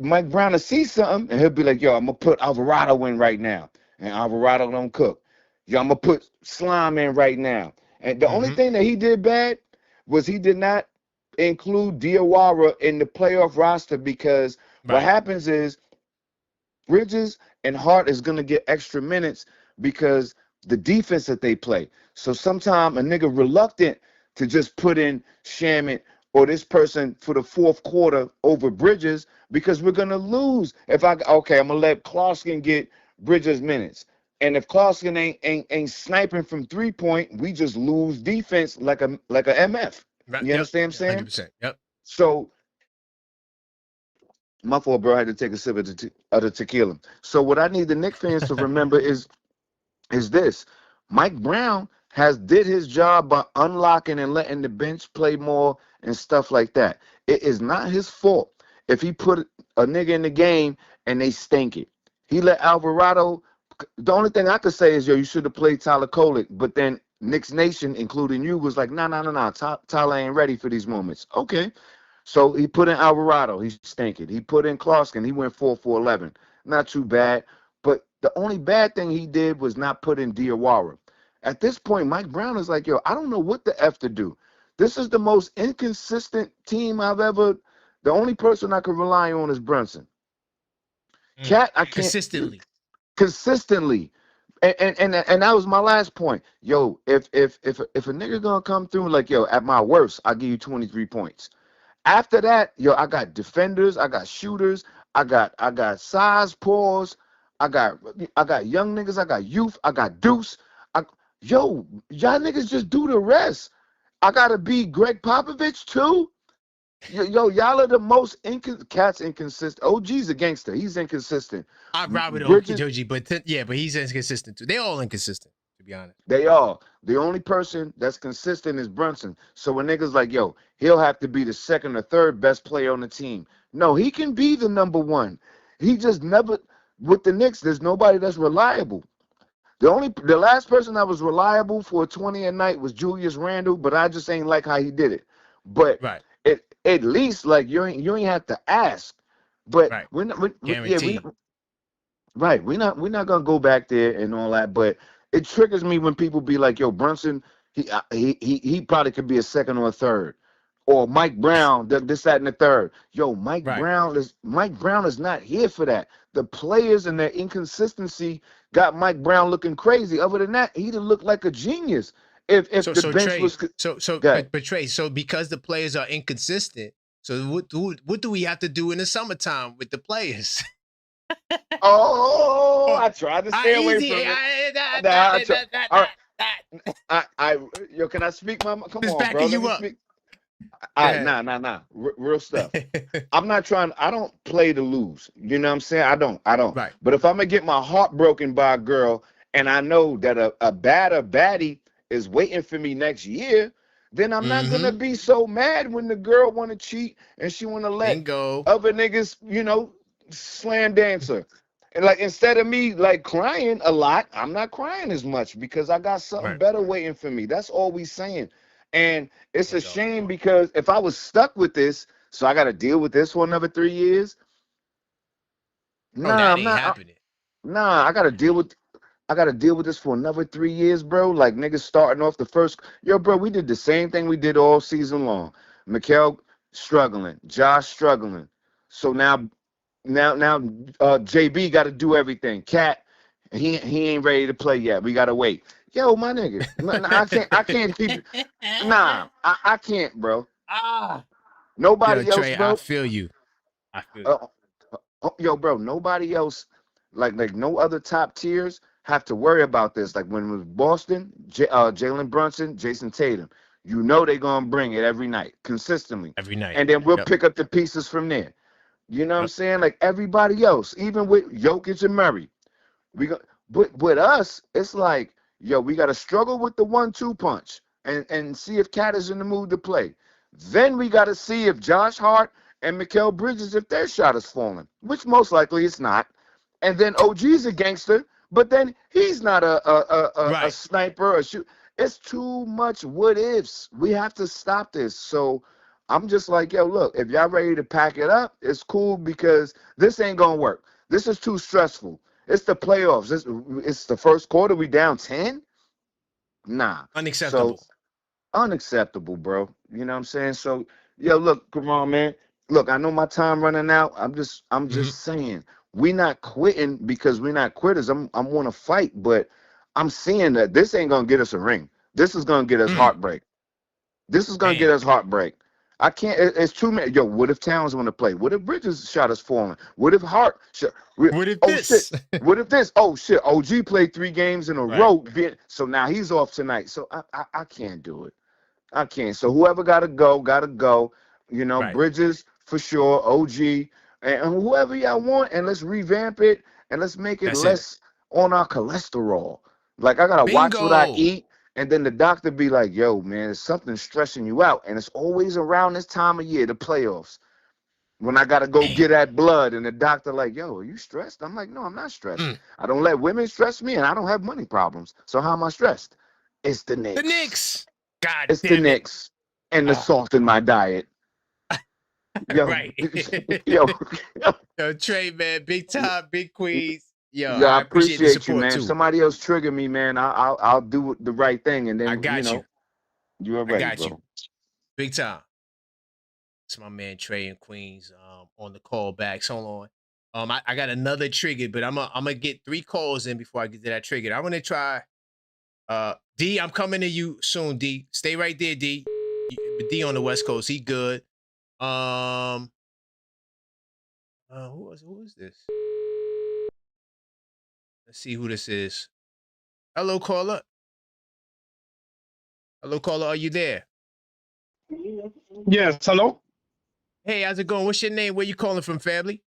Mike Brown will see something and he'll be like, "Yo, I'm gonna put Alvarado in right now." And Alvarado don't cook. "Yo, I'm gonna put Slime in right now." And the only thing that he did bad was he did not include Diawara in the playoff roster, because what happens is Bridges and Hart is gonna get extra minutes because the defense that they play. So sometimes a nigga reluctant to just put in Shamit or this person for the fourth quarter over Bridges, because we're gonna lose. I'm gonna let Clarkson get Bridges minutes. And if Clarkson ain't sniping from 3-point, we just lose defense like a MF. You understand what I'm saying? 100%. Yep. So my fault, bro. I had to take a sip of the tequila. So what I need the Knicks fans to remember is this: Mike Brown did his job by unlocking and letting the bench play more and stuff like that. It is not his fault if he put a nigga in the game and they stink it. He let Alvarado. The only thing I could say is, yo, you should have played Tyler Kolek. But then Knicks Nation, including you, was like, no. Tyler ain't ready for these moments. Okay. So he put in Alvarado. He stank it. He put in Clarkson. He went 4 for 11. Not too bad. But The only bad thing he did was not put in Diawara. At this point, Mike Brown is like, yo, I don't know what the F to do. This is the most inconsistent team I've ever. The only person I can rely on is Brunson. Cat, I can't consistently. And that was my last point. Yo, if a nigga gonna come through like, yo, at my worst, I'll give you 23 points. After that, yo, I got defenders, I got shooters, I got size pause, I got young niggas, I got youth, I got deuce. Yo, y'all niggas just do the rest. I gotta be Greg Popovich too. Yo, y'all are the most Cat's inconsistent. OG's a gangster. He's inconsistent. I ride with OG, but he's inconsistent too. They all inconsistent, to be honest. They are. The only person that's consistent is Brunson. So when niggas like, yo, he'll have to be the second or third best player on the team. No, he can be the number one. He just never, with the Knicks, there's nobody that's reliable. The last person that was reliable for a 20 a night was Julius Randle, but I just ain't like how he did it. But at least like you ain't have to ask. But we're not gonna go back there and all that. But it triggers me when people be like, yo, Brunson, he probably could be a second or a third. Or Mike Brown, this, that, and the third. Yo, Mike Brown is not here for that. The players and their inconsistency got Mike Brown looking crazy. Other than that, he'd have looked like a genius if the bench was. But Trey, so because the players are inconsistent, so what do we have to do in the summertime with the players? I tried to stay away from it. Yo, can I speak, Mama? Come on, bro. Let me speak. All right, nah. Real stuff. I don't play to lose. You know what I'm saying? I don't. Right. But if I'm gonna get my heart broken by a girl and I know that a baddie is waiting for me next year, then I'm not gonna be so mad when the girl wanna cheat and she wanna let other niggas, slam dance her. And like instead of me like crying a lot, I'm not crying as much because I got something better waiting for me. That's all we saying. And it's a shame because if I was stuck with this, so I got to deal with this for another 3 years. I'm not happening. I got to deal with this for another 3 years, bro. Like niggas starting off the first. Yo, bro, we did the same thing we did all season long. Mikal struggling, Josh struggling. So now JB got to do everything. Cat, he ain't ready to play yet. We got to wait. Yo, my nigga, I can't keep. I can't, bro. Nobody else, Trey, bro. I feel you. Yo, bro, nobody else, like no other top tiers have to worry about this. Like when it was Boston, Jalen Brunson, Jason Tatum, they're gonna bring it every night, consistently. Every night, and then we'll pick up the pieces from there. You know what I'm saying? Like everybody else, even with Jokic and Murray, but with us, it's like. Yo, we got to struggle with the 1-2 punch and see if Cat is in the mood to play. Then we got to see if Josh Hart and Mikal Bridges, if their shot is falling, which most likely it's not. And then OG's a gangster, but then he's not a sniper or shoot. It's too much what ifs. We have to stop this. So I'm just like, yo, look, if y'all ready to pack it up, it's cool because this ain't going to work. This is too stressful. It's the playoffs. It's the first quarter. We down 10? Nah. Unacceptable. So, unacceptable, bro. You know what I'm saying? So, yo, look, come on, man. Look, I know my time running out. I'm just saying, we not quitting because we're not quitters. I'm want to fight, but I'm seeing that this ain't gonna get us a ring. This is gonna get us heartbreak. This is gonna get us heartbreak. I can't. It's too many. Yo, what if Towns want to play? What if Bridges shot is falling? What if Hart? What if this? Shit. What if this? Oh shit! OG played 3 games in a row, so now he's off tonight. So I can't do it. I can't. So whoever gotta go. Bridges for sure. OG and whoever y'all want, and let's revamp it and let's make it less on our cholesterol. Like I gotta watch what I eat. And then the doctor be like, yo, man, there's something stressing you out. And it's always around this time of year, the playoffs, when I got to go get that blood. And the doctor like, yo, are you stressed? I'm like, no, I'm not stressed. I don't let women stress me, and I don't have money problems. So how am I stressed? It's the Knicks. The Knicks. God it's damn the it. Knicks and the salt in my diet. Yo, Right. yo, Yo, Trey, man, big time, big Queens. Yo, Yeah, I I appreciate the appreciate you, support man. If too. somebody else trigger me, man, I'll do the right thing, and I then got you. you I already, got bro. you. Big time. It's my man Trey in Queens on the call backs. Hold on. I got another trigger, but I'm gonna get 3 calls in before I get to that trigger. I'm gonna try. D, I'm coming to you soon. D, stay right there. D, D on the West Coast. He good. Who is this? Let's see who this is. Hello, caller. Hello, caller. Are you there? Yes, hello? Hey, how's it going? What's your name? Where you calling from, family?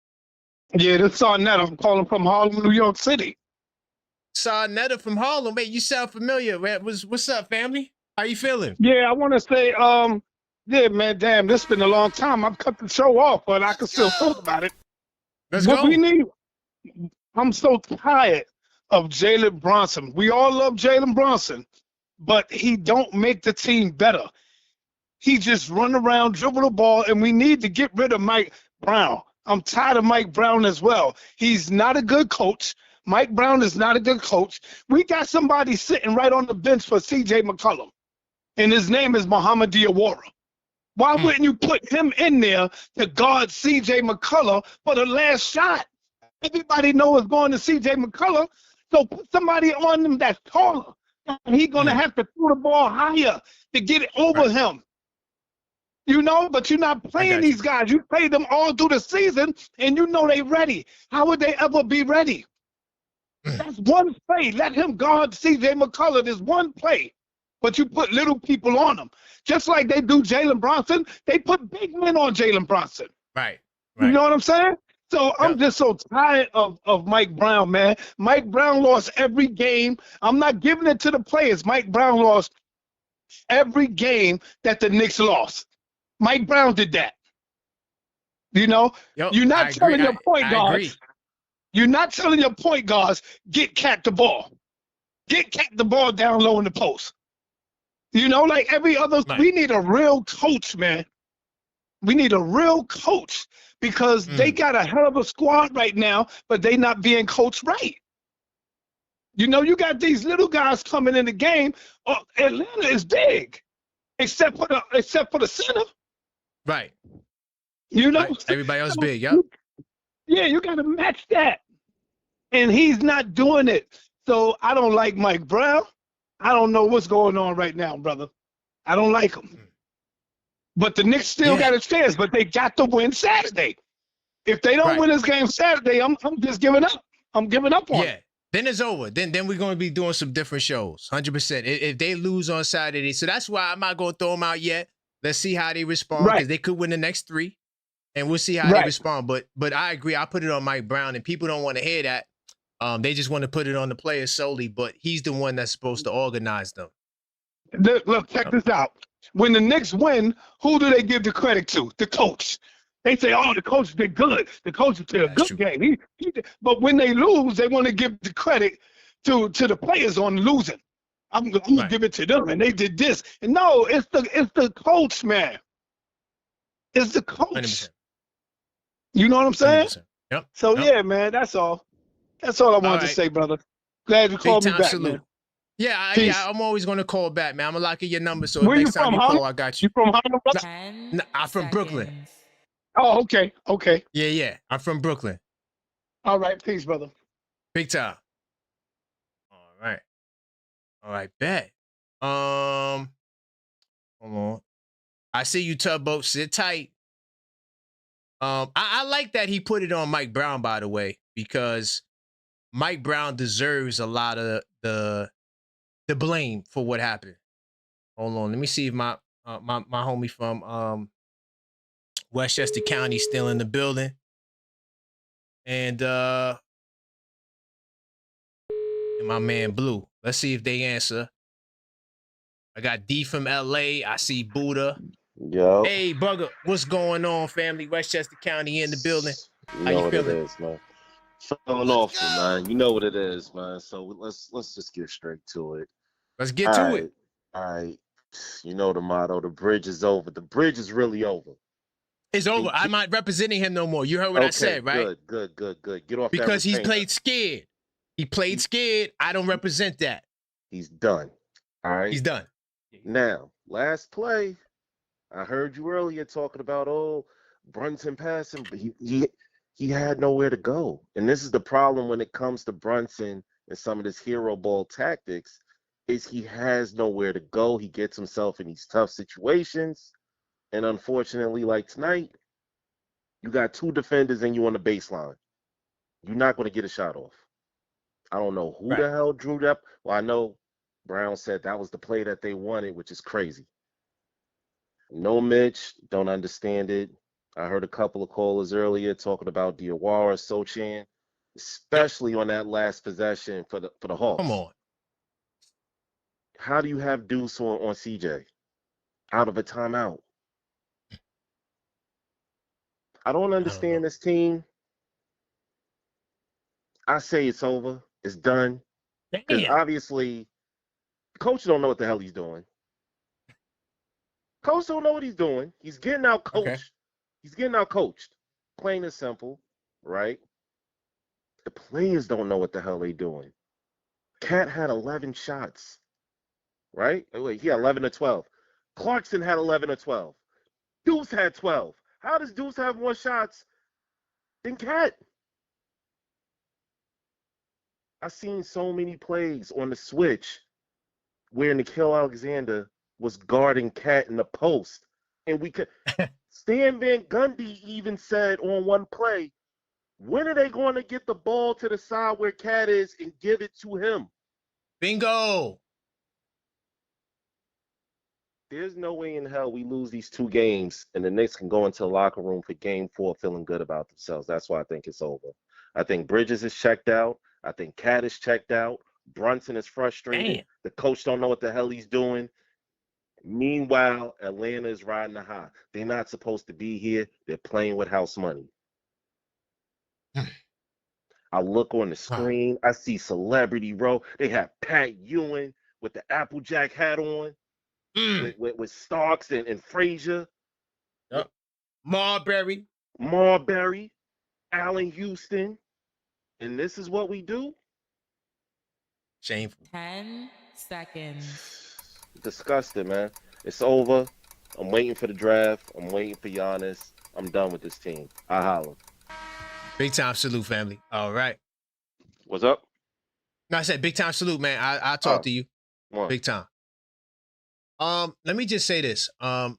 Yeah, this is Arnett. I'm calling from Harlem, New York City. Sarnetta from Harlem. Hey, you sound familiar. Man. What's up, family? How you feeling? Yeah, I want to say, yeah, man, damn, this has been a long time. I've cut the show off, but I can still talk about it. Let's What go. we need, I'm so tired of Jalen Brunson. We all love Jalen Brunson, but he don't make the team better. He just run around, dribble the ball, and we need to get rid of Mike Brown. I'm tired of Mike Brown as well. He's not a good coach. Mike Brown is not a good coach. We got somebody sitting right on the bench for C.J. McCollum, and his name is Muhammad Diawara. Why wouldn't you put him in there to guard C.J. McCollum for the last shot? Everybody knows it's going to C.J. McCollum, so put somebody on him that's taller. And he's going to have to throw the ball higher to get it over him. You know, but you're not playing these guys. You play them all through the season, and you know they ready. How would they ever be ready? That's one play. Let him guard C.J. McCollum. There's one play. But you put little people on him. Just like they do Jalen Brunson, they put big men on Jalen Brunson. Right. You know what I'm saying? So I'm just so tired of Mike Brown, man. Mike Brown lost every game. I'm not giving it to the players. Mike Brown lost every game that the Knicks lost. Mike Brown did that. You know, you're not telling your point guards. You're not telling your point guards, get Cat the ball. Get Cat the ball down low in the post. You know, like every other, we need a real coach, man. We need a real coach because they got a hell of a squad right now, but they not being coached right. You know, you got these little guys coming in the game. Atlanta is big, except for the center. Right. You know, right. Everybody else big. Yep. Yeah, you got to match that, and he's not doing it. So I don't like Mike Brown. I don't know what's going on right now, brother. I don't like him. But the Knicks still got a chance, but they got to win Saturday. If they don't win this game Saturday, I'm just giving up. I'm giving up on it. Then it's over. Then we're going to be doing some different shows, 100%. If they lose on Saturday. So that's why I'm not going to throw them out yet. Let's see how they respond because they could win the next 3. And we'll see how they respond. But I agree. I put it on Mike Brown, and people don't want to hear that. They just want to put it on the players solely, but he's the one that's supposed to organize them. Look, check this out. When the Knicks win, who do they give the credit to? The coach. They say, oh, the coach did good. The coach did a good game. But when they lose, they want to give the credit to the players on losing. I'm gonna give it to them, and they did this. And no, it's the coach, man. It's the coach. 100%. You know what I'm saying? 100%. Yep. So yeah, man, that's all. That's all I wanted to say, brother. Glad you called me back, salute. man. Yeah, I'm always going to call back, man. I'm going to lock in your number, so Where next time you call, I got you. You from Harlem, brother? I'm from Brooklyn. Oh, okay. Yeah. I'm from Brooklyn. All right, peace, brother. Big time. All right, bet. Hold on. I see you, Tugboat. Sit tight. I like that he put it on Mike Brown, by the way, because Mike Brown deserves a lot of the blame for what happened. Hold on, let me see if my homie from Westchester County still in the building, and my man Blue. Let's see if they answer. I got D from LA. I see Buddha. Yo. Hey, Bugger, what's going on, family? Westchester County in the building. You How know you what feeling? it is, man. Feeling awful, man. You know what it is, man. So let's just get straight to it. Let's get to it. All right. You know the motto, the bridge is over. The bridge is really over. It's over. I'm not representing him no more. You heard what I said, right? Good. Get off because that he's played scared. He played scared. I don't represent that. He's done. All right. He's done. Now, last play, I heard you earlier talking about Brunson passing, but he had nowhere to go. And this is the problem when it comes to Brunson and some of this hero ball tactics, is he has nowhere to go. He gets himself in these tough situations. And unfortunately, like tonight, you got 2 defenders and you on the baseline. You're not going to get a shot off. I don't know who the hell drew that. Well, I know Brown said that was the play that they wanted, which is crazy. No Mitch, don't understand it. I heard a couple of callers earlier talking about Diawara, Sochan, especially on that last possession for the Hawks. Come on. How do you have Deuce on CJ out of a timeout? I don't understand this team. I say it's over. It's done. Because obviously, coach don't know what the hell he's doing. Coach don't know what he's doing. He's getting out coached. Okay. He's getting out coached. Plain and simple, right? The players don't know what the hell they're doing. Cat had 11 shots, right? Wait, he had 11 or 12. Clarkson had 11 or 12. Deuce had 12. How does Deuce have more shots than Cat? I've seen so many plays on the switch where Nickeil Alexander was guarding Cat in the post. And we could Stan Van Gundy even said on one play, when are they going to get the ball to the side where Cat is and give it to him? Bingo. There's no way in hell we lose these 2 games and the Knicks can go into the locker room for game 4 feeling good about themselves. That's why I think it's over. I think Bridges is checked out. I think Cat is checked out. Brunson is frustrated. Damn. The coach don't know what the hell he's doing. Meanwhile, Atlanta is riding the high. They're not supposed to be here. They're playing with house money. I look on the screen. I see Celebrity Row. They have Pat Ewing with the Applejack hat on. With Starks and Frazier. Yep. Marbury, Allen Houston. And this is what we do? Shameful. 10 seconds. Disgusting, man. It's over. I'm waiting for the draft. I'm waiting for Giannis. I'm done with this team. I holler. Big time salute, family. All right. What's up? No, I said big time salute, man. I'll talk to you. Big time. Let me just say this. I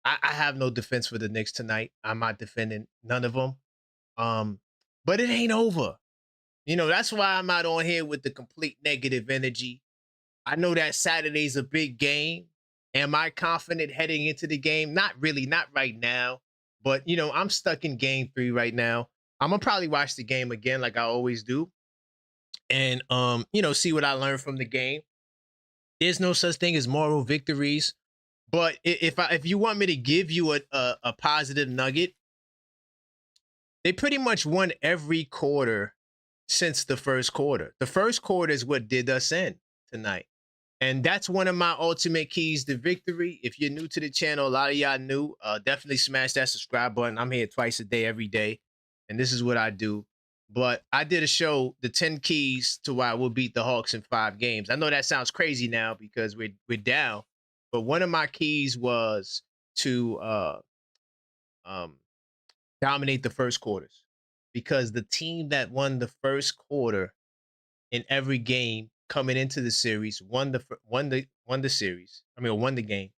have no defense for the Knicks tonight. I'm not defending none of them. But it ain't over. You know, that's why I'm not on here with the complete negative energy. I know that Saturday's a big game. Am I confident heading into the game? Not really, not right now. But, you know, I'm stuck in game 3 right now. I'm going to probably watch the game again like I always do. And, you know, see what I learned from the game. There's no such thing as moral victories. But if you want me to give you a positive nugget, they pretty much won every quarter since the first quarter. The first quarter is what did us in tonight. And that's one of my ultimate keys to victory. If you're new to the channel, a lot of y'all new, definitely smash that subscribe button. I'm here twice a day, every day. And this is what I do. But I did a show, the 10 keys to why we'll beat the Hawks in 5 games. I know that sounds crazy now because we're down. But one of my keys was to dominate the first quarters. Because the team that won the first quarter in every game coming into the series won the series. I mean, won the game,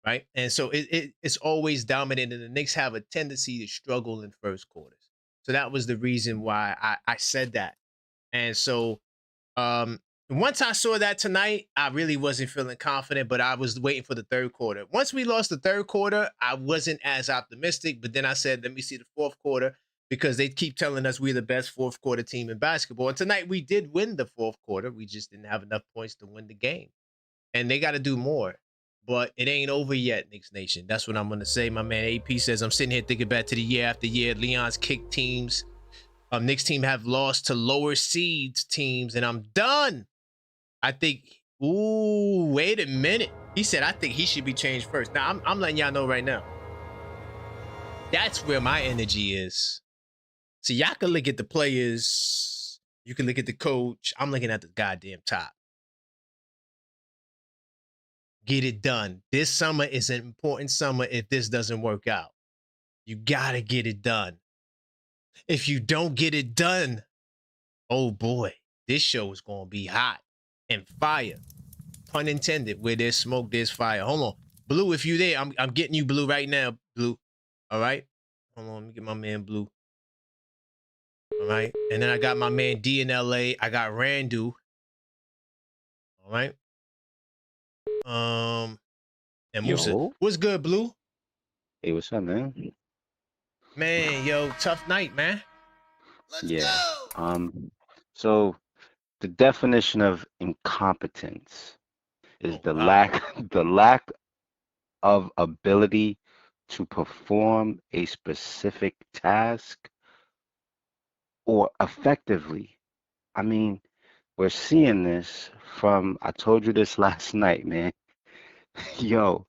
right? And so it's always dominant, and the Knicks have a tendency to struggle in first quarters. So that was the reason why I said that. And so once I saw that tonight, I really wasn't feeling confident, but I was waiting for the third quarter. Once we lost the third quarter, I wasn't as optimistic, but then I said, let me see the fourth quarter, because they keep telling us we're the best fourth quarter team in basketball. And tonight we did win the fourth quarter. We just didn't have enough points to win the game. And they got to do more. But it ain't over yet, Knicks Nation. That's what I'm going to say. My man AP says, I'm sitting here thinking back to the year after year. Leon's kicked teams. Knicks team have lost to lower seeds teams, and I'm done. I think, ooh, wait a minute. He said, I think he should be changed first. Now, I'm letting y'all know right now. That's where my energy is. So y'all can look at the players. You can look at the coach. I'm looking at the goddamn top. Get it done. This summer is an important summer if this doesn't work out. You gotta get it done. If you don't get it done, oh boy, this show is gonna be hot and fire. Pun intended. Where there's smoke, there's fire. Hold on. Blue, if you there, I'm getting you Blue right now, Blue. All right? Hold on, let me get my man Blue. All right? And then I got my man D in LA. I got Randu. All right? And Musa. Yo, What's good, Blue? hey, what's up, man? Man, yo, tough night, man. Yeah. So the definition of incompetence is Oh, the lack of ability to perform a specific task or effectively. I mean, we're seeing this from, I told you this last night, man. Yo,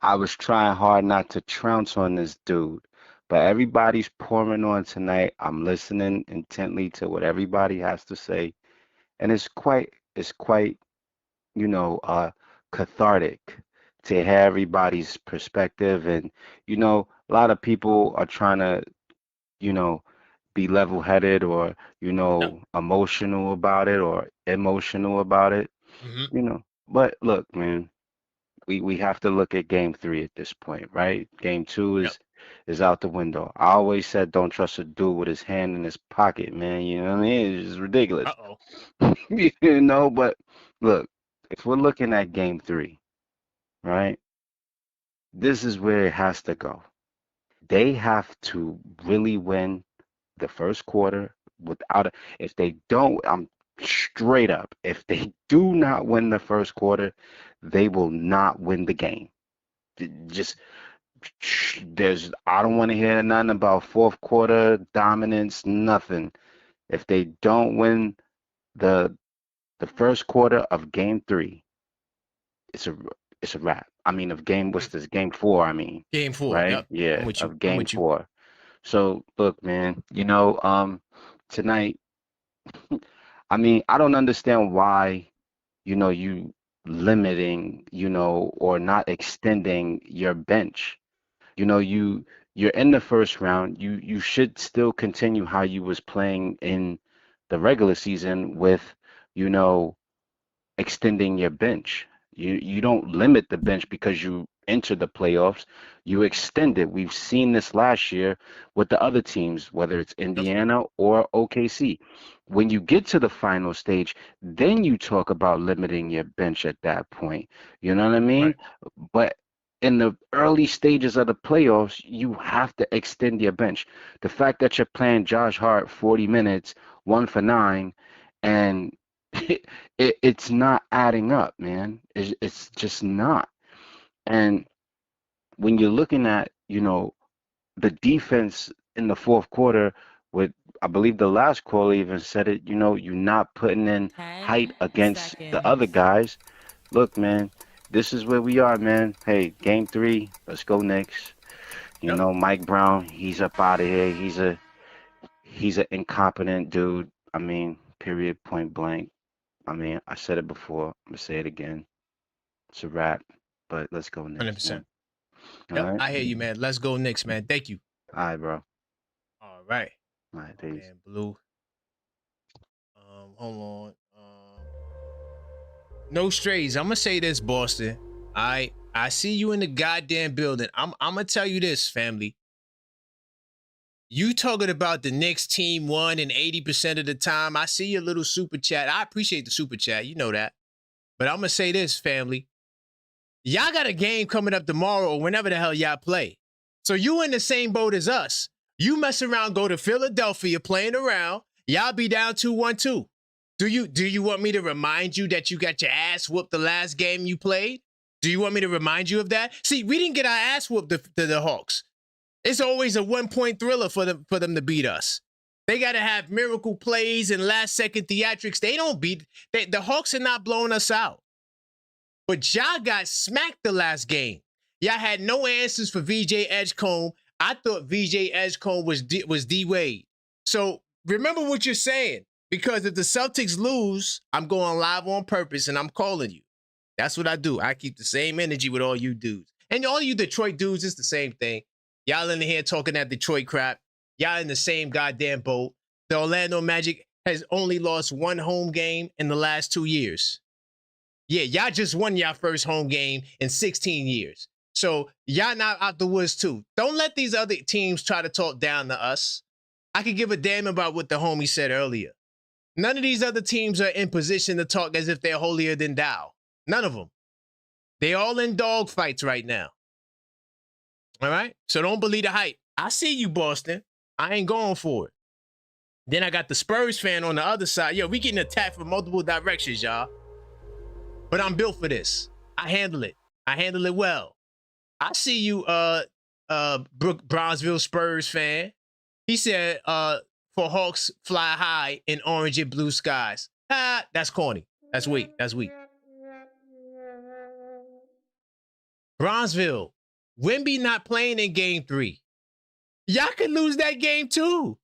I was trying hard not to trounce on this dude, but everybody's pouring on tonight. I'm listening intently to what everybody has to say, and it's quite, cathartic to hear everybody's perspective. And a lot of people are trying to, you know, be level-headed or, yep. emotional about it or emotional about it, Mm-hmm. But look, man. We have to look at game 3 at this point, right? Game 2 Yep. is out the window. I always said don't trust a dude with his hand in his pocket, man. You know what I mean? It's just ridiculous. Uh-oh. But look, if we're looking at game 3, right? This is where it has to go. They have to really win the first quarter if they don't, I'm straight up. If they do not win the first quarter, they will not win the game. Just I don't want to hear nothing about fourth quarter dominance, nothing. If they don't win the first quarter of game 3, it's a wrap. I mean, of what's this, game 4, I mean, Game 4. right? Yep. Yeah, I'm with you. of I'm game with you. 4. So look, man, tonight, I mean, I don't understand why, you limiting, or not extending your bench. You're in the first round. You should still continue how you was playing in the regular season with, you know, extending your bench. You don't limit the bench because you enter the playoffs. You extend it. We've seen this last year with the other teams, whether it's Indiana or OKC. When you get to the final stage, then you talk about limiting your bench at that point. You know what I mean? Right. But in the early stages of the playoffs, you have to extend your bench. The fact that you're playing Josh Hart 40 minutes, 1 for 9, and it's not adding up, man. It's just not. And when you're looking at, the defense in the fourth quarter, with I believe the last caller even said it, you're not putting in height 10 against the other seconds. guys. Look, man, this is where we are, man. Hey, game 3, let's go Knicks. Yep. Mike Brown, he's up out of here. He's an incompetent dude. I mean, period, point blank. I mean, I said it before. I'm gonna say it again. It's a wrap. But let's go Knicks, 100%. man. All Yep. right. I hear you, man. Let's go Knicks, man. Thank you. All right, bro. All right. All right, My peace. man Blue. Hold on. No strays. I'm gonna say this, Boston. I see you in the goddamn building. I'm gonna tell you this, family. You talking about the Knicks team won in 80% of the time. I see your little super chat. I appreciate the super chat. You know that. But I'm gonna say this, family. Y'all got a game coming up tomorrow or whenever the hell y'all play. So you in the same boat as us. You mess around, go to Philadelphia playing around. Y'all be down 2-1-2. Do you want me to remind you that you got your ass whooped the last game you played? Do you want me to remind you of that? See, we didn't get our ass whooped to the Hawks. It's always a 1-point thriller for them to beat us. They got to have miracle plays and last-second theatrics. They don't beat. The Hawks are not blowing us out. But y'all got smacked the last game. Y'all had no answers for VJ Edgecombe. I thought VJ Edgecombe was D Wade. So remember what you're saying. Because if the Celtics lose, I'm going live on purpose and I'm calling you. That's what I do. I keep the same energy with all you dudes. And all you Detroit dudes, it's the same thing. Y'all in here talking that Detroit crap. Y'all in the same goddamn boat. The Orlando Magic has only lost one home game in the last 2 years. Yeah, y'all just won y'all first home game in 16 years. So y'all not out the woods too. Don't let these other teams try to talk down to us. I could give a damn about what the homie said earlier. None of these other teams are in position to talk as if they're holier than thou. None of them. They all in dog fights right now. All right? So don't believe the hype. I see you, Boston. I ain't going for it. Then I got the Spurs fan on the other side. Yo, we getting attacked from multiple directions, y'all. But I'm built for this. I handle it. I handle it well. I see you, Bronzeville Spurs fan. He said, for Hawks fly high in orange and blue skies. Ah, that's corny. That's weak. That's weak. Bronzeville, Wemby not playing in game 3. Y'all could lose that game too.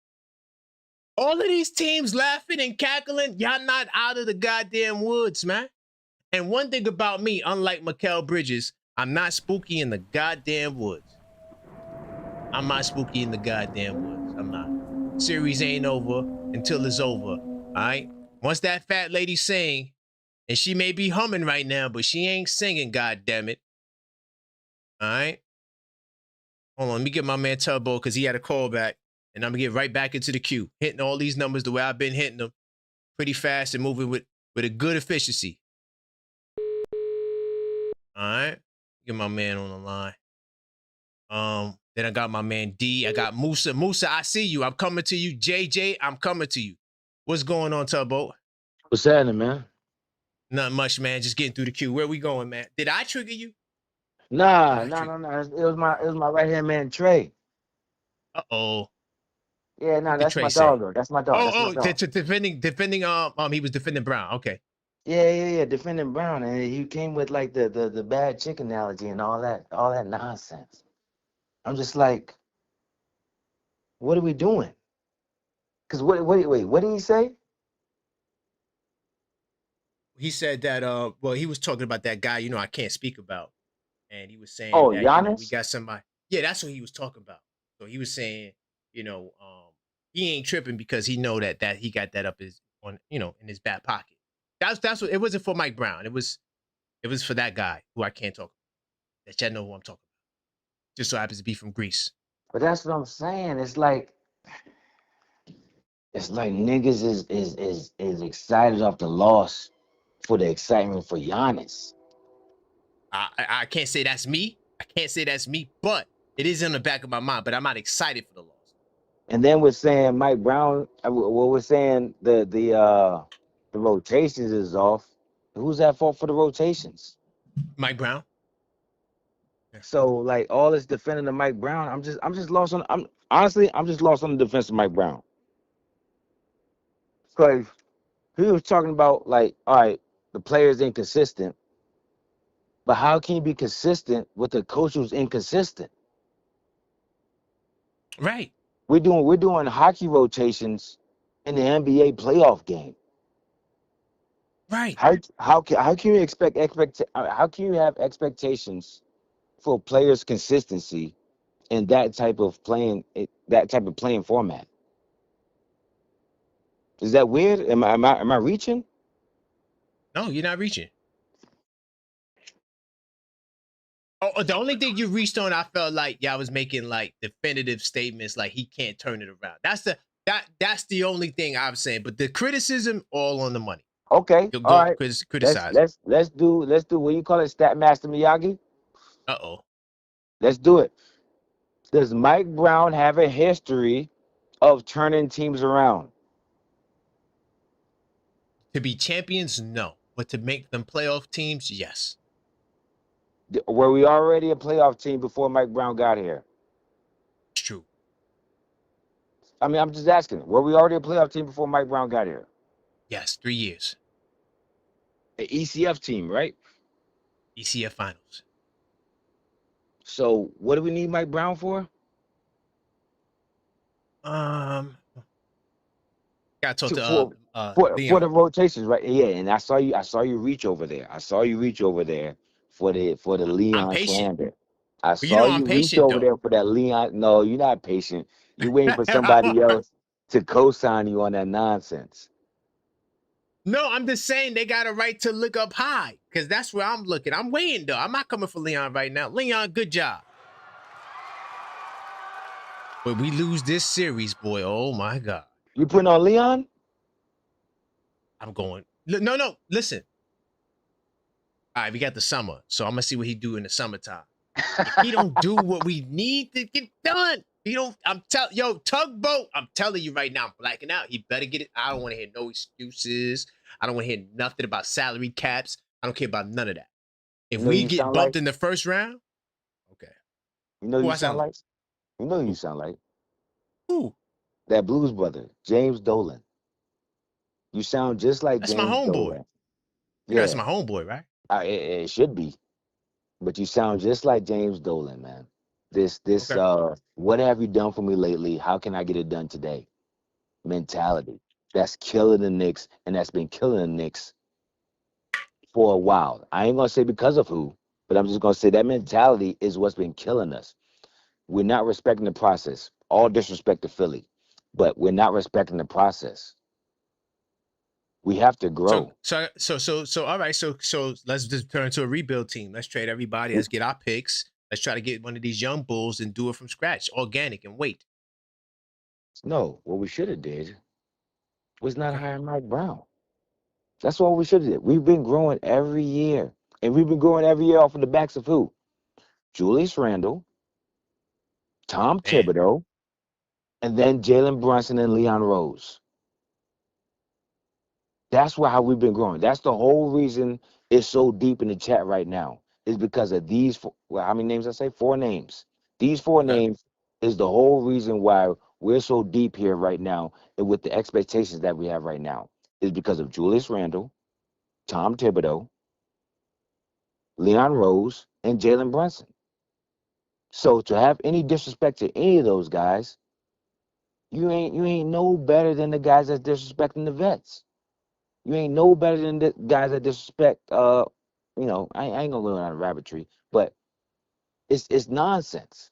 All of these teams laughing and cackling, y'all not out of the goddamn woods, man. And one thing about me, unlike Mikal Bridges, I'm not spooky in the goddamn woods. I'm not spooky in the goddamn woods. I'm not. Series ain't over until it's over, all right? Once that fat lady sing, and she may be humming right now, but she ain't singing, goddammit. All right? Hold on, let me get my man Tubbo because he had a call back, and I'm going to get right back into the queue, hitting all these numbers the way I've been hitting them, pretty fast and moving with a good efficiency. All right? Get my man on the line. Then I got my man D. I got Musa. Musa, I see you. I'm coming to you. JJ, I'm coming to you. What's going on, Tubbo? What's happening, man? Nothing much, man. Just getting through the queue. Where we going, man? Did I trigger you? Nah. It was my right hand man Trey. Uh-oh. Yeah, nah, What did that's Trey my say? dog though. That's my dog. Defending. He was defending Brown. Okay. Yeah. Defending Brown, and he came with like the bad chick analogy and all that nonsense. I'm just like, what are we doing? Because wait, what did he say? He said that well, he was talking about that guy, I can't speak about. And he was saying Oh, that, we Giannis? got somebody. Yeah, that's what he was talking about. So he was saying, he ain't tripping because he know that he got that up in his back pocket. That's what it wasn't for Mike Brown. It was for that guy who I can't talk about. That y'all know who I'm talking about. Just so happens to be from Greece. But that's what I'm saying. It's like niggas is excited off the loss for the excitement for Giannis. I can't say that's me. But it is in the back of my mind. But I'm not excited for the loss. And then we're saying Mike Brown. We're saying the rotations is off. Who's at fault for the rotations? Mike Brown. So like all this defending of Mike Brown, I'm just lost on. I'm just lost on the defense of Mike Brown. Because he was talking about like, all right, the player's inconsistent, but how can you be consistent with a coach who's inconsistent? Right. We're doing hockey rotations in the NBA playoff game. Right. How can you how can you have expectations for players' consistency in that type of playing format? Is that weird? Am I reaching? No, you're not reaching. Oh, the only thing you reached on, I felt like y'all was making like definitive statements, like he can't turn it around. That's the only thing I'm saying. But the criticism, all on the money. Okay, Go all right. criticize. Let's do what you call it, Stat Master Miyagi. Uh-oh. Let's do it. Does Mike Brown have a history of turning teams around? To be champions, no. But to make them playoff teams, yes. Were we already a playoff team before Mike Brown got here? It's true. I mean, I'm just asking. Were we already a playoff team before Mike Brown got here? Yes, 3 years. An ECF team, right? ECF finals. So what do we need Mike Brown for? Got to talk to to for Leon. the rotations, right? Yeah, and I saw you reach over there. I saw you reach over there for the I'm Leon patient, slander. I but you saw know I'm you reach patient over though. there for that Leon. No, you're not patient. You waiting for somebody else to co-sign you on that nonsense. No, I'm just saying they got a right to look up high because that's where I'm looking. I'm waiting though. I'm not coming for Leon right now. Leon, good job. But we lose this series, boy. Oh my God. You putting on Leon? I'm going. No. Listen. All right, we got the summer, so I'm gonna see what he do in the summertime. If he don't do what we need to get done, he don't. Tugboat. I'm telling you right now, I'm blacking out. He better get it. I don't want to hear no excuses. I don't want to hear nothing about salary caps. I don't care about none of that. If You know we you get sound like. bumped in the first round, okay. You know Who you I sound sound like? like. You know you Who? sound like Who? that Blues brother, James Dolan. You sound just like That's my James homeboy. Dolan. You know that's Yeah, my homeboy, right? it should be, but you sound just like James Dolan, man. This Okay. what have you done for me lately? How can I get it done today? Mentality. That's killing the Knicks, and that's been killing the Knicks for a while. I ain't gonna say because of who, but I'm just gonna say that mentality is what's been killing us. We're not respecting the process. All disrespect to Philly, but we're not respecting the process. We have to So grow. all right. So let's just turn to a rebuild team. Let's trade everybody. Let's get our picks. Let's try to get one of these young bulls and do it from scratch, organic, and wait. No, what we should have did was not Okay. hire Mike Brown. That's what we should have did. We've been growing every year, and we've been growing every year off of the backs of who? Julius Randle, Tom Man. Thibodeau, and then Jalen Brunson and Leon Rose. That's how we've been growing. That's the whole reason it's so deep in the chat right now. Is because of these. Well, how many names I say? 4 names. These four Okay. names is the whole reason why we're so deep here right now, and with the expectations that we have right now, is because of Julius Randle, Tom Thibodeau, Leon Rose, and Jalen Brunson. So to have any disrespect to any of those guys, you ain't no better than the guys that's disrespecting the vets. You ain't no better than the guys that disrespect. I ain't gonna go down a rabbit tree, but it's nonsense.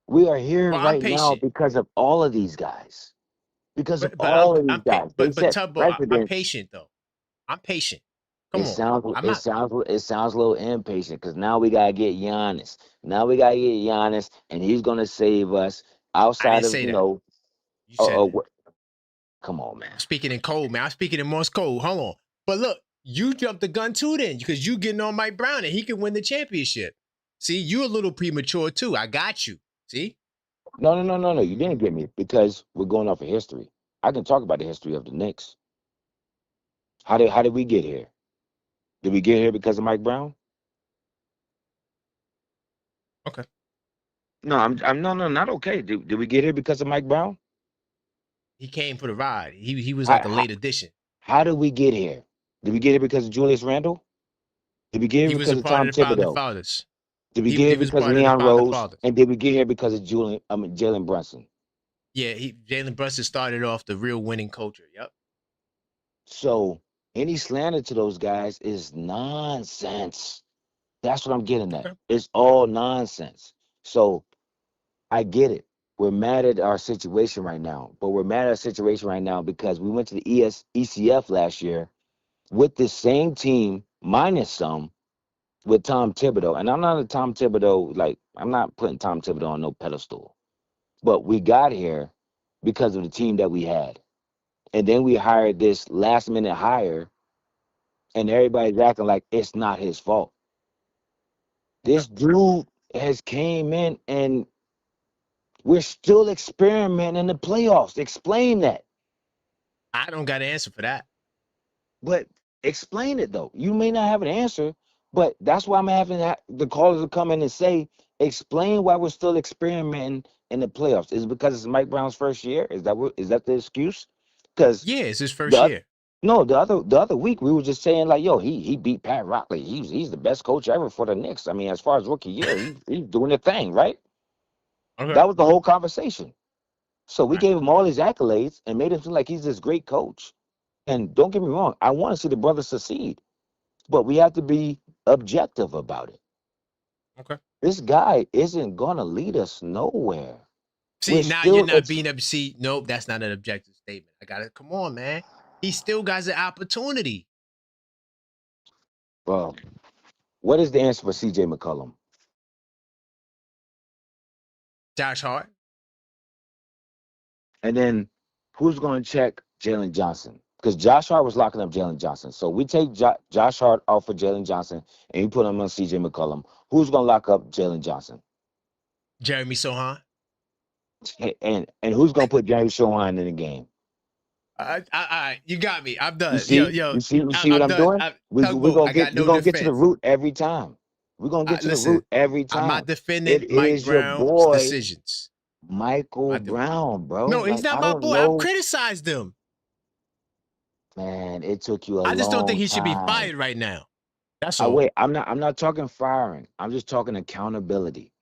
We are here Well, I'm right now patient, because of all of these guys. Because of but all of these I'm pa- guys, they but set Tubbo, I'm precedents. patient though. I'm patient. Come It on. sounds I'm it not. sounds it sounds a little impatient because now we gotta get Giannis. Now we gotta get Giannis, and he's gonna save us I outside didn't of say that. You said that. come on, man. I'm speaking in code, man. I'm speaking in Morse code. Hold on. But look, you jumped the gun too then because you getting on Mike Brown and he can win the championship. See, you a little premature too. I got you. See? No. You didn't get me because we're going off of history. I can talk about the history of the Knicks. How did we get here? Did we get here because of Mike Brown? Okay. No, I'm no, not okay. Did we get here because of Mike Brown? He came for the ride. He was How, like a how, late addition. how did we get here? Did we get here because of Julius Randle? Did we get here He was a because of part of Tom the founding Thibodeau? fathers. Did we He get here was a because of part of the Leon founding Rose? fathers. And did we get here because of Jalen Brunson? Yeah, Jalen Brunson started off the real winning culture. Yep. So any slander to those guys is nonsense. That's what I'm getting at. Okay. It's all nonsense. So I get it. We're mad at our situation right now, but we're mad at our situation right now because we went to the ECF last year with the same team minus some with Tom Thibodeau. And I'm not a Tom Thibodeau, like, I'm not putting Tom Thibodeau on no pedestal, but we got here because of the team that we had. And then we hired this last minute hire, and everybody's acting like it's not his fault. Okay. This dude has came in and we're still experimenting in the playoffs. Explain that. I don't got an answer for that. But explain it though. You may not have an answer, but that's why I'm having the callers to come in and say, explain why we're still experimenting in the playoffs. Is it because it's Mike Brown's first year? Is that the excuse? Because Yeah, it's his first the year. no, the other week we were just saying like, yo, he beat Pat Riley. He's the best coach ever for the Knicks. I mean, as far as rookie year, he's doing the thing, right? Okay. That was the whole conversation. So we Right. gave him all his accolades and made him seem like he's this great coach. And don't get me wrong, I want to see the brother succeed, but we have to be objective about it. Okay. This guy isn't gonna lead us nowhere. See, We're now you're still not being able. See, nope, that's not an objective statement. I got to come on, man. He still got an opportunity. well, what is the answer for CJ McCollum? Josh Hart. And then who's going to check Jalen Johnson? Because Josh Hart was locking up Jalen Johnson. So we take Josh Hart off of Jalen Johnson and you put him on CJ McCollum. Who's going to lock up Jalen Johnson? Jeremy Sohan. And who's going to put Jeremy Sohan in the game? You got me. I'm done. You see, you see what I'm done. doing? We're Tugboat, gonna I got get no we're gonna get to the defense. root every time. We're gonna get to the Listen, root every I'm time. not defending It Mike is your Brown's boy, decisions. Michael Brown, bro. No, he's Like, not I my don't boy. I've know, criticized him. man. It took you a I just don't long think he should be time. fired right now. That's all. Wait, I'm not talking firing. I'm just talking accountability.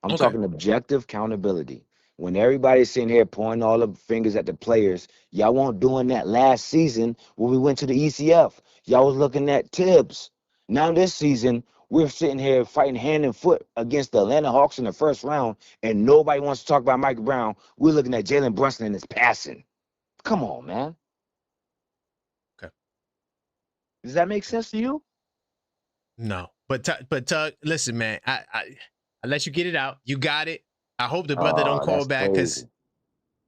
I'm Okay. talking objective accountability. When everybody's sitting here pointing all the fingers at the players, y'all weren't doing that last season when we went to the ECF. Y'all was looking at Tibbs. Now this season, we're sitting here fighting hand and foot against the Atlanta Hawks in the first round, and nobody wants to talk about Mike Brown. We're looking at Jalen Brunson and his passing. Come on, man. Okay. Does that make sense to you? No, but Tug, listen, man. I let you get it out. You got it. I hope the brother don't call That's back because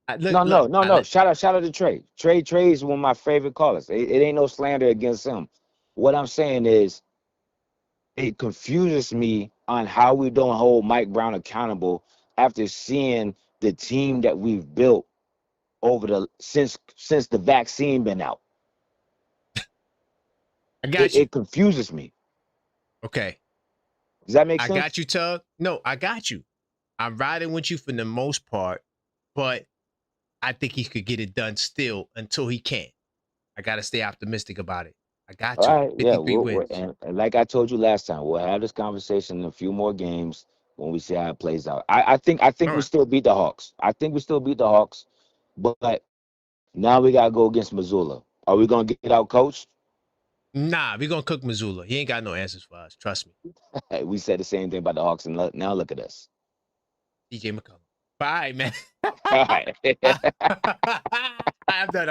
crazy. No. Shout out to Trey. Trey is one of my favorite callers. It ain't no slander against him. What I'm saying is, it confuses me on how we don't hold Mike Brown accountable after seeing the team that we've built over since the vaccine been out. I got you. It confuses me. Okay. Does that make I sense? got you, Tug. No, I got you. I'm riding with you for the most part, but I think he could get it done still until he can. I got to stay optimistic about it. I got you. All right, 53 wins. And like I told you last time, we'll have this conversation in a few more games when we see how it plays out. I think we still beat the Hawks. I think we still beat the Hawks, but now we gotta go against Missoula. Are we gonna get out coached? Nah, we're gonna cook Missoula. He ain't got no answers for us. Trust me. We said the same thing about the Hawks, and now look at us. DJ McCollum. Bye, man. All right. I'm done.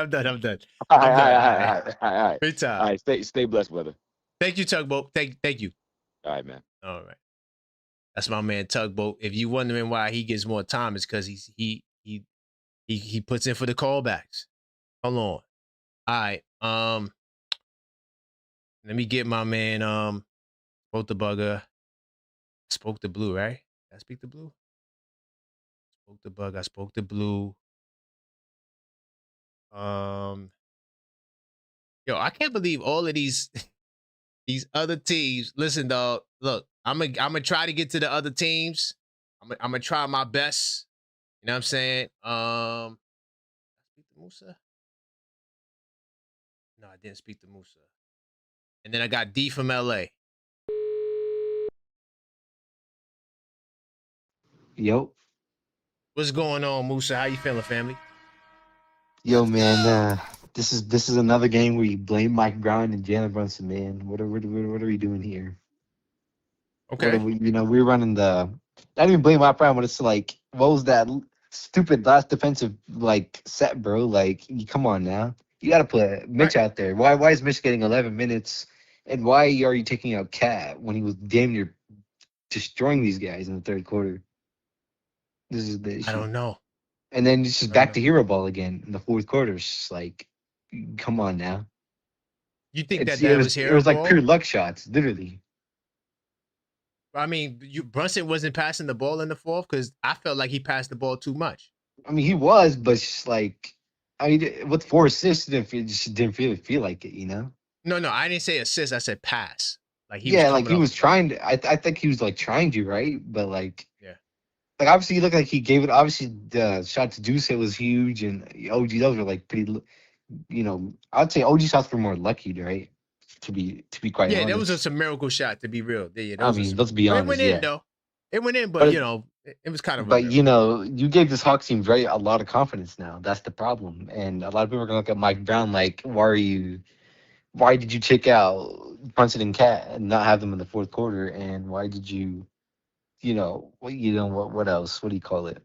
All Right. Good time. All right. Stay blessed, brother. Thank you, Tugboat. Thank you. All right, man. All right. That's my man, Tugboat. If you wondering why he gets more time, it's because he puts in for the callbacks. Hold on. All right. Let me get my man. Spoke the bugger. Spoke the blue, right? Did I speak the blue? Spoke the bug. I spoke the blue. Yo, I can't believe all of these other teams. Listen, dog. Look, I'm gonna try to get to the other teams. I'm gonna try my best. You know what I'm saying? Speak to Musa? No, I didn't speak to Musa. And then I got D from LA. Yo. What's going on, Musa? How you feeling, family? Yo, man, this is another game where you blame Mike Brown and Jalen Brunson, man. What are we doing here? Okay. We're running the. I didn't even blame Mike Brown, but it's like, what was that stupid last defensive set, bro? Like, come on now, you got to put Mitch out there. Why is Mitch getting 11 minutes, and why are you taking out Cat when he was damn near destroying these guys in the third quarter? This is the issue. I don't know. And then it's just back to hero ball again in the fourth quarter. It's just like, come on now. You think it was hero It was like ball? pure luck shots, literally. I mean, Brunson wasn't passing the ball in the fourth because I felt like he passed the ball too much. I mean, he was, but it's just like, with 4 assists, it just didn't feel like it, you know? No, I didn't say assist. I said pass. Like he was trying to. I think he was trying to, right? But like obviously, he looked like he gave it. Obviously, the shot to Deuce was huge, and OG those were pretty. I'd say OG shots were more lucky, right? To be quite honest. That was just a miracle shot. To be real, let's be honest. It went in though. It went in, but It was kind of a But miracle. you gave this Hawks team a lot of confidence now. That's the problem. And a lot of people are gonna look at Mike Brown like, why did you check out Brunson and Cat and not have them in the fourth quarter? And why did you, what else? What do you call it?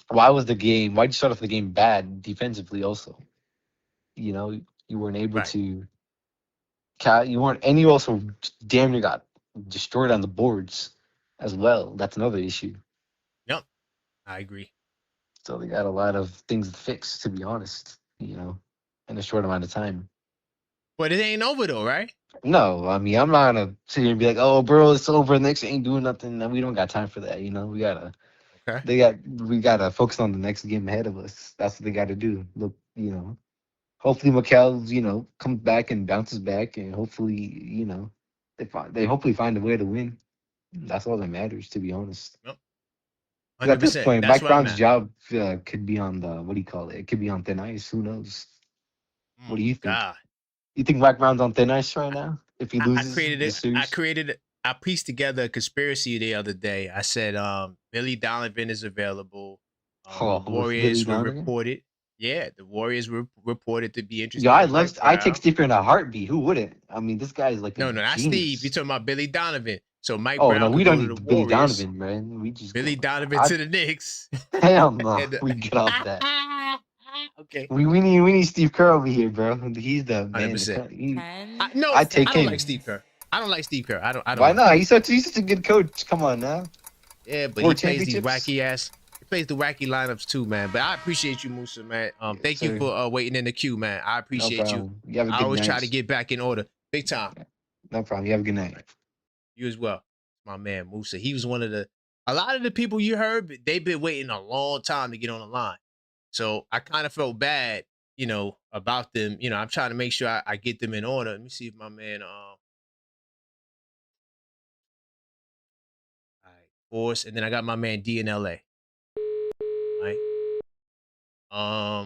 Why'd you start off the game bad defensively also? You weren't able Right. to, and you also damn near got destroyed on the boards as well. That's another issue. Yep, I agree. So they got a lot of things to fix, to be honest, in a short amount of time. But it ain't over though, right? No, I mean, I'm not gonna sit here and be like, "Oh, bro, it's over. The Knicks ain't doing nothing." No, we don't got time for that. We gotta focus on the next game ahead of us. That's what they got to do. Look, hopefully Mikal, comes back and bounces back, and hopefully, they hopefully find a way to win. That's all that matters, to be honest. Yep. 'Cause at this 100%. point, That's Mike where I'm Brown's at. job could be on the what do you call it? It could be on thin ice. Who knows? What do you think? God. You think Mike Brown's on thin ice right now? If he loses this series? I pieced together a conspiracy the other day. I said Billy Donovan is available. The Warriors were reported. Yeah, the Warriors were reported to be interested. Yeah, I take Steve Kerr in a heartbeat. Who wouldn't? I mean, this guy is like no, not genius. Steve. You're talking about Billy Donovan. So Mike Oh Brown. no, we could don't go need to the Billy Warriors. Donovan, man. We just Billy Donovan to the Knicks. Hell no, we get off that. Okay. We need Steve Kerr over here, bro. He's the man. 100%. No, I take I don't him. like Steve Kerr. I don't like Steve Kerr. I don't. Why not? He's such a good coach. Come on now. Yeah, but 4 he plays these championships? wacky ass. He plays the wacky lineups too, man. But I appreciate you, Musa, man. Thank you for waiting in the queue, man. I appreciate you. You have a good I always night. try to get back in order, big time. No problem. You have a good night. You as well, my man Musa. He was one of a lot of the people you heard. They've been waiting a long time to get on the line, so I kind of felt bad, about them. I'm trying to make sure I get them in order. Let me see if my man Force, and then I got my man D in LA. Right. I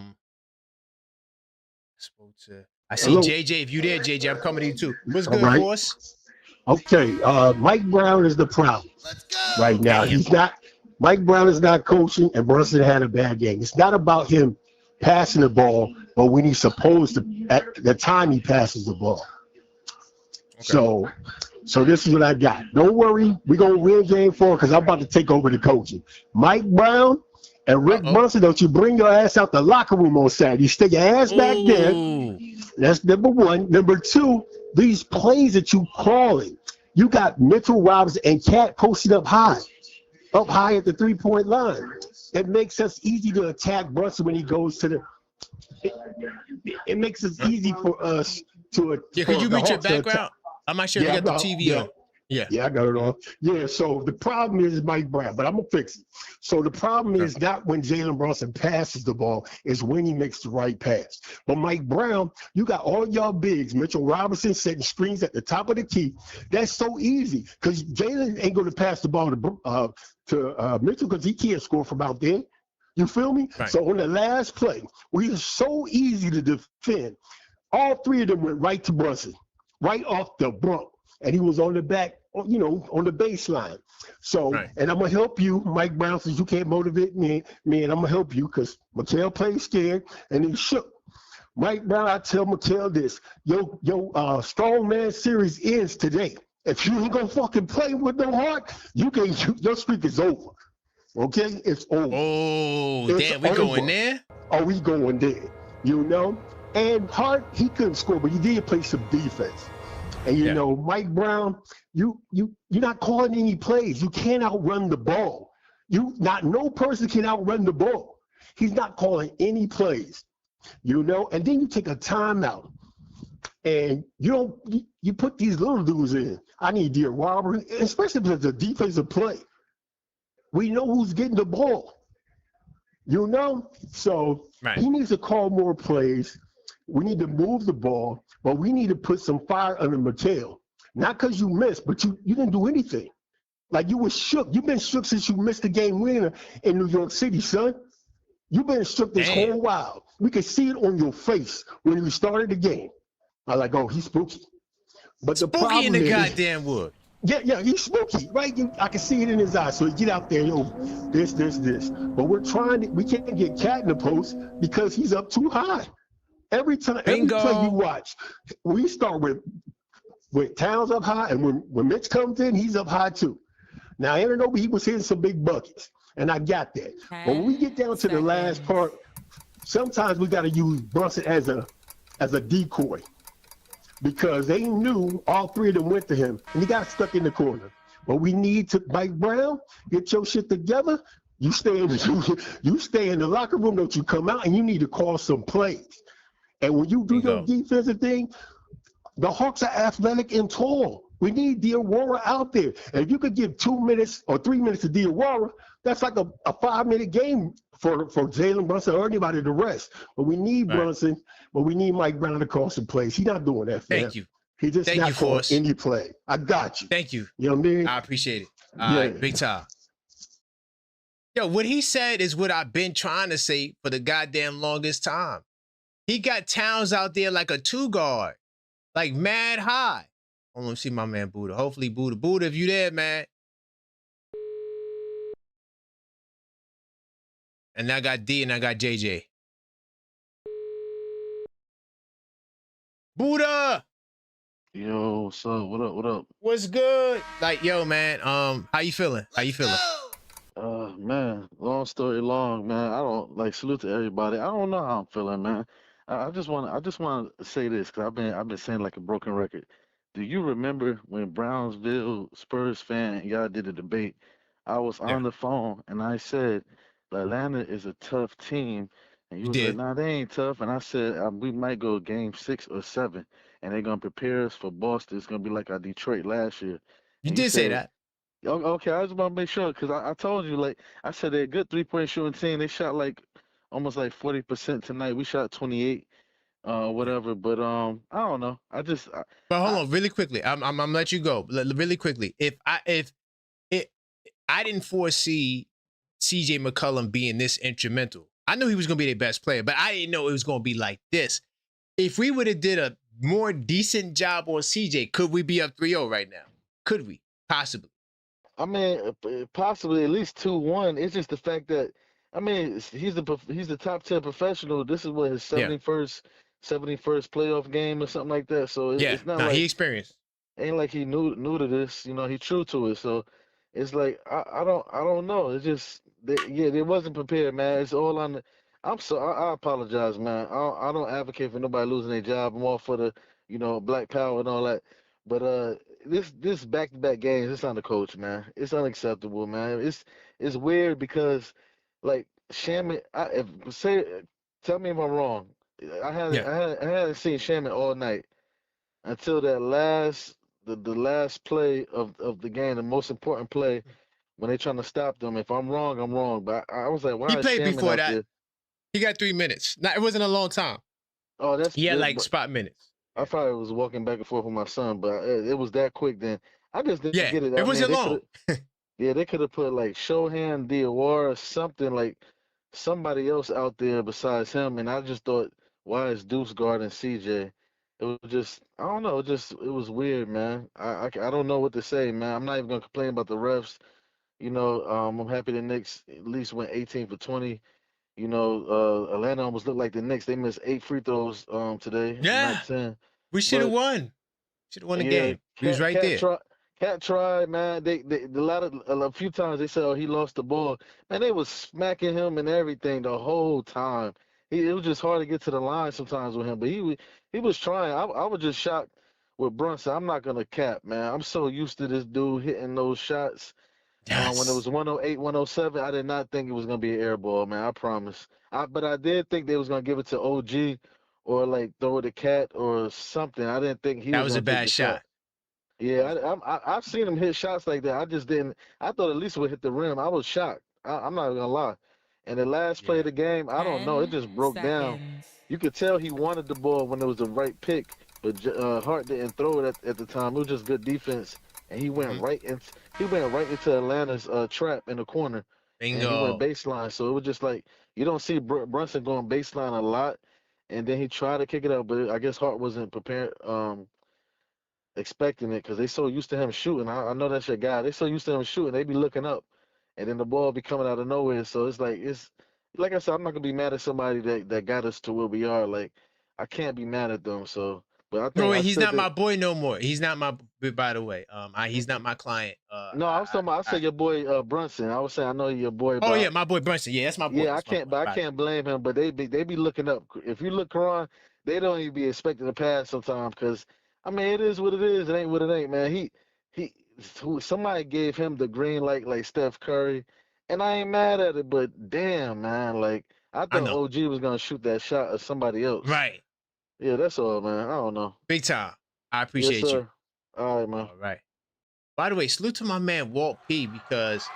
see Hello. JJ. If you there, JJ, I'm coming to you too. What's All good, right. Force? Okay, Mike Brown is the problem right now. Damn. Mike Brown is not coaching, and Brunson had a bad game. It's not about him passing the ball, but when he's supposed to, at the time he passes the ball. Okay. So this is what I got. Don't worry, we're going to win game 4 because I'm about to take over the coaching. Mike Brown and Rick Brunson, don't you bring your ass out the locker room on Saturday. You stay your ass back there. That's number 1. Number 2, these plays that you calling. You got Mitchell Robinson and Cat posted up high at the 3-point line. It makes us easy to attack Brunson when he goes to the. It makes it easy for us to. Yeah, could you reach your background? I'm not sure if you got the TV on. Yeah, I got it on. Yeah, so the problem is Mike Brown, but I'm going to fix it. So the problem is not when Jalen Brunson passes the ball, it's when he makes the right pass. But Mike Brown, you got all y'all bigs, Mitchell Robinson setting screens at the top of the key. That's so easy because Jalen ain't going to pass the ball to Mitchell because he can't score from out there. You feel me? Right. So on the last play, we are so easy to defend. All 3 of them went right to Brunson, right off the bump. And he was on the back, on the baseline. So, and I'm going to help you, Mike Brown, since you can't motivate me, and I'm going to help you because Mikal played scared and he shook. Mike Brown, I tell Mikal this, your strongman series ends today. If you ain't going to fucking play with no heart, your streak is over. Okay? It's over. Oh, damn, we going there? Oh, we going there, And Hart, he couldn't score, but he did play some defense. And Mike Brown, you're not calling any plays. You can't outrun the ball. No person can outrun the ball. He's not calling any plays. And then you take a timeout, and you put these little dudes in. I need Dear Robert, especially if it's a defensive play. We know who's getting the ball. So he needs to call more plays. We need to move the ball, but we need to put some fire under Mikal. Not because you missed, but you didn't do anything. Like you were shook. You've been shook since you missed the game winner in New York City, son. You've been shook this whole while. We could see it on your face when you started the game. I'm like, oh, he's spooky. But the spooky problem in the is, goddamn wood. Yeah, he's spooky, right? I can see it in his eyes. So get out there, this. But we can't get Cat in the post because he's up too high. Every play you Bingo. watch, we start with Towns up high, and when Mitch comes in, he's up high too. Now, Anunoby, he was hitting some big buckets, and I got that. But when we 10 get down to the last seconds. part, sometimes we got to use Brunson as a decoy because they knew all three of them went to him, and he got stuck in the corner. But we need to, Mike Brown, get your shit together. You stay in the locker room, don't you come out, and you need to call some plays. And when you do your Bingo. defensive thing, the Hawks are athletic and tall. We need Diawara out there. And if you could give 2 minutes or 3 minutes to Diawara, that's like a 5-minute game for Jalen Brunson or anybody to rest. But we need Right. Brunson, but we need Mike Brown to call some plays. He's not doing that, fam. Thank you. He just Thank not you, calling Force. any play. I got you. Thank you. You know what I mean? I appreciate it. All right, big time. Yo, what he said is what I've been trying to say for the goddamn longest time. He got Towns out there like a 2-guard, like mad high. Hold on, let me see my man Buddha. Hopefully, Buddha, if you there, man. And I got D and I got JJ. Buddha, Yo, what's up? What up? What up? what's good? Like, yo, man, how you feeling? How you feeling? Man, long story long, man. I don't like salute to everybody. I don't know how I'm feeling, man. I just want to say this because I've been saying like a broken record. Do you remember when Brownsville Spurs fan y'all did a debate? I was Yeah. on the phone and I said Atlanta is a tough team, and you You was like, did. nah, they ain't tough. And I said we might go game 6 or 7, and they're gonna prepare us for Boston. It's gonna be like our Detroit last year. You And you did say said, that. Okay, I just want to make sure because I told you, like I said, they're a good 3-point shooting team. They shot like almost like 40% tonight. We shot 28, whatever. But I don't know. But hold on, really quickly. I'm gonna let you go. Really quickly. If I didn't foresee CJ McCollum being this instrumental. I knew he was gonna be their best player, but I didn't know it was gonna be like this. If we would have did a more decent job on CJ, could we be up 3-0 right now? Could we? Possibly. I mean, possibly at least 2-1. It's just the fact that he's the top 10 professional. This is what his Yeah. 71st playoff game or something like that. So Yeah. it's not Nah, like he experienced. ain't like he knew to this. You know, he true to it. So it's like I don't know. It's just they wasn't prepared, man. It's all on the. I apologize, man. I don't advocate for nobody losing their job. I'm all for the black power and all that. But this back-to-back games, it's on the coach, man. It's unacceptable, man. It's weird because like Shaman, tell me if I'm wrong. I hadn't Yeah. I hadn't seen Shaman all night until that the last play of the game, the most important play when they trying to stop them. If I'm wrong, I'm wrong. But I was like, He why is played Shaman before out that. there? He got 3 minutes. Now it wasn't a long time. Oh, He had like spot minutes. I probably was walking back and forth with my son, but it was that quick. Then I just didn't Yeah, get it. it wasn't long. They could have put like Shohan Diawara, something like somebody else out there besides him, and I just thought, why is Deuce guarding CJ? It was just, I don't know, it was weird, man. I don't know what to say, man. I'm not even gonna complain about the refs. I'm happy the Knicks at least went 18 for 20. Atlanta almost looked like the Knicks. They missed 8 free throws today, Yeah. not 10. We should have But won. Should have won the yeah, game. He was right there. Cat tried, man. A few times they said, "Oh, he lost the ball." Man, they was smacking him and everything the whole time. It was just hard to get to the line sometimes with him, but he was trying. I was just shocked with Brunson. I'm not gonna cap, man. I'm so used to this dude hitting those shots. When it was 108, 107, I did not think it was gonna be an air ball, man. I promise. But I did think they was gonna give it to OG or like throw it to Cat or something. I didn't think he That was was a gonna take bad the shot. shot. Yeah, I've seen him hit shots like that. I just didn't. I thought at least it would hit the rim. I was shocked. I'm not gonna lie. And the last play of the game, I don't know. It 10 just broke down. seconds. You could tell he wanted the ball when it was the right pick, but Hart didn't throw it at the time. It was just good defense, and he went right into Atlanta's trap in the corner, and he went Bingo. baseline. So it was just like you don't see Brunson going baseline a lot, and then he tried to kick it out, but I guess Hart wasn't prepared. expecting it because they so used to him shooting. I know that's your guy. They so used to him shooting, they be looking up, and then the ball be coming out of nowhere. So it's like I said, I'm not gonna be mad at somebody that got us to where we are. Like I can't be mad at them. So, but I No, think wait, I he's said not that. my boy no more. He's not my. By the way, he's not my client. No, I was talking about. I said your boy Brunson. I was saying I know your boy, Oh but yeah, my boy Brunson. Yeah, that's my boy. yeah, I That's my can't. boy. But I Right. can't blame him. But they be looking up. If you look around, they don't even be expecting to pass sometimes. Because I mean, it is what it is. It ain't what it ain't, man. He somebody gave him the green light like Steph Curry, and I ain't mad at it. But damn, man, like I I thought know. OG was gonna shoot that shot at somebody else. Right. Yeah, that's all, man. I don't know. Big time. I Yes, appreciate you. sir. All right, man. All right. By the way, salute to my man Walt P because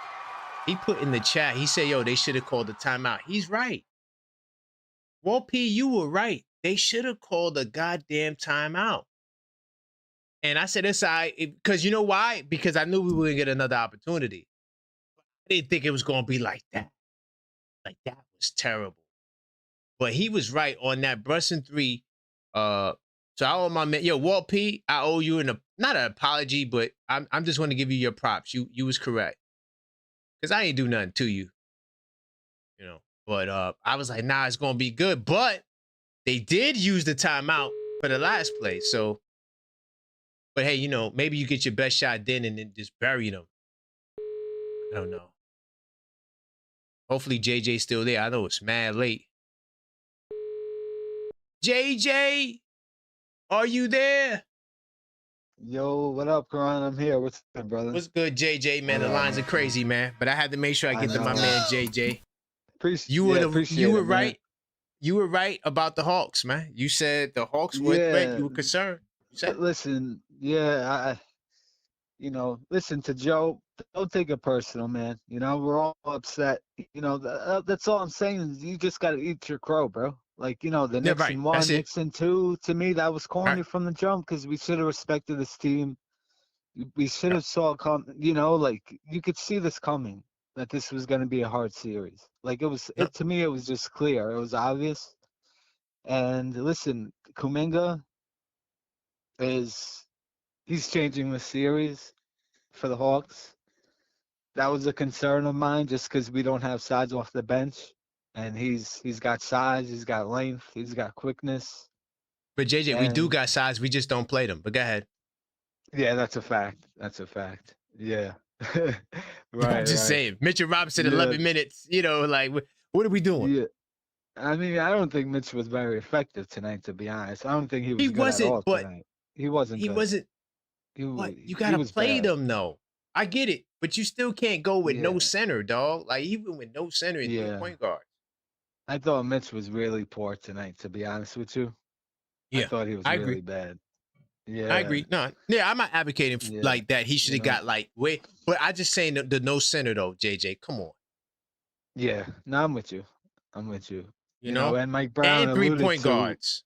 he put in the chat. He said, "Yo, they should have called the timeout." He's right. Walt P, you were right. They should have called a goddamn timeout. And I said, "This because you know why? Because I knew we were gonna get another opportunity. I didn't think it was gonna be like that. Like that was terrible." But he was right on that Brunson 3. So I owe my man, yo, Walt P, I owe you not an apology, but I'm just going to give you your props. You was correct. Because I ain't do nothing to you. You know. But I was like, nah, it's gonna be good. But they did use the timeout for the last play. So, but hey, you know, maybe you get your best shot then and then just bury them. I don't know. Hopefully JJ's still there. I know it's mad late. JJ, are you there? Yo, what up, Karan? I'm here. What's up, brother? What's good, JJ, man? The lines are crazy, man. But I had to make sure I get to my man JJ. You were right. You were right about the Hawks, man. You said the Hawks were threat. You were concerned. You said, listen, listen to Joe. Don't take it personal, man. You know, we're all upset. You know, that's all I'm saying is you just got to eat your crow, bro. Like, you know, the Knicks in 1, Knicks in 2, to me, that was corny from the jump because we should have respected this team. We should have saw come, you know, like you could see this coming, that this was going to be a hard series. Like to me, it was just clear. It was obvious. And listen, Kuminga he's changing the series for the Hawks. That was a concern of mine just because we don't have size off the bench. And he's got size, he's got length, he's got quickness. But JJ, we do got size, we just don't play them. But go ahead. Yeah, that's a fact. That's a fact. Yeah. Right. I'm just saying. Mitchell Robinson, 11 minutes. You know, like, what are we doing? Yeah. I mean, I don't think Mitch was very effective tonight, to be honest. I don't think he was good at all tonight. He wasn't good. But you got to play them, though. I get it. But you still can't go with no center, dog. Like, even with no center and 3 point guards. I thought Mitch was really poor tonight, to be honest with you. Yeah. I thought he was really bad. Yeah. I agree. No, yeah, I'm not advocating like that. He should have got like but I just saying the no center though, JJ. Come on. Yeah. No, I'm with you. You know, and Mike Brown and 3 point guards.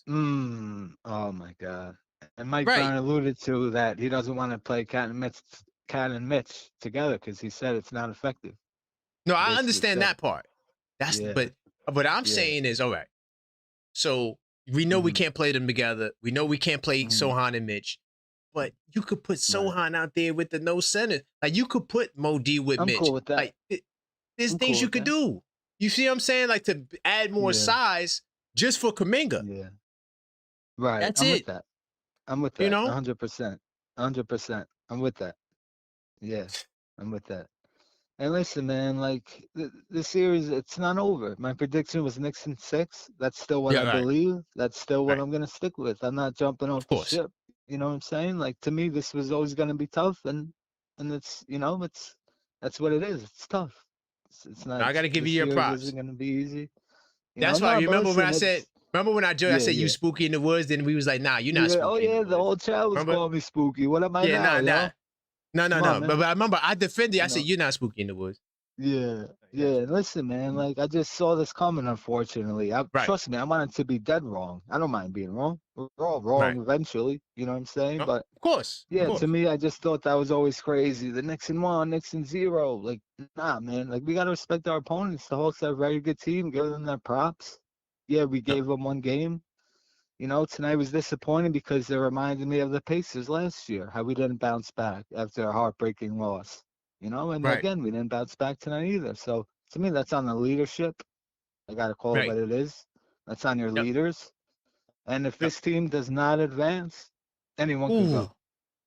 Oh my God. And Mike Brown alluded to that he doesn't want to play Cat and Mitch together because he said it's not effective. No, I understand that part. But what I'm saying is, all right. So we know we can't play them together. We know we can't play Sohan and Mitch. But you could put Sohan out there with the no center. Like you could put Mo D with Mitch. Cool with that. Like there's things you could do. You see what I'm saying? Like to add more size just for Kuminga. Yeah. Right. That's I'm it. with that. I'm with that. You know? 100%. 100%. I'm with that. Yeah. I'm with that. And listen, man, like the series, it's not over. My prediction was Knicks in 6. That's still what I believe. That's still what I'm gonna stick with. I'm not jumping off the ship. You know what I'm saying? Like to me, this was always gonna be tough, and it's that's what it is. It's tough. It's not. I gotta give you your props. Isn't gonna be easy. That's why you remember when I said. Remember when I said you spooky in the woods? Then we was like, nah, you're not spooky. Oh yeah, the whole chat was calling me spooky. What am I now? No. But I remember I defended. I said you're not spooky in the woods. Yeah. Listen, man. Like I just saw this coming. Unfortunately, trust me. I wanted to be dead wrong. I don't mind being wrong. We're all wrong eventually. You know what I'm saying? But of course. To me, I just thought that was always crazy. The Knicks in 1, Knicks in 0. Like, nah, man. Like we gotta respect our opponents. The Hawks are a very good team. Give them their props. Yeah, we gave them one game. You know, tonight was disappointing because it reminded me of the Pacers last year, how we didn't bounce back after a heartbreaking loss. You know, and Right. again, we didn't bounce back tonight either. So to me, that's on the leadership. I gotta call it Right. what it is. That's on your Yep. leaders. And if Yep. this team does not advance, anyone can Ooh. go.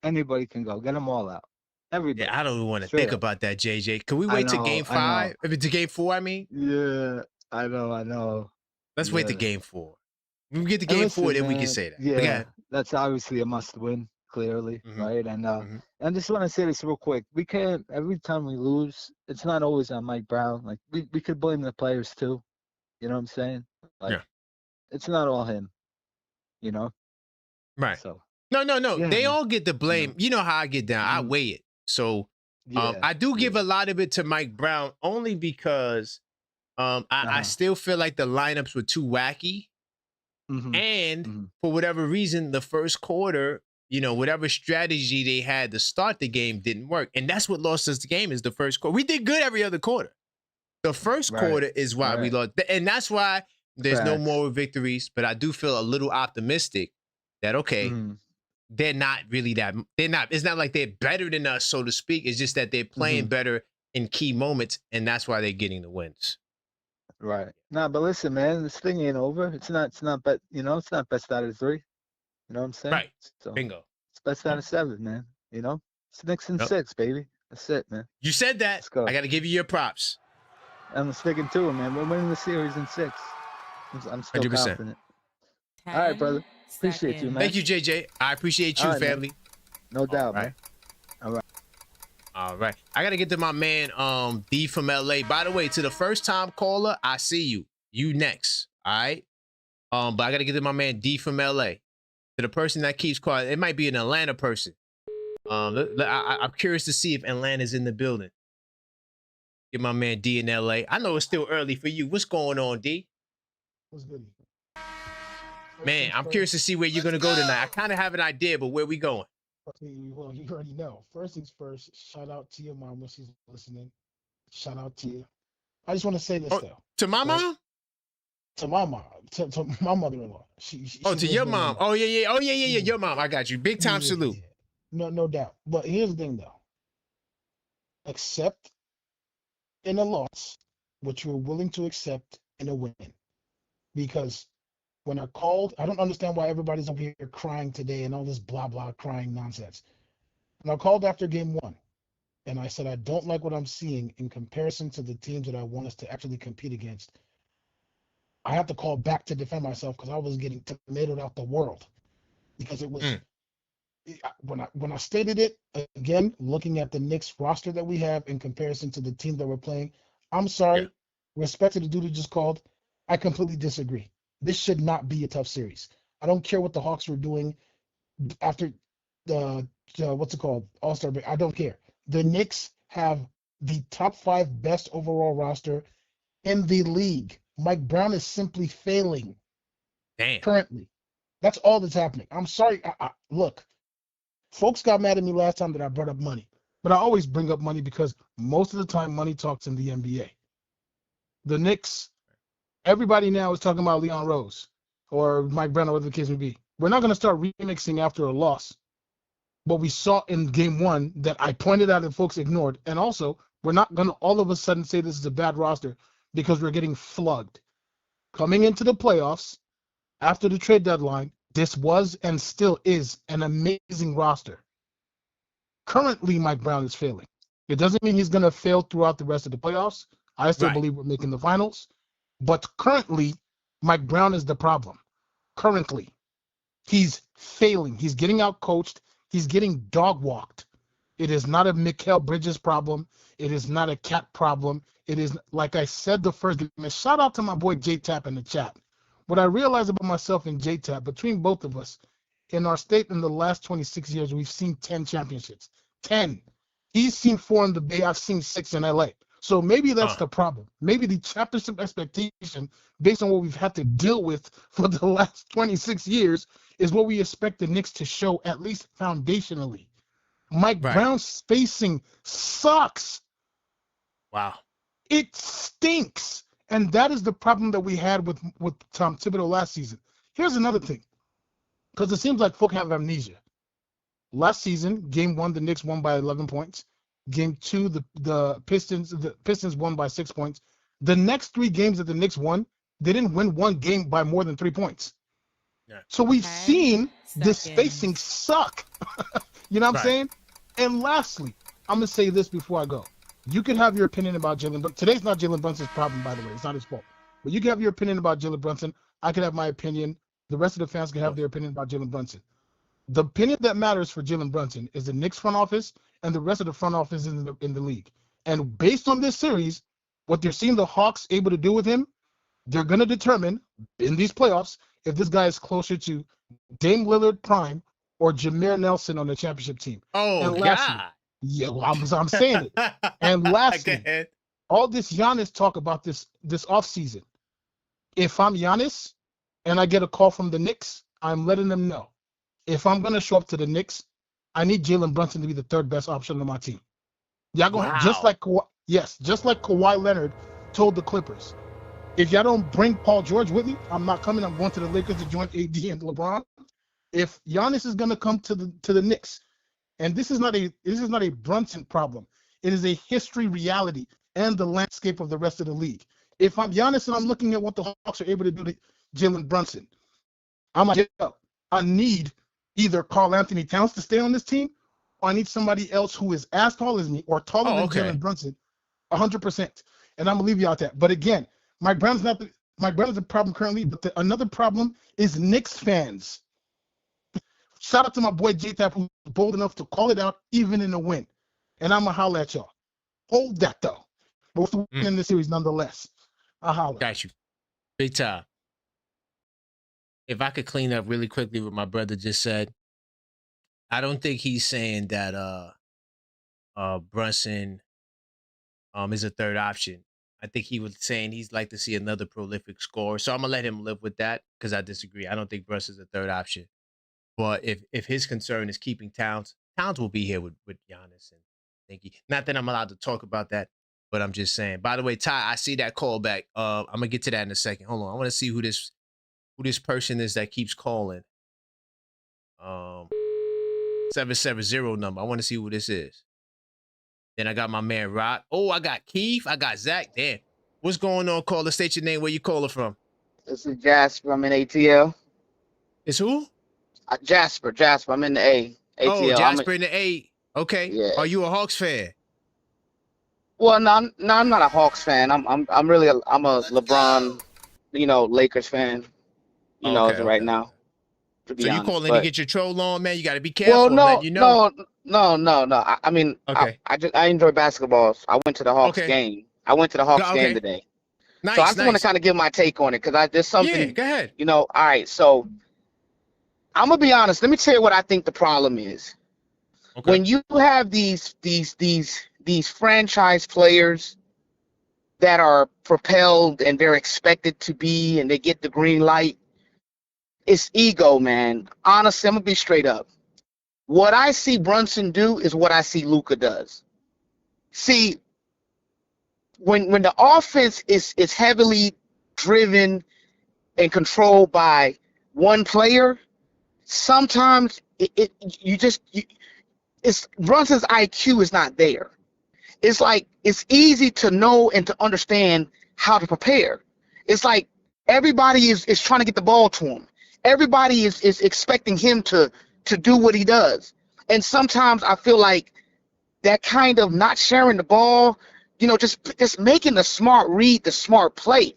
Anybody can go. Get them all out. Everybody. Yeah, I don't even want to Straight think up. about that, JJ. Can we I wait to know. game I know. 5? If it's to game 4, I mean. Yeah. I know. Let's wait to Yeah. game 4. When we get to And game 4, listen, then we can man. say that. Yeah. That's obviously a must-win, clearly, Mm-hmm. right? And Mm-hmm. I just want to say this real quick. We can't. Every time we lose, it's not always on Mike Brown. Like we could blame the players too. You know what I'm saying? Like Yeah. it's not all him. You know. Right. So. No. Yeah, They man. all get the blame. You know how I get down. I Mhm. weigh it. So Yeah. I do give a lot of it to Mike Brown only because I still feel like the lineups were too wacky. And for whatever reason, the first quarter, you know, whatever strategy they had to start the game didn't work. And that's what lost us the game is the first quarter. We did good every other quarter. The first quarter is why we lost. And that's why there's no moral victories. But I do feel a little optimistic that, okay, they're not really that. They're not. It's not like they're better than us, so to speak. It's just that they're playing better in key moments. And that's why they're getting the wins. Right. Nah, but listen, man, this thing ain't over. It's not but it's not best out of 3. You know what I'm saying? Right. So Bingo. it's best out of 7, man. You know? It's Knicks in 6, baby. That's it, man. You said that. Let's go. I got to give you your props. I'm sticking to it, man. We're winning the series in 6. I'm still 100%. confident. All right, brother. Appreciate you, man. Thank you, JJ. I appreciate you, All right, man. family. No doubt, All right. man. All right. All right. I got to get to my man, D from LA. By the way, to the first time caller, I see you. You next. All right. But I got to get to my man, D from LA. To the person that keeps calling, it might be an Atlanta person. I'm curious to see if Atlanta's in the building. Get my man D in LA. I know it's still early for you. What's going on, D? What's good? Man, I'm curious to see where you're going to go tonight. I kind of have an idea, but where we going? Well, you already know. First things first, shout out to your mom when she's listening. Shout out to you. I just want to say this, though. To my mom? To my mom. To my mother-in-law. She to your mom. Oh, yeah. Oh, yeah. Your mom. I got you. Big time salute. Yeah. No doubt. But here's the thing, though. Accept in a loss what you're willing to accept in a win. Because when I called, I don't understand why everybody's over here crying today and all this blah, blah, crying nonsense. When I called after game 1, and I said, I don't like what I'm seeing in comparison to the teams that I want us to actually compete against. I had to call back to defend myself because I was getting tomatoed out the world. Because it was, when I stated it, again, looking at the Knicks roster that we have in comparison to the team that we're playing, I'm sorry, respect to the dude who just called, I completely disagree. This should not be a tough series. I don't care what the Hawks were doing after the what's it called, All-Star break. I don't care. The Knicks have the top 5 best overall roster in the league. Mike Brown is simply failing. Damn. Currently. That's all that's happening. I'm sorry. Look, folks got mad at me last time that I brought up money, but I always bring up money because most of the time money talks in the NBA. The Knicks, everybody now is talking about Leon Rose or Mike Brown or whatever the case may be. We're not going to start remixing after a loss. What we saw in game 1 that I pointed out and folks ignored. And also, we're not going to all of a sudden say this is a bad roster because we're getting flogged. Coming into the playoffs, after the trade deadline, this was and still is an amazing roster. Currently, Mike Brown is failing. It doesn't mean he's going to fail throughout the rest of the playoffs. I still believe we're making the finals. But currently, Mike Brown is the problem. Currently, he's failing. He's getting out-coached. He's getting dog-walked. It is not a Mikal Bridges problem. It is not a Cat problem. It is, like I said the first game, shout out to my boy J-Tap in the chat. What I realized about myself and J-Tap, between both of us, in our state in the last 26 years, we've seen 10 championships. 10. He's seen 4 in the Bay. I've seen 6 in LA. So maybe that's the problem. Maybe the championship expectation, based on what we've had to deal with for the last 26 years, is what we expect the Knicks to show, at least foundationally. Mike Brown's spacing sucks. Wow. It stinks. And that is the problem that we had with Tom Thibodeau last season. Here's another thing. because it seems like folk have amnesia. Last season, game 1, the Knicks won by 11 points. Game 2, the Pistons won by 6 points. The next 3 games that the Knicks won, they didn't win one game by more than 3 points. Yeah. So we've seen the spacing suck. You know what I'm saying? And lastly, I'm going to say this before I go. You can have your opinion about Jalen Brunson. Today's not Jalen Brunson's problem, by the way. It's not his fault. But you can have your opinion about Jalen Brunson. I can have my opinion. The rest of the fans can have their opinion about Jalen Brunson. The opinion that matters for Jalen Brunson is the Knicks front office and the rest of the front office in the league. And based on this series, what they're seeing the Hawks able to do with him, they're going to determine in these playoffs if this guy is closer to Dame Lillard prime or Jameer Nelson on the championship team. Oh, and lastly, God. Yeah, well, I'm saying it. And lastly, all this Giannis talk about this offseason. If I'm Giannis and I get a call from the Knicks, I'm letting them know. If I'm going to show up to the Knicks, I need Jalen Brunson to be the third best option on my team. Y'all go just like Kawhi Leonard told the Clippers. If y'all don't bring Paul George with me, I'm not coming. I'm going to the Lakers to join AD and LeBron. If Giannis is going to come to the Knicks, and this is not a Brunson problem. It is a history reality and the landscape of the rest of the league. If I'm Giannis and I'm looking at what the Hawks are able to do to Jalen Brunson, I'm like, I need either Karl Anthony Towns to stay on this team, or I need somebody else who is as tall as me or taller than Jalen Brunson, 100%. And I'm gonna leave you out that. But again, Mike Brown's a problem currently, but another problem is Knicks fans. Shout out to my boy J-Tap, who's bold enough to call it out even in a win. And I'm gonna holler at y'all. Hold that though. But we're in the series nonetheless. I'll holler. Got you. Big time. If I could clean up really quickly what my brother just said, I don't think he's saying that Brunson is a third option. I think he was saying he'd like to see another prolific scorer. So I'm gonna let him live with that because I disagree. I don't think Brunson's a third option. But if his concern is keeping Towns will be here with Giannis and not that I'm allowed to talk about that, but I'm just saying. By the way, Ty, I see that call back. I'm gonna get to that in a second. Hold on. I want to see who this person is that keeps calling. 770 number. I want to see who this is. Then I got my man Rock. Oh, I got Keith. I got Zach. Damn. What's going on, caller? State your name. Where you calling from? This is Jasper. I'm in ATL. It's who? Jasper. I'm in the A. ATL. Oh, Jasper in the A. Okay. Yeah. Are you a Hawks fan? Well, no, I'm not a Hawks fan. I'm a LeBron, Lakers fan. Right now. To be honest, you calling to get your troll on, man? You got to be careful. Well, no. I mean, okay. I enjoy basketball. So I went to the Hawks game. I went to the Hawks game today. Nice. So I just want to kind of give my take on it because there's something. Yeah, go ahead. All right. So I'm gonna be honest. Let me tell you what I think the problem is. Okay. When you have these franchise players that are propelled and they're expected to be, and they get the green light. It's ego, man. Honestly, I'm gonna be straight up. What I see Brunson do is what I see Luka does. See, when the offense is heavily driven and controlled by one player, sometimes Brunson's IQ is not there. It's like it's easy to know and to understand how to prepare. It's like everybody is trying to get the ball to him. Everybody is expecting him to do what he does. And sometimes I feel like that kind of not sharing the ball, just making the smart read, the smart play.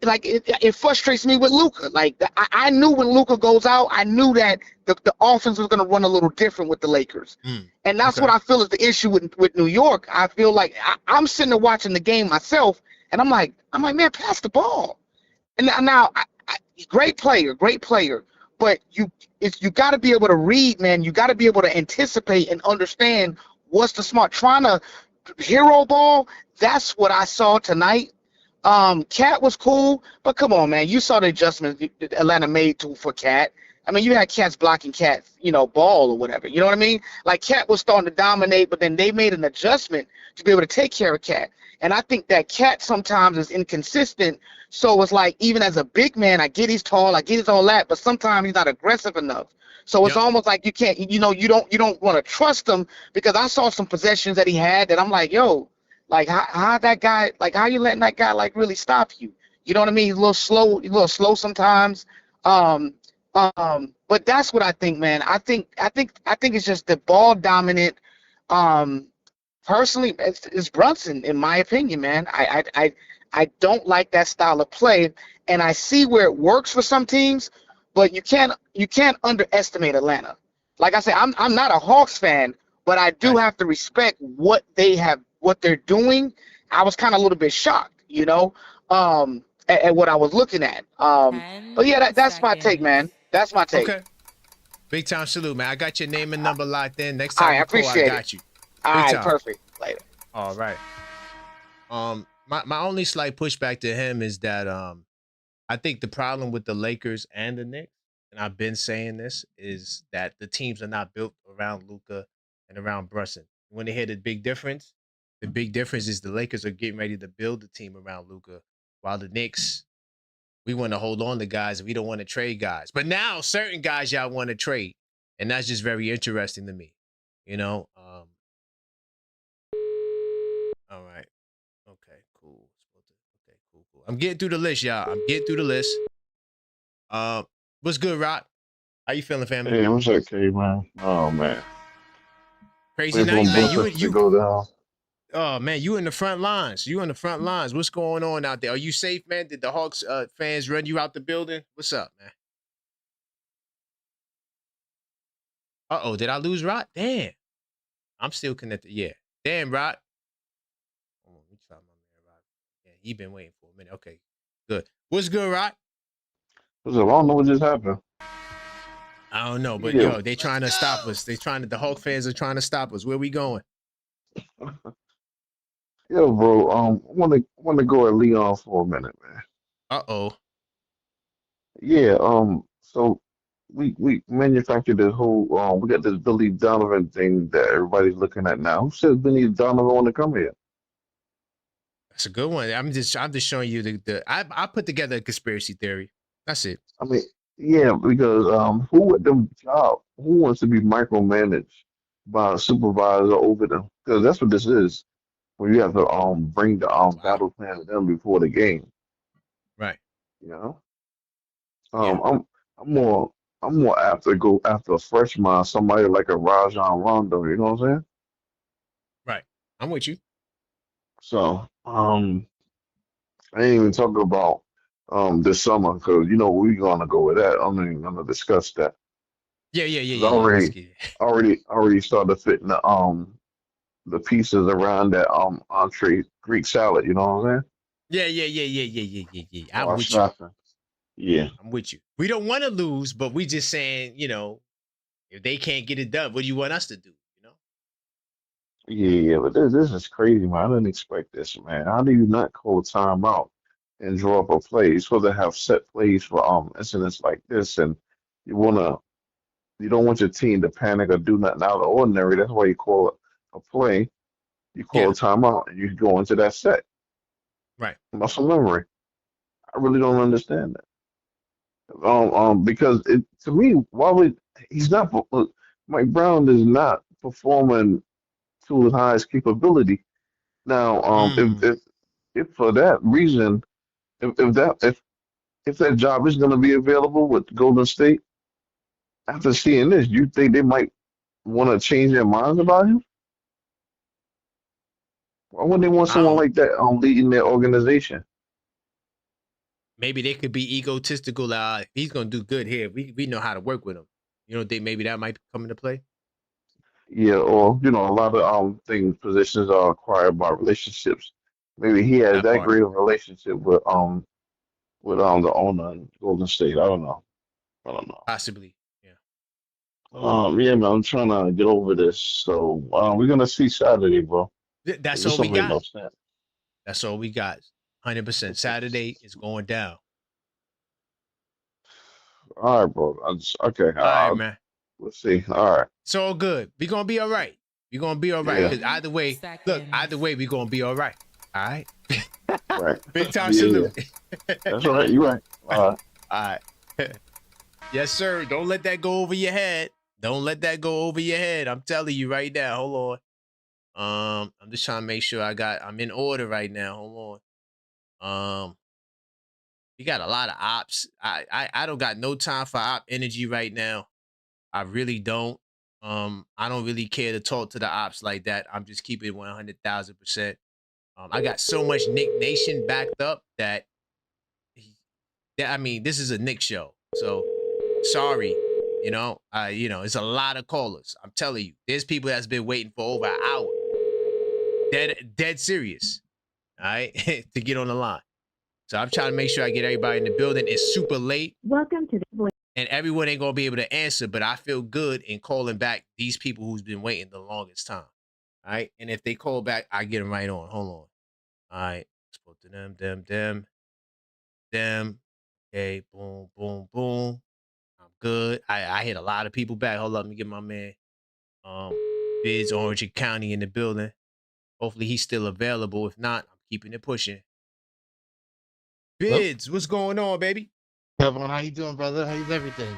It frustrates me with Luka. Like I knew when Luka goes out, I knew that the offense was going to run a little different with the Lakers. And that's what I feel is the issue with New York. I feel like I'm sitting there watching the game myself, and I'm like, man, pass the ball. And now, great player, but you got to be able to read, man. You got to be able to anticipate and understand what's the smart. Trying to hero ball, that's what I saw tonight. Cat was cool, but come on, man. You saw the adjustments Atlanta made for Cat. I mean, you had cats blocking Cat, ball or whatever. You know what I mean? Like Cat was starting to dominate, but then they made an adjustment to be able to take care of Cat. And I think that Cat sometimes is inconsistent. So it's like, even as a big man, I get he's tall, I get he's all that, but sometimes he's not aggressive enough. So it's almost like you can't, you don't want to trust him, because I saw some possessions that he had that I'm like, yo, like how that guy, like how you letting that guy like really stop you? You know what I mean? He's a little slow sometimes. But that's what I think, man. I think it's just the ball dominant. Personally, it's Brunson, in my opinion, man. I don't like that style of play, and I see where it works for some teams, but you can't underestimate Atlanta. Like I said, I'm not a Hawks fan, but I do have to respect what they're doing. I was kind of a little bit shocked, at what I was looking at. But yeah, that's my take, man. That's my take. Okay. Big time salute, man. I got your name and number locked in. Next time I you call, I got you. All right, perfect. Later. All right. My only slight pushback to him is that I think the problem with the Lakers and the Knicks, and I've been saying this, is that the teams are not built around Luka and around Brunson. When they hear the big difference is the Lakers are getting ready to build the team around Luka, while the Knicks, we want to hold on to guys. We don't want to trade guys. But now certain guys y'all want to trade. And that's just very interesting to me. All right. Okay, cool. Okay, cool. I'm getting through the list, y'all. What's good, Rock? How you feeling, family? Hey, what's okay, man? Oh man. Crazy night, man. You go down. Oh man, you in the front lines. What's going on out there? Are you safe, man? Did the Hawks fans run you out the building? What's up, man? Uh-oh, did I lose Rod? Damn. I'm still connected. Yeah. Damn, Rod. Hold on, let me try my man Rod. Yeah, he been waiting for a minute. Okay, good. What's good, Rod? What's up? I don't know what just happened. I don't know, but yo, they trying to stop us. The Hawk fans are trying to stop us. Where we going? Yo, bro, want to go at Leon for a minute, man. Uh-oh. Yeah, so we manufactured this whole we got this Billy Donovan thing that everybody's looking at now. Who says Billy Donovan want to come here? That's a good one. I'm just showing you I put together a conspiracy theory. That's it. I mean, yeah, because who at the job, who wants to be micromanaged by a supervisor over them? Because that's what this is. When you have to bring the battle plan to them before the game. Right. You know? I'm more apt to go after a freshman, somebody like a Rajon Rondo, you know what I'm saying? Right. I'm with you. So, I ain't even talking about this summer, because we're gonna go with that. I'm not even gonna discuss that. Yeah. Already started fitting the pieces around that entree Greek salad, you know what I'm saying? Yeah. I'm with you. Yeah. I'm with you. We don't want to lose, but we just saying, if they can't get it done, what do you want us to do? Yeah, but this is crazy, man. I didn't expect this, man. How do you not call timeout and draw up a play? You're supposed to have set plays for incidents like this, and you don't want your team to panic or do nothing out of the ordinary. That's why you call it a play. You call a timeout, and you go into that set. Right. Muscle memory. I really don't understand that. Because to me, why would he's not? Mike Brown is not performing to his highest capability. Now, if for that reason, if that job is going to be available with Golden State, after seeing this, you think they might want to change their minds about him? Why wouldn't they want someone like that leading their organization? Maybe they could be egotistical. He's going to do good here. We know how to work with him. You don't think maybe that might come into play? Yeah, or a lot of positions are acquired by relationships. Maybe he has that great of a relationship with the owner in Golden State. I don't know. Possibly. Yeah. Yeah, man, I'm trying to get over this. So we're gonna see Saturday, bro. That's all we got. That's all we got. 100%. Saturday is going down. All right, bro. Okay. All right, man. Let's see. All right. It's all good. We're gonna be all right. We're gonna be all right. Yeah. Because either way, look, either way, we're gonna be all right. All right. Right. Big time Yeah. salute. That's all right. You're right. All right. All right. Yes, sir. Don't let that go over your head. Don't let that go over your head. I'm telling you right now. Hold on. I'm just trying to make sure I'm in order right now. Hold on. We got a lot of ops. I don't got no time for op energy right now. I really don't. I don't really care to talk to the ops like that. I'm just keeping it 100,000%. I got so much Nick Nation backed up that I mean, this is a Nick show. So sorry, it's a lot of callers. I'm telling you, there's people that's been waiting for over an hour. Dead serious. All right, to get on the line. So I'm trying to make sure I get everybody in the building. It's super late. Welcome to the voice. And everyone ain't gonna be able to answer, but I feel good in calling back these people who's been waiting the longest time. All right. And if they call back, I get them right on. Hold on. All right. Spoke to them. Okay. Boom, boom, boom. I'm good. I hit a lot of people back. Hold up. Let me get my man Biz Orange County in the building. Hopefully he's still available. If not, I'm keeping it pushing. Bids, what's going on, baby? Kevin, how you doing, brother? How's everything?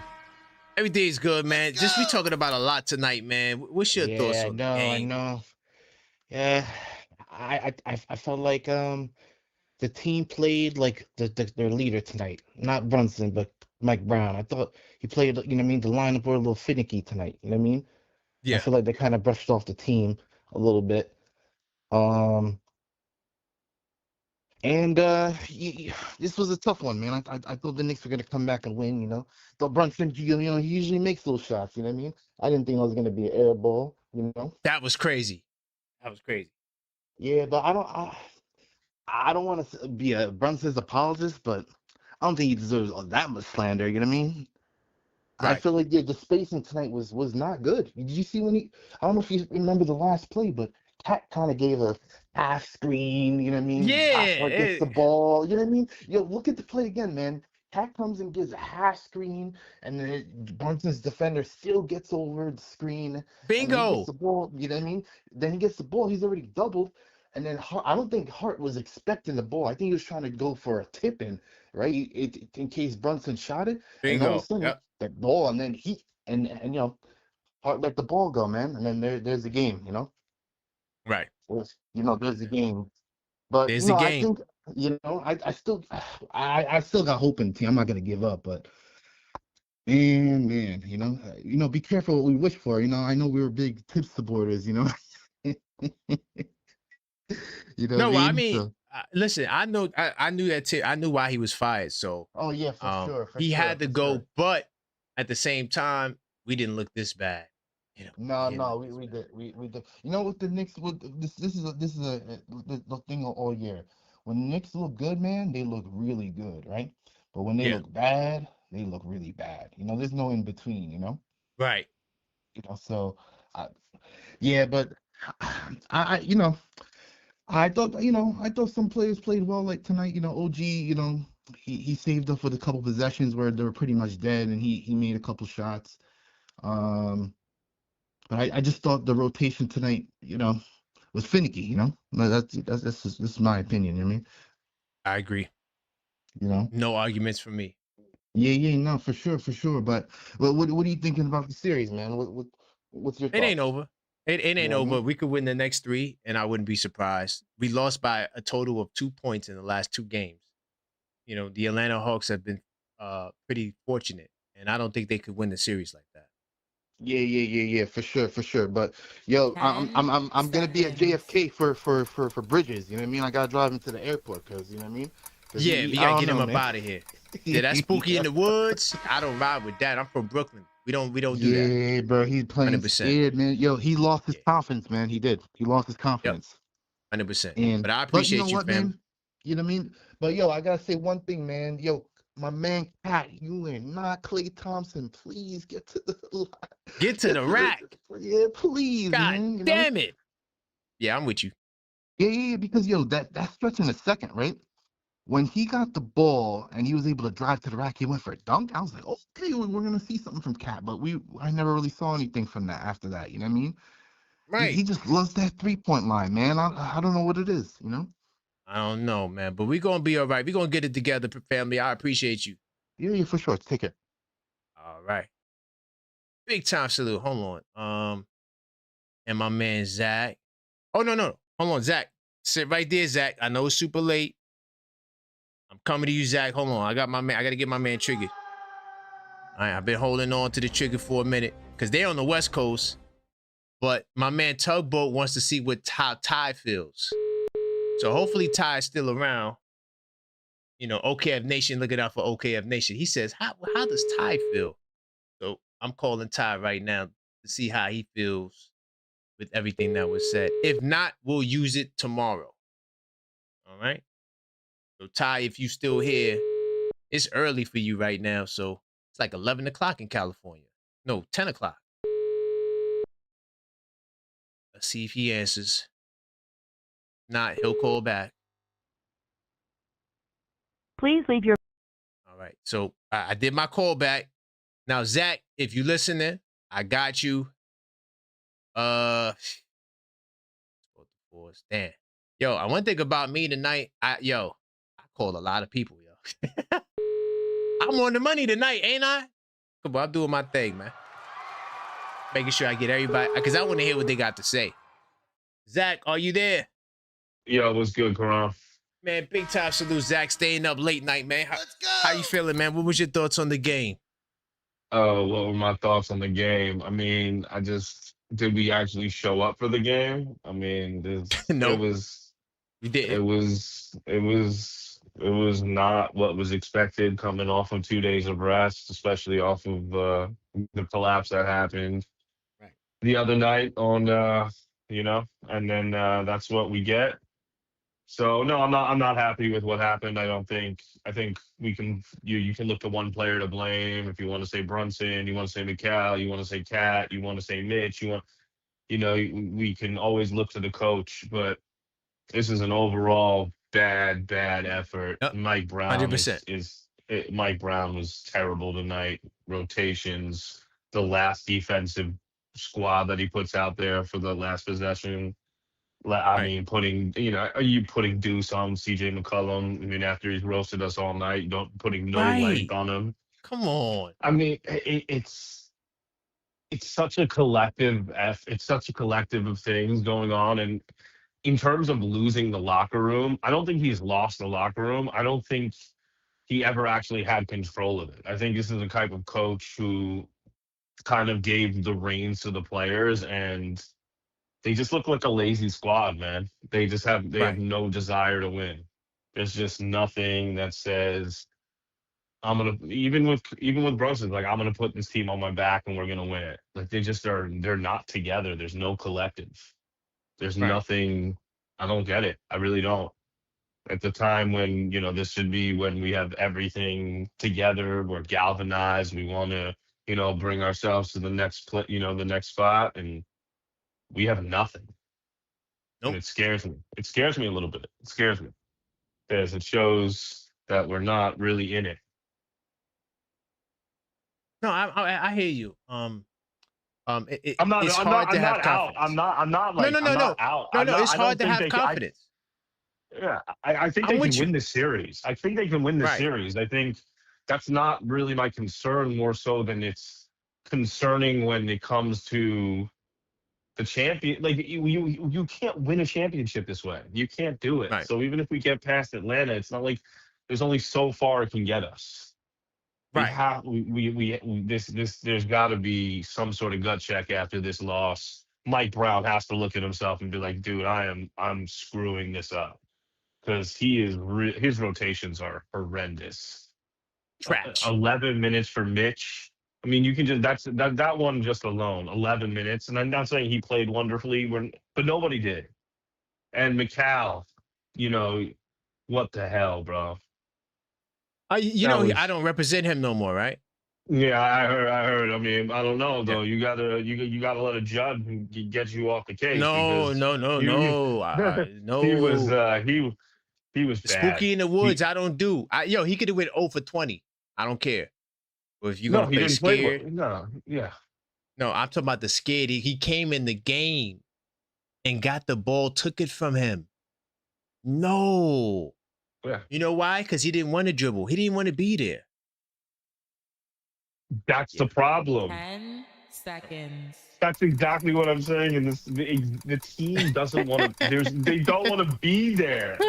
Everything's good, man. Just we talking about a lot tonight, man. What's your thoughts on the game? I know. Yeah, I felt like the team played like their leader tonight. Not Brunson, but Mike Brown. I thought he played, you know what I mean? The lineup were a little finicky tonight, you know what I mean? Yeah. I feel like they kind of brushed off the team a little bit. This was a tough one, man. I thought the Knicks were gonna come back and win, you know. Thought Brunson, he usually makes those shots, you know what I mean? I didn't think it was gonna be an air ball, you know. That was crazy. Yeah, but I don't want to be a Brunson's apologist, but I don't think he deserves that much slander, you know what I mean? I Right. feel like the spacing tonight was not good. Did you see when I don't know if you remember the last play, but Cat kind of gave a half screen, you know what I mean? Yeah. Hart gets the ball, you know what I mean? Yo, look at the play again, man. Cat comes and gives a half screen, and then Brunson's defender still gets over the screen. And then he Bingo. gets the ball, you know what I mean? Then he gets the ball, he's already doubled. And then I don't think Hart was expecting the ball. I think he was trying to go for a tip in, right? In case Brunson shot it. And all of a Bingo. sudden, Yep. that ball, and then Hart let the ball go, man. And then there's the game, you know? Right. There's the game. But There's the I game. think, I still got hope in the team. I'm not gonna give up, but man, be careful what we wish for. I know we were big tip supporters, No, I mean, So, listen, I knew that tip. I knew why he was fired. So oh yeah, for sure. he had to go, sure. but at the same time, we didn't look this bad. No, we did. We did. You know what the Knicks this is the thing all year. When the Knicks look good, man, they look really good, right? But when they look bad, they look really bad. There's no in between, Right. So but I thought some players played well like tonight, OG, he saved up for the couple possessions where they were pretty much dead, and he made a couple shots. But I just thought the rotation tonight, was finicky, That's just my opinion, you know what I mean? I agree. No arguments from me. Yeah, no, for sure. But what are you thinking about the series, man? What's your thoughts? It ain't over. It ain't You know what I over. mean? We could win the next 3, and I wouldn't be surprised. We lost by a total of 2 points in the last 2 games. The Atlanta Hawks have been pretty fortunate, and I don't think they could win the series like that. Yeah, for sure. But yo, I'm gonna be at JFK for Bridges. You know what I mean? I gotta drive him to the airport because you know what I mean. Yeah, we gotta get him up out of here. Yeah, that's spooky in the woods. I don't ride with that. I'm from Brooklyn. We don't do that. Yeah, bro, he's playing 100%. scared, man. Yo, he lost his confidence, man. He did. He lost his confidence. 100%. But I appreciate you, fam. Man? You know what I mean? But yo, I gotta say one thing, man. Yo, my man Cat, you and not Klay Thompson. Please get to the rack. Yeah, please. God man, damn it. Yeah, I'm with you. Yeah, because yo, that stretch in the second, right? when he got the ball and he was able to drive to the rack, he went for a dunk. I was like, okay, we're gonna see something from Cat, but I never really saw anything from that after that. You know what I mean? Right. He just loves that 3-point line, man. I don't know what it is, you know? I don't know, man, but we're gonna be all right. We're gonna get it together, family. I appreciate you. Yeah, for sure. Take care. All right. Big time salute. Hold on. And my man Zach. Oh, no. Hold on, Zach. Sit right there, Zach. I know it's super late. I'm coming to you, Zach. Hold on. I gotta get my man triggered. All right, I've been holding on to the trigger for a minute because they're on the West Coast. But my man Tugboat wants to see how Ty feels. So hopefully Ty is still around. You know, OKF Nation, looking out for OKF Nation. He says, how does Ty feel? So I'm calling Ty right now to see how he feels with everything that was said. If not, we'll use it tomorrow. All right? So Ty, if you still here, it's early for you right now. So it's like 11 o'clock in California. No, 10 o'clock. Let's see if he answers. Not, he'll call back. Please leave your... All right. So I did my call back. Now, Zach, if you listening, I got you. Damn. Yo, I one thing about me tonight. I called a lot of people, yo. I'm on the money tonight, ain't I? Come on, I'm doing my thing, man. Making sure I get everybody, because I want to hear what they got to say. Zach, are you there? Yo, what's good, Karan? Man, big time salute, Zach. Staying up late night, man. How you feeling, man? What was your thoughts on the game? Oh, what were my thoughts on the game? I mean, did we actually show up for the game? I mean, No. You did. It was not what was expected coming off of 2 days of rest, especially off of the collapse that happened the other night on and then that's what we get. So no, I'm not happy with what happened. I think you can look at one player to blame. If you want to say Brunson, you want to say Mikal, you want to say Cat, you want to say Mitch, we can always look to the coach, but this is an overall bad effort. Yep. Mike Brown 100%. Mike Brown was terrible tonight. Rotations, the last defensive squad that he puts out there for the last possession. I mean, putting Deuce on CJ McCollum. I mean, after he's roasted us all night, putting no length on him. Come on. I mean, it's such a collective it's such a collective of things going on. And in terms of losing the locker room, I don't think he's lost the locker room. I don't think he ever actually had control of it. I think this is the type of coach who kind of gave the reins to the players, and they just look like a lazy squad, man. They have no desire to win. There's just nothing that says even with Brunson, like, I'm gonna put this team on my back and we're gonna win it. Like, they're not together. There's no collective. There's nothing. I don't get it. I really don't. At the time when, this should be when we have everything together, we're galvanized, we want to, bring ourselves to the next the next spot, and we have nothing. Nope. And it scares me. It scares me a little bit. It scares me because it shows that we're not really in it. No, I hear you. It's I'm hard to have confidence. I'm not like, no. I'm not out. No, it's hard to have confidence. I think they can win this series. I think they can win this series. I think that's not really my concern, more so than it's concerning when it comes to the champion. Like, you can't win a championship this way. You can't do it. So even if we get past Atlanta, it's not like there's only so far it can get us. There's got to be some sort of gut check after this loss. Mike Brown has to look at himself and be like, dude, I'm screwing this up, because his rotations are horrendous. Trash. 11 minutes for Mitch. I mean, you can just that one just alone, 11 minutes. And I'm not saying he played wonderfully, but nobody did. And Mikal, what the hell, bro? I don't represent him no more, right? Yeah, I heard. I mean, I don't know though. You gotta let a judge get you off the case. No. He was He was bad. Spooky in the woods. I don't do. He could have went 0 for 20. I don't care. But if you're No, gonna he play didn't play scared, well. No, yeah. no, I'm talking about the scared. He came in the game and got the ball, took it from him. No. Yeah. You know why? Because he didn't want to dribble. He didn't want to be there. That's the problem. 10 seconds. That's exactly what I'm saying. And the team doesn't want to. They don't want to be there.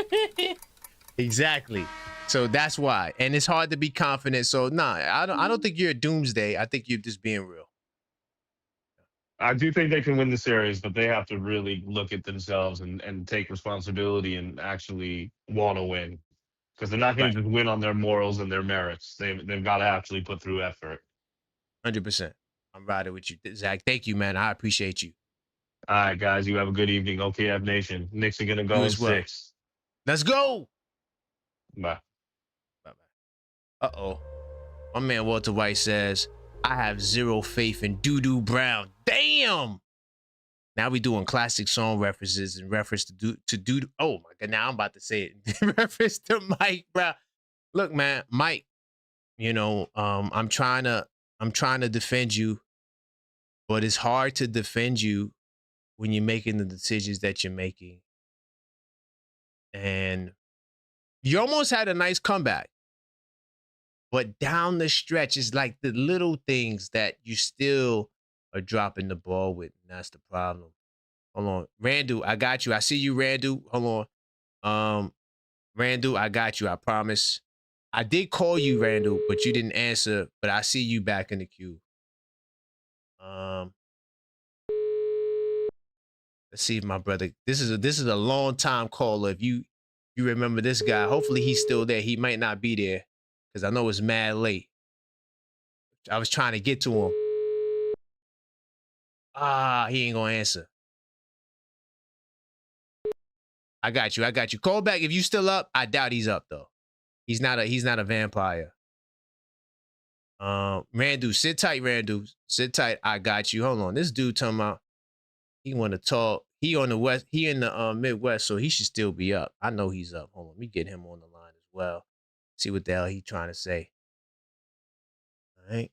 Exactly. So that's why, and it's hard to be confident. So I don't think you're a doomsday. I think you're just being real. I do think they can win the series, but they have to really look at themselves and take responsibility and actually want to win, because they're not going to just win on their morals and their merits. They've got to actually put through effort. 100%. I'm riding with you, Zach. Thank you, man. I appreciate you. All right, guys. You have a good evening. OKF Nation. Knicks are going to go in 6. Let's go. Bye. Uh-oh. My man Walter White says, I have zero faith in Doo-Doo Brown. Damn. Now we doing classic song references in reference to Doo-Doo. Oh, my God. Now I'm about to say it. In reference to Mike Brown. Look, man, Mike, I'm trying to defend you, but it's hard to defend you when you're making the decisions that you're making. And you almost had a nice comeback. But down the stretch, it's like the little things that you still are dropping the ball with. And that's the problem. Hold on. Randall, I got you. I see you, Randall. Hold on. Randall, I got you. I promise. I did call you, Randall, but you didn't answer. But I see you back in the queue. Let's see if my brother. This is a long time caller. If you remember this guy, hopefully he's still there. He might not be there, because I know it's mad late. I was trying to get to him. He ain't gonna answer. I got you. Call back if you still up. I doubt he's up though. He's not a vampire. Randall, sit tight, Randall. Sit tight. I got you. Hold on. This dude talking about he want to talk. He on the west. He in the Midwest, so he should still be up. I know he's up. Hold on. Let me get him on the line as well. See what the hell he trying to say. All right.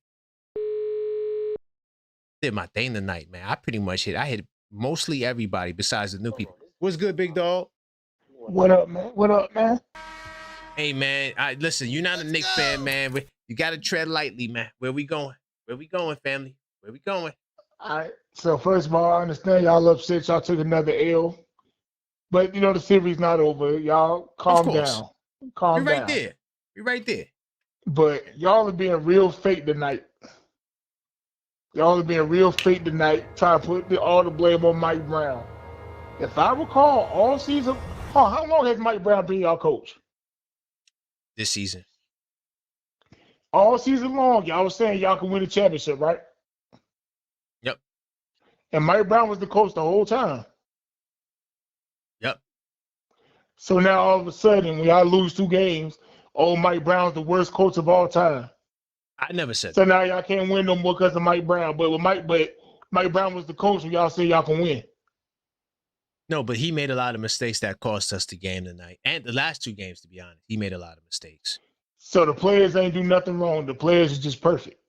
Did my thing tonight, man. I pretty much hit mostly everybody besides the new people. What's good, big dog? What up, man? Hey, man. Listen, you're not a Knicks fan, man. You got to tread lightly, man. Where we going, family? Where we going? All right. So first of all, I understand y'all upset. Y'all took another L, but the series not over. Y'all calm down. Calm down. We're right there. But y'all are being real fake tonight. Trying to put all the blame on Mike Brown. If I recall, all season, how long has Mike Brown been y'all coach? This season. All season long, y'all was saying y'all can win the championship, right? Yep. And Mike Brown was the coach the whole time. Yep. So now all of a sudden, when y'all lose 2 games, Mike Brown's the worst coach of all time. I never said so that. Now y'all can't win no more because of Mike Brown. But Mike Brown was the coach, and y'all say y'all can win. No, but he made a lot of mistakes that cost us the game tonight. And the last 2 games, to be honest. He made a lot of mistakes. So the players ain't do nothing wrong. The players are just perfect.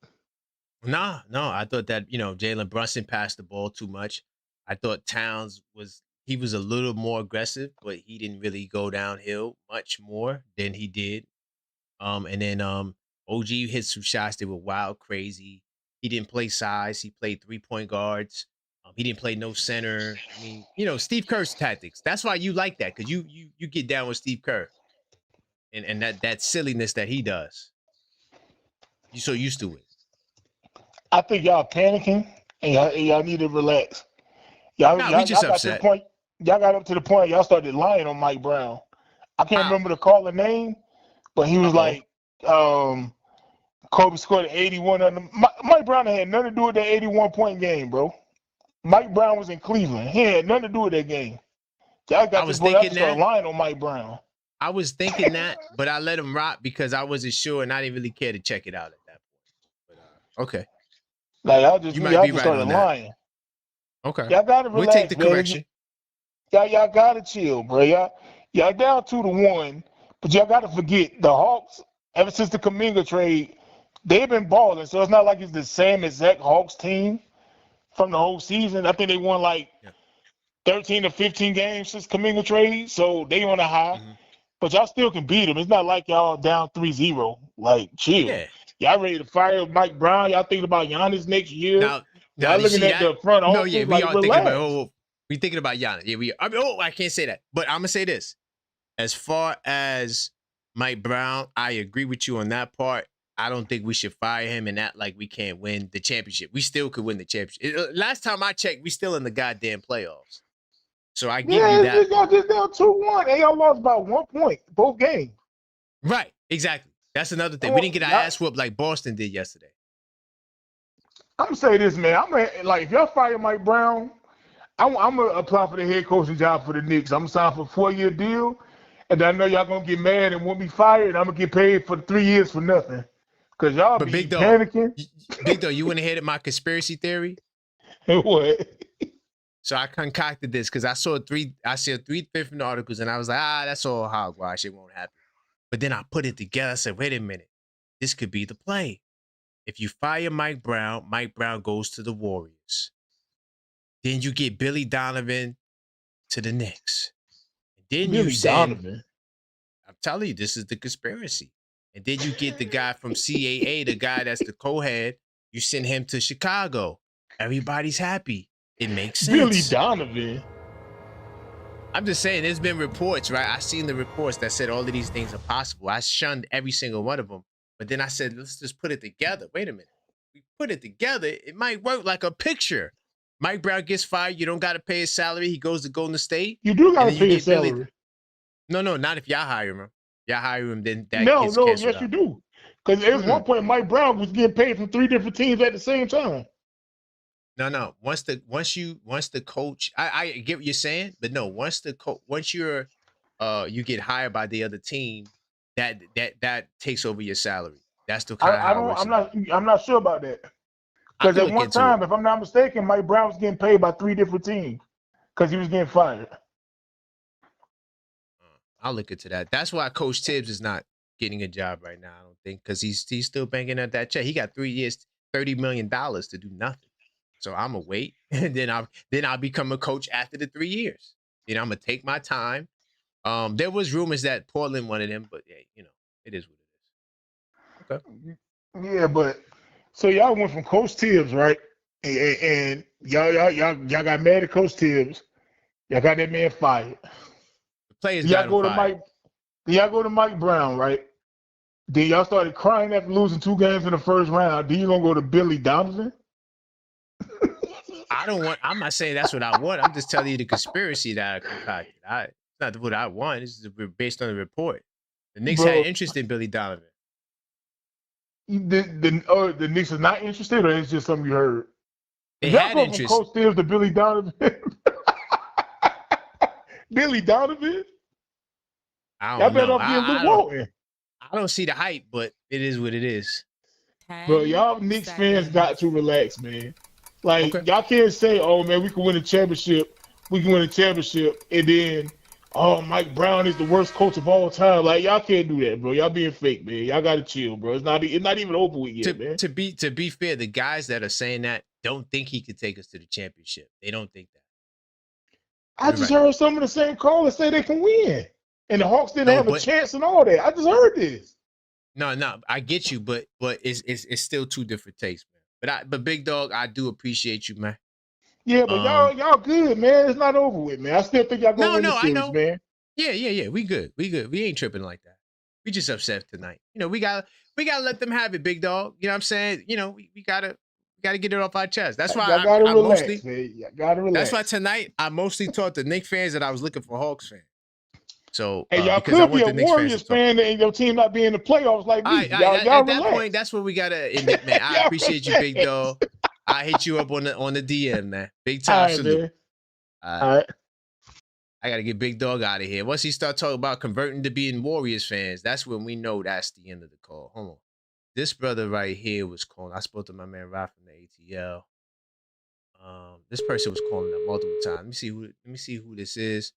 No. I thought that, Jalen Brunson passed the ball too much. I thought Towns was a little more aggressive, but he didn't really go downhill much more than he did. And then OG hit some shots that were wild, crazy. He didn't play size. He played 3-point guards. He didn't play no center. I mean, Steve Kerr's tactics. That's why you like that, because you get down with Steve Kerr. And that silliness that he does. You're so used to it. I think y'all panicking, and y'all need to relax. Y'all just got upset. to the point. Y'all got up to the point y'all started lying on Mike Brown. I can't remember the caller name, but he was like, Kobe scored 81 on them. Mike Brown had nothing to do with that 81-point game, bro. Mike Brown was in Cleveland. He had nothing to do with that game. Y'all got to start lying on Mike Brown. I was thinking that, but I let him rock because I wasn't sure and I didn't really care to check it out at that point. But, okay. Like y'all you might be right started on lying. That. Okay. Y'all gotta relax. We'll take the correction. Y'all gotta chill, bro. Y'all Y'all down 2-1, but y'all got to forget the Hawks. Ever since the Kuminga trade, they've been balling. So it's not like it's the same exact Hawks team from the whole season. I think they won like 13 or 15 games since Kuminga trade, so they on a high. But y'all still can beat them. It's not like y'all down 3-0. Like, chill. Yeah. Y'all ready to fire Mike Brown? Y'all thinking about Giannis next year? Now Y'all you looking see at that? the front No, office? yeah, we like, are relax. thinking about. We thinking about Giannis. Yeah, we. I can't say that, but I'm gonna say this. As far as Mike Brown, I agree with you on that part. I don't think we should fire him and act like we can't win the championship. We still could win the championship. Last time I checked, we still in the goddamn playoffs. So I give you that. Y'all just down 2-1, and y'all lost by 1 point both games. Right, exactly. That's another thing. We didn't get our ass whooped like Boston did yesterday. I'm gonna say this, man. Like, if y'all fire Mike Brown, I'm gonna apply for the head coaching job for the Knicks. I'm gonna sign for a 4-year deal, and I know y'all gonna get mad and want me fired. And I'm gonna get paid for 3 years for nothing, cause y'all be Big Dog, panicking. Big Dog, you went ahead of my conspiracy theory. What? So I concocted this because I saw three different articles, and I was like, that's all hogwash. It won't happen. But then I put it together. I said, wait a minute, this could be the play. If you fire Mike Brown goes to the Warriors. Then you get Billy Donovan to the Knicks. And then Billy you send, Donovan. I'm telling you, this is the conspiracy. And then you get the guy from CAA, the guy that's the co-head. You send him to Chicago. Everybody's happy. It makes sense. Billy Donovan. I'm just saying, there's been reports, right? I seen the reports that said all of these things are possible. I shunned every single one of them. But then I said, let's just put it together. Wait a minute. We put it together. It might work like a picture. Mike Brown gets fired. You don't got to pay his salary. He goes to Golden State. You do got to pay his salary. No, not if y'all hire him. Y'all hire him, then that No, gets canceled yes, out. you do. Because at one point, Mike Brown was getting paid from 3 different teams at the same time. No. Once the coach, I get what you're saying, but no, once you're you get hired by the other team, that takes over your salary. That's the kind of how it works. I'm not sure about that. Because at one time, if I'm not mistaken, Mike Brown was getting paid by 3 different teams because he was getting fired. I'll look into that. That's why Coach Tibbs is not getting a job right now, I don't think, because he's still banking at that check. He got 3 years, $30 million to do nothing. So I'm gonna wait, and then I'll become a coach after the 3 years. I'm gonna take my time. There was rumors that Portland wanted him, but yeah, it is what it is. Okay. Yeah, but so y'all went from Coach Tibbs, right? And y'all got mad at Coach Tibbs. Y'all got that man fired. The players got him fired. Y'all go to Mike Brown, right? Then y'all started crying after losing 2 games in the first round. Then you gonna go to Billy Donovan? I'm not saying that's what I want. I'm just telling you the conspiracy that I concocted. It's not what I want. This is based on the report. The Knicks had interest in Billy Donovan. The Knicks is not interested, or it's just something you heard? They had interest. From Coach Tibbs to Billy Donovan. Billy Donovan. I don't know. I don't see the hype, but it is what it is. Bro, y'all Knicks fans got to relax, man. Like, y'all can't say, oh, man, we can win a championship. We can win a championship. And then, oh, Mike Brown is the worst coach of all time. Like, y'all can't do that, bro. Y'all being fake, man. Y'all got to chill, bro. It's not even over with yet, man. To be fair, the guys that are saying that don't think he could take us to the championship. They don't think that. I just heard some of the same callers say they can win. And the Hawks didn't have a chance and all that. I just heard this. No, I get you, but it's still 2 different takes, man. But Big Dog, I do appreciate you, man. Yeah, but y'all good, man. It's not over with, man. I still think y'all gonna win the series, man. Yeah. We good. We ain't tripping like that. We just upset tonight. We gotta let them have it, Big Dog. You know what I'm saying? We gotta get it off our chest. That's why I relax, man. You gotta relax. That's why tonight I mostly taught the Knicks fans that I was looking for Hawks fans. So and y'all could be a Warriors fan and your team not be in the playoffs like me. Y'all at that point, that's what we gotta admit, man. I appreciate you, Big Dog. I hit you up on the DM, man. Big time salute. All right. I gotta get Big Dog out of here. Once he start talking about converting to being Warriors fans, that's when we know that's the end of the call. Hold on. This brother right here was calling. I spoke to my man Rod from the ATL. This person was calling up multiple times. Let me see who this is.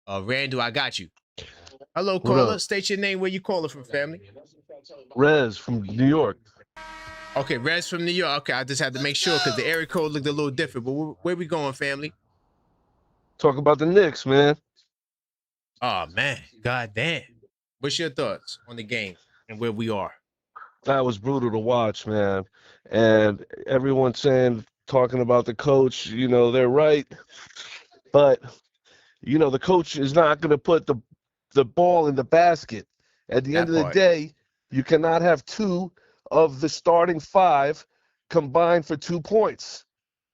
Randall, I got you. Hello, What caller. up? State your name. Where you calling from, family? Rez from New York. Okay, Rez from New York. Okay, I just had to make sure because the area code looked a little different. But where we going, family? Talk about the Knicks, man. Oh man, god damn. What's your thoughts on the game and where we are? That was brutal to watch, man. And everyone talking about the coach, they're right. But, the coach is not going to put the ball in the basket. At the end That of the part. day, you cannot have two of the starting five combined for 2 points.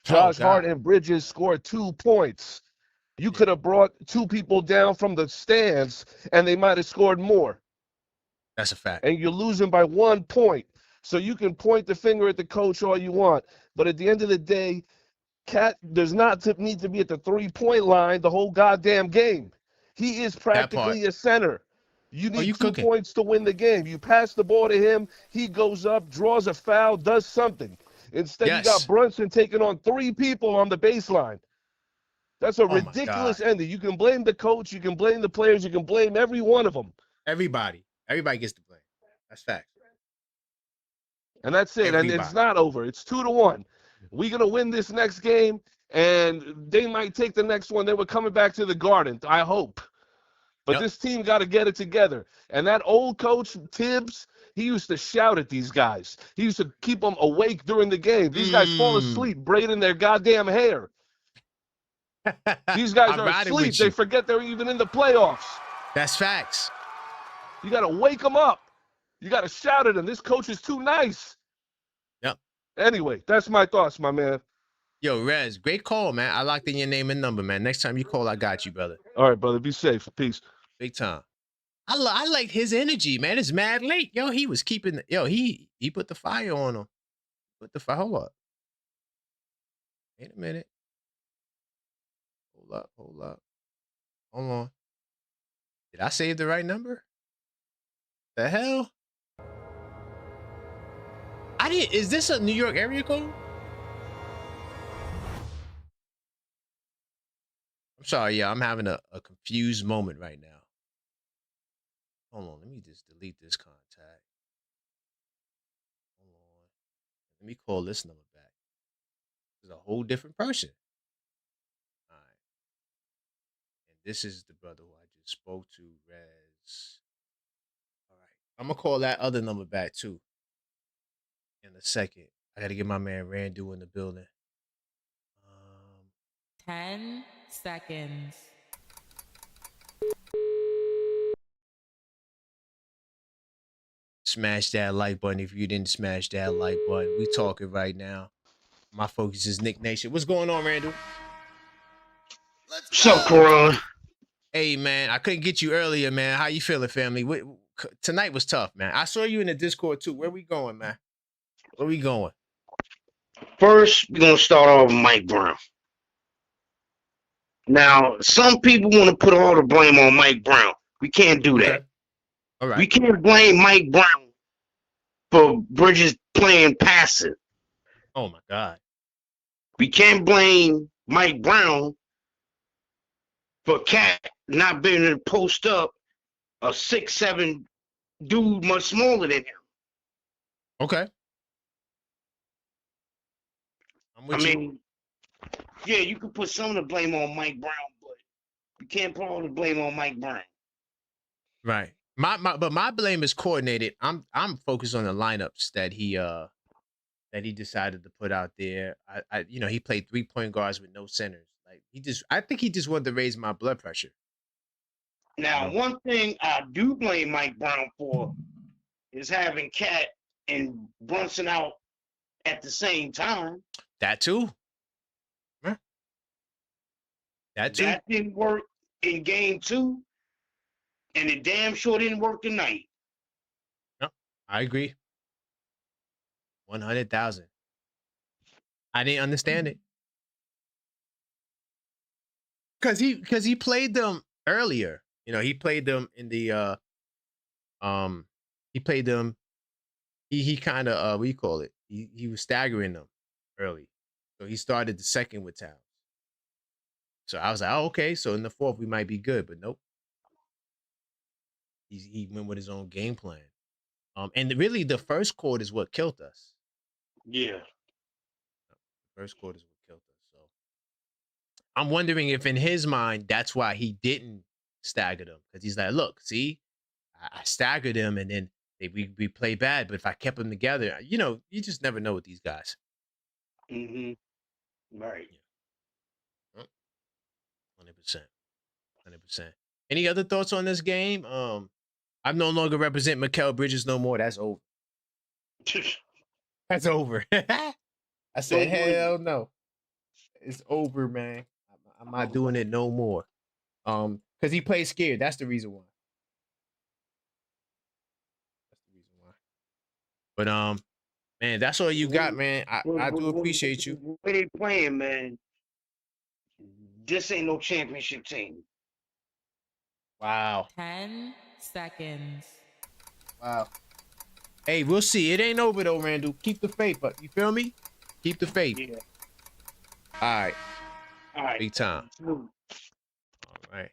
Oh Josh Hart God. and Bridges scored 2 points. You could have brought two people down from the stands and they might have scored more. That's a fact. And you're losing by 1 point. So you can point the finger at the coach all you want. But at the end of the day, Cat does not need to be at the 3-point line the whole goddamn game. He is practically a center. You need 2 points to win the game. You pass the ball to him, he goes up, draws a foul, does something. Instead, you got Brunson taking on 3 people on the baseline. That's a ridiculous ending. You can blame the coach, you can blame the players, you can blame every one of them. Everybody gets to blame. That's fact. And that's it. And it's not over. It's 2-1. We're gonna win this next game, and they might take the next one. They were coming back to the Garden. I hope. But this team got to get it together. And that old coach Tibbs, he used to shout at these guys. He used to keep them awake during the game. These guys fall asleep braiding their goddamn hair. These guys are asleep. They forget they're even in the playoffs. That's facts. You got to wake them up. You got to shout at them. This coach is too nice. Yep. Anyway, that's my thoughts, my man. Yo, Rez, great call, man. I locked in your name and number, man. Next time you call, I got you, brother. All right, brother. Be safe. Peace. Big time. I like his energy, man. It's mad late. Yo, he was keeping. Yo, he put the fire on him. Put the fire. Hold up. Wait a minute. Hold up. Hold on. Did I save the right number? The hell? I didn't. Is this a New York area code? I'm sorry. Yeah, I'm having a confused moment right now. Hold on. Let me just delete this contact. Hold on. Let me call this number back. It's a whole different person. All right. And this is the brother who I just spoke to, Rez. All right. I'm going to call that other number back too in a second. I got to get my man Randu in the building. 10 seconds. Smash that like button if you didn't smash that like button. We talking right now. My focus is Nick Nation. What's going on, Randall? What's up, Karan? Hey, man. I couldn't get you earlier, man. How you feeling, family? Tonight was tough, man. I saw you in the Discord, too. Where we going, man? Where we going? First, we're going to start off with Mike Brown. Now, some people want to put all the blame on Mike Brown. We can't do that. All right. We can't blame Mike Brown for Bridges playing passive. Oh, my God. We can't blame Mike Brown for Cat not being able to post up a 6'7" dude much smaller than him. Okay. I mean, yeah, you can put some of the blame on Mike Brown, but you can't put all the blame on Mike Brown. Right. But my blame is coordinated. I'm focused on the lineups that he decided to put out there. He played 3-point guards with no centers. Like I think he just wanted to raise my blood pressure. Now, one thing I do blame Mike Brown for is having Cat and Brunson out at the same time. That too. Huh? That too. That didn't work in game 2, and it damn sure didn't work tonight. No, I agree. 100,000. I didn't understand it. Cause he played them earlier. He played them in the he played them. He kind of what do you call it? He was staggering them early. So he started the second with Towns. So I was like, oh, okay. So in the fourth we might be good, but nope. He went with his own game plan. And really, the first quarter is what killed us. Yeah. First quarter is what killed us. So I'm wondering if in his mind that's why he didn't stagger them, because he's like, look, see, I staggered him, and then we play bad. But if I kept them together, you just never know with these guys. Mm-hmm. Right. 100%. 100%. Any other thoughts on this game? I no longer represent Mikal Bridges no more. That's over. That's over. I said, hell no. It's over, man. I'm not doing it no more. Because he plays scared. That's the reason why. But man, that's all you got, man. I do appreciate you. Where they playing, man? This ain't no championship team. Wow. 10 seconds. Wow. Hey, we'll see. It ain't over though, Randall. Keep the faith, but you feel me? Keep the faith. Yeah. All right. All right. Big time. All right.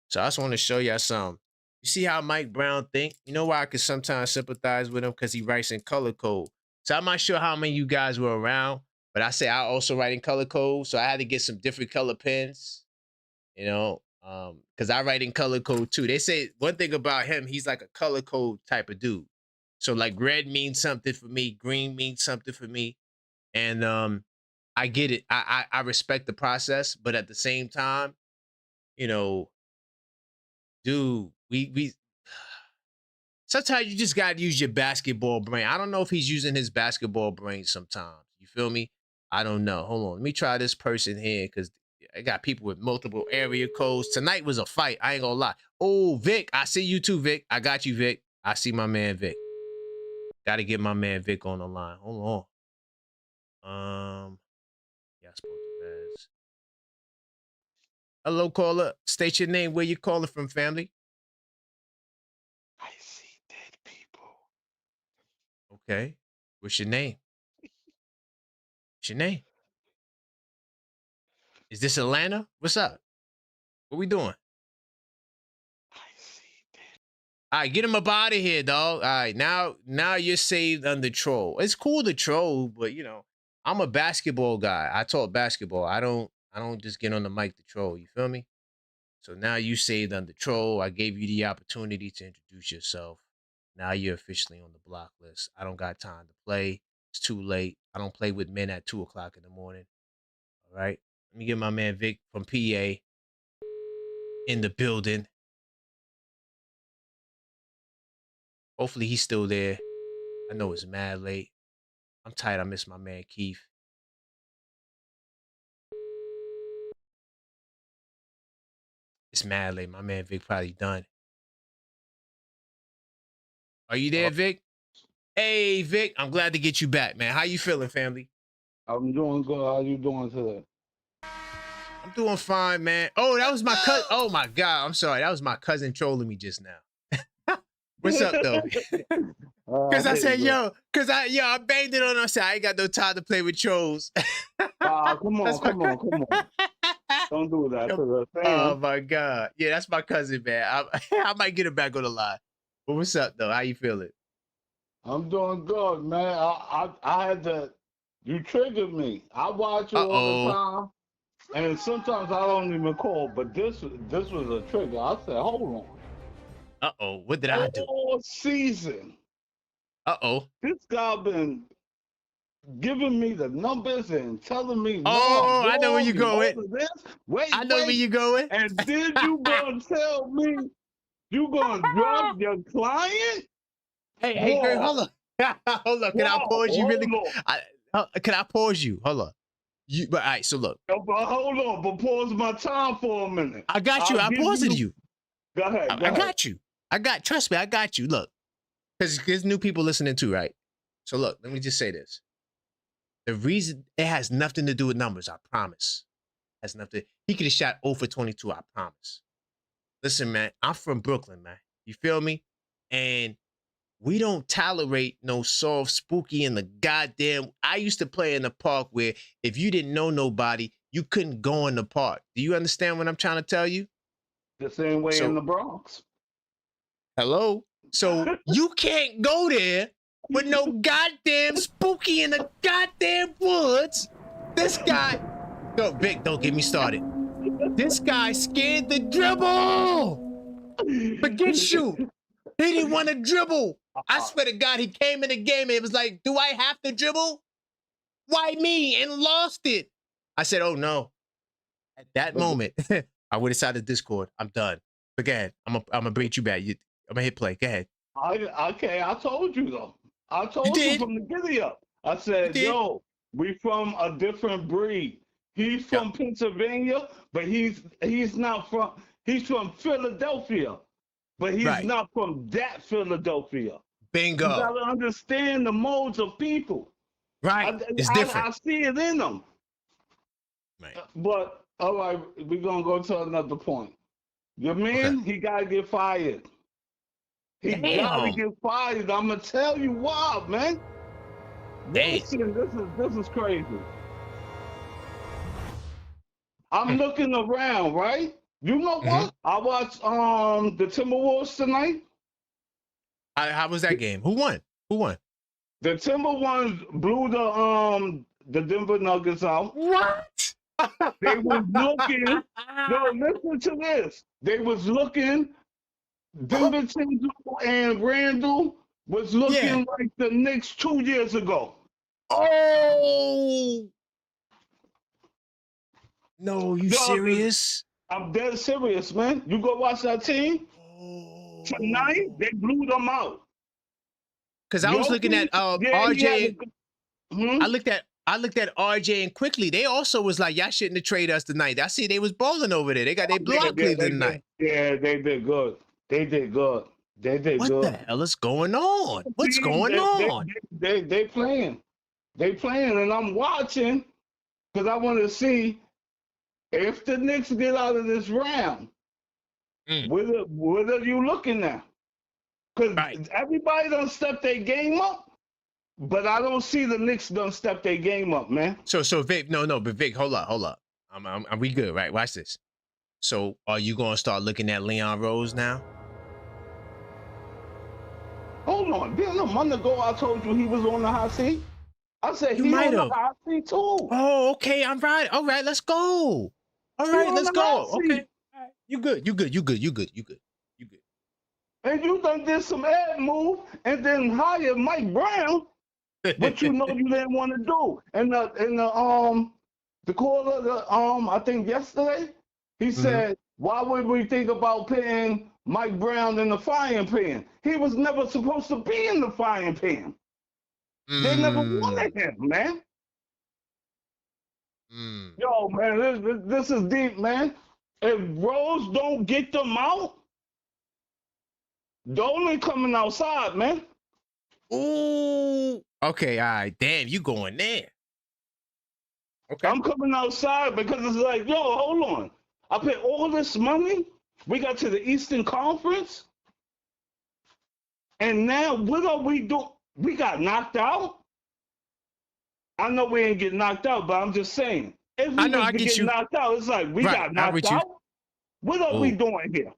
So I just want to show y'all something. You see how Mike Brown think? You know why I could sometimes sympathize with him? Because he writes in color code. So I'm not sure how many of you guys were around, but I say I also write in color code. So I had to get some different color pens, because I write in color code too. They say one thing about him, he's like a color code type of dude. So like red means something for me, green means something for me. And I get it. I respect the process, but at the same time, dude, we sometimes you just gotta use your basketball brain. I don't know if he's using his basketball brain sometimes. You feel me? I don't know. Hold on. Let me try this person here, because I got people with multiple area codes. Tonight was a fight. I ain't gonna lie. Oh, Vic, I see you too, Vic. I got you, Vic. I see my man Vic. Gotta get my man Vic on the line. Hold on. Yeah, I spoke to Vaz. Hello, caller. State your name. Where you calling from, family? I see dead people. Okay. What's your name? What's your name? Is this Atlanta? What's up? What we doing? All right, get him up out of here, dog. All right, now you're saved under troll. It's cool to troll, but I'm a basketball guy. I talk basketball. I don't just get on the mic to troll. You feel me? So now you saved under troll. I gave you the opportunity to introduce yourself. Now you're officially on the block list. I don't got time to play. It's too late. I don't play with men at 2:00 in the morning. All right. Let me get my man Vic from PA in the building. Hopefully he's still there. I know it's mad late. I'm tired. I miss my man Keith. It's mad late. My man Vic probably done. Are you there, Vic? Hey, Vic. I'm glad to get you back, man. How you feeling, family? I'm doing good. How you doing today? I'm doing fine, man. Oh, that was my cousin. Oh my God. I'm sorry. That was my cousin trolling me just now. What's up, though? Because I said, because I banged it on. I said, I ain't got no time to play with trolls. Come on. Don't do that. Oh my God. Yeah, that's my cousin, man. I might get him back on the line. But what's up, though? How you feeling? I'm doing good, man. I had to. You triggered me. I watch you all the time, and sometimes I don't even call. But this was a trigger. I said, hold on. What did I do? All season. This guy been giving me the numbers and telling me. I know where you're going. Wait, I know where you're going. And then you gonna tell me you gonna drop your client? Hey, girl, hold on. Hold on. Can I pause you really? Can I pause you? Hold on. All right, so look. But hold on, but pause my time for a minute. I got you. I paused you. Go ahead. I got you. Trust me, I got you. Look, because there's new people listening too, right? So look, let me just say this. The reason it has nothing to do with numbers, I promise. It has nothing. He could have shot 0 for 22, I promise. Listen, man, I'm from Brooklyn, man. You feel me? And we don't tolerate no soft, spooky in the goddamn. I used to play in the park where if you didn't know nobody, you couldn't go in the park. Do you understand what I'm trying to tell you? The same way in the Bronx. Hello? So you can't go there with no goddamn spooky in the goddamn woods. This guy, no, Vic, don't get me started. This guy scared the dribble. Forget shoot. He didn't want to dribble. I swear to God, he came in the game and it was like, do I have to dribble? Why me? And lost it. I said, oh no. At that moment, I would have decided Discord. I'm done. But go ahead. I'm gonna bring you back. I'm gonna hit play. Go ahead. I told you though. I told you from the giddy up. I said, yo, we from a different breed. He's from Pennsylvania, but he's from Philadelphia, but he's not from that Philadelphia. Bingo. You gotta understand the modes of people. Right. It's different. I see it in them. Right. But all right, we're gonna go to another point. Your man, he gotta get fired. He gotta get fired. I'm gonna tell you why, man. Listen, this is crazy. I'm looking around, right? You know what? I watched the Timberwolves tonight. How was that game? Who won? Who won? The Timberwolves blew the Denver Nuggets out. What? They was looking. No, listen to this. They was looking. DiVincenzo and Randall was looking like the Knicks 2 years ago. Oh. No, you serious? I'm dead serious, man. You go watch that team. Tonight, they blew them out. Because I was looking at RJ. I looked at RJ and Quickly. They also was like, y'all shouldn't have traded us tonight. I see they was balling over there. They blew out Cleveland tonight. Yeah, they did good. They did good. They did good. What the hell is going on? What's going on? They playing. They playing, and I'm watching because I want to see if the Knicks get out of this round. What are you looking at? Because everybody done step their game up, but I don't see the Knicks done step their game up, man. So Vic, but Vic, hold up. Are we good, right? Watch this. So are you gonna start looking at Leon Rose now? Hold on. Then a month ago I told you he was on the hot seat. I said he on the hot seat too. Oh, okay. I'm right. All right, let's go. All right, let's go. Okay. You good. And you done did some ad move and then hired Mike Brown, but you know you didn't want to do. And the caller, I think yesterday, he said, why would we think about paying Mike Brown in the frying pan? He was never supposed to be in the frying pan. They never wanted him, man. Yo, man, this is deep, man. If Rose don't get them out, Dolan coming outside, man. Ooh. Okay, all right. Damn, you going there. Okay. I'm coming outside because it's like, yo, hold on. I paid all this money. We got to the Eastern Conference. And now what are we doing? We got knocked out? I know we ain't get knocked out, but I'm just saying. If we get knocked out, it's like we got knocked out. What are we doing here?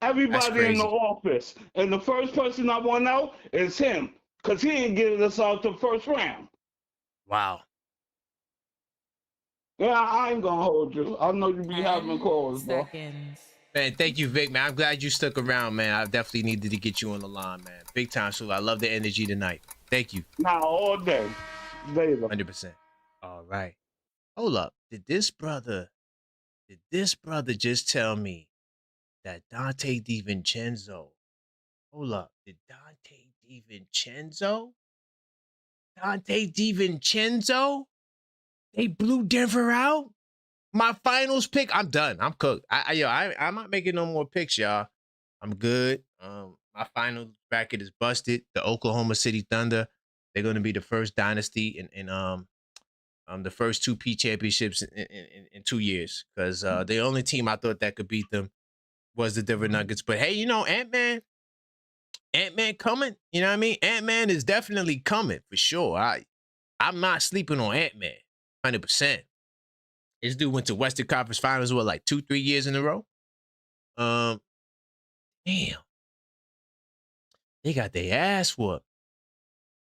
Everybody in the office. And the first person I want out is him. Because he ain't getting us out the first round. Wow. Yeah, I ain't gonna hold you. I know you be having calls, bro. Man, thank you, Vic, man. I'm glad you stuck around, man. I definitely needed to get you on the line, man. Big time, so I love the energy tonight. Thank you. Nah, all day. Later. 100%. All right. Hold up. Did this brother just tell me that Dante DiVincenzo? Hold up. Did Dante DiVincenzo? They blew Denver out? My finals pick, I'm done. I'm cooked. I'm not making no more picks, y'all. I'm good. My final bracket is busted. The Oklahoma City Thunder, they're going to be the first dynasty in the first 2 P championships in 2 years. Because the only team I thought that could beat them was the Denver Nuggets. But hey, you know, Ant-Man coming. You know what I mean? Ant-Man is definitely coming for sure. I'm not sleeping on Ant-Man. 100%. This dude went to Western Conference Finals, like 2-3 years in a row. Damn. They got their ass whooped.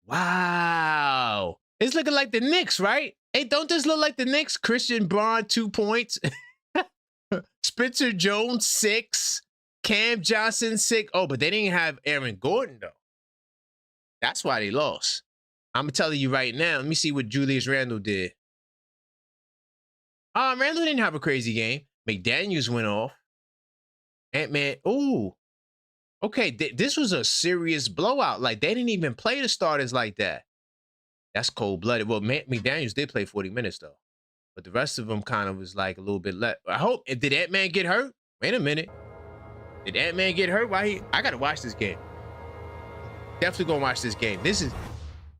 Wow. It's looking like the Knicks, right? Hey, don't this look like the Knicks? Christian Braun, 2 points. Spencer Jones, 6. Cam Johnson, 6. Oh, but they didn't have Aaron Gordon, though. That's why they lost. I'm telling you right now. Let me see what Julius Randle did. Randle didn't have a crazy game. McDaniels went off. Ant-Man, ooh. Okay, this was a serious blowout. Like, they didn't even play the starters like that. That's cold-blooded. Well, McDaniels did play 40 minutes, though. But the rest of them kind of was like a little bit less. I hope. Did Ant-Man get hurt? Wait a minute. Did Ant-Man get hurt? I got to watch this game. Definitely going to watch this game. This is...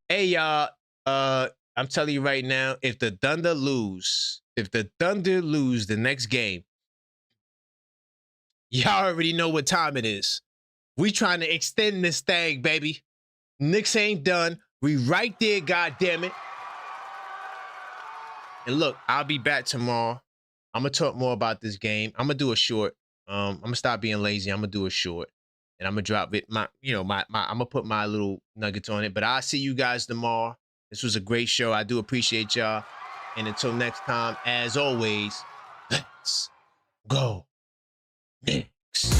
Hey, y'all. I'm telling you right now, if the Thunder lose the next game, y'all already know what time it is. We trying to extend this thing, baby. Knicks ain't done. We right there, goddammit. And look, I'll be back tomorrow. I'm going to talk more about this game. I'm going to do a short. I'm going to stop being lazy. I'm going to do a short. And I'm going to drop it. I'm going to put my little nuggets on it. But I'll see you guys tomorrow. This was a great show. I do appreciate y'all. And until next time, as always, let's go Knicks.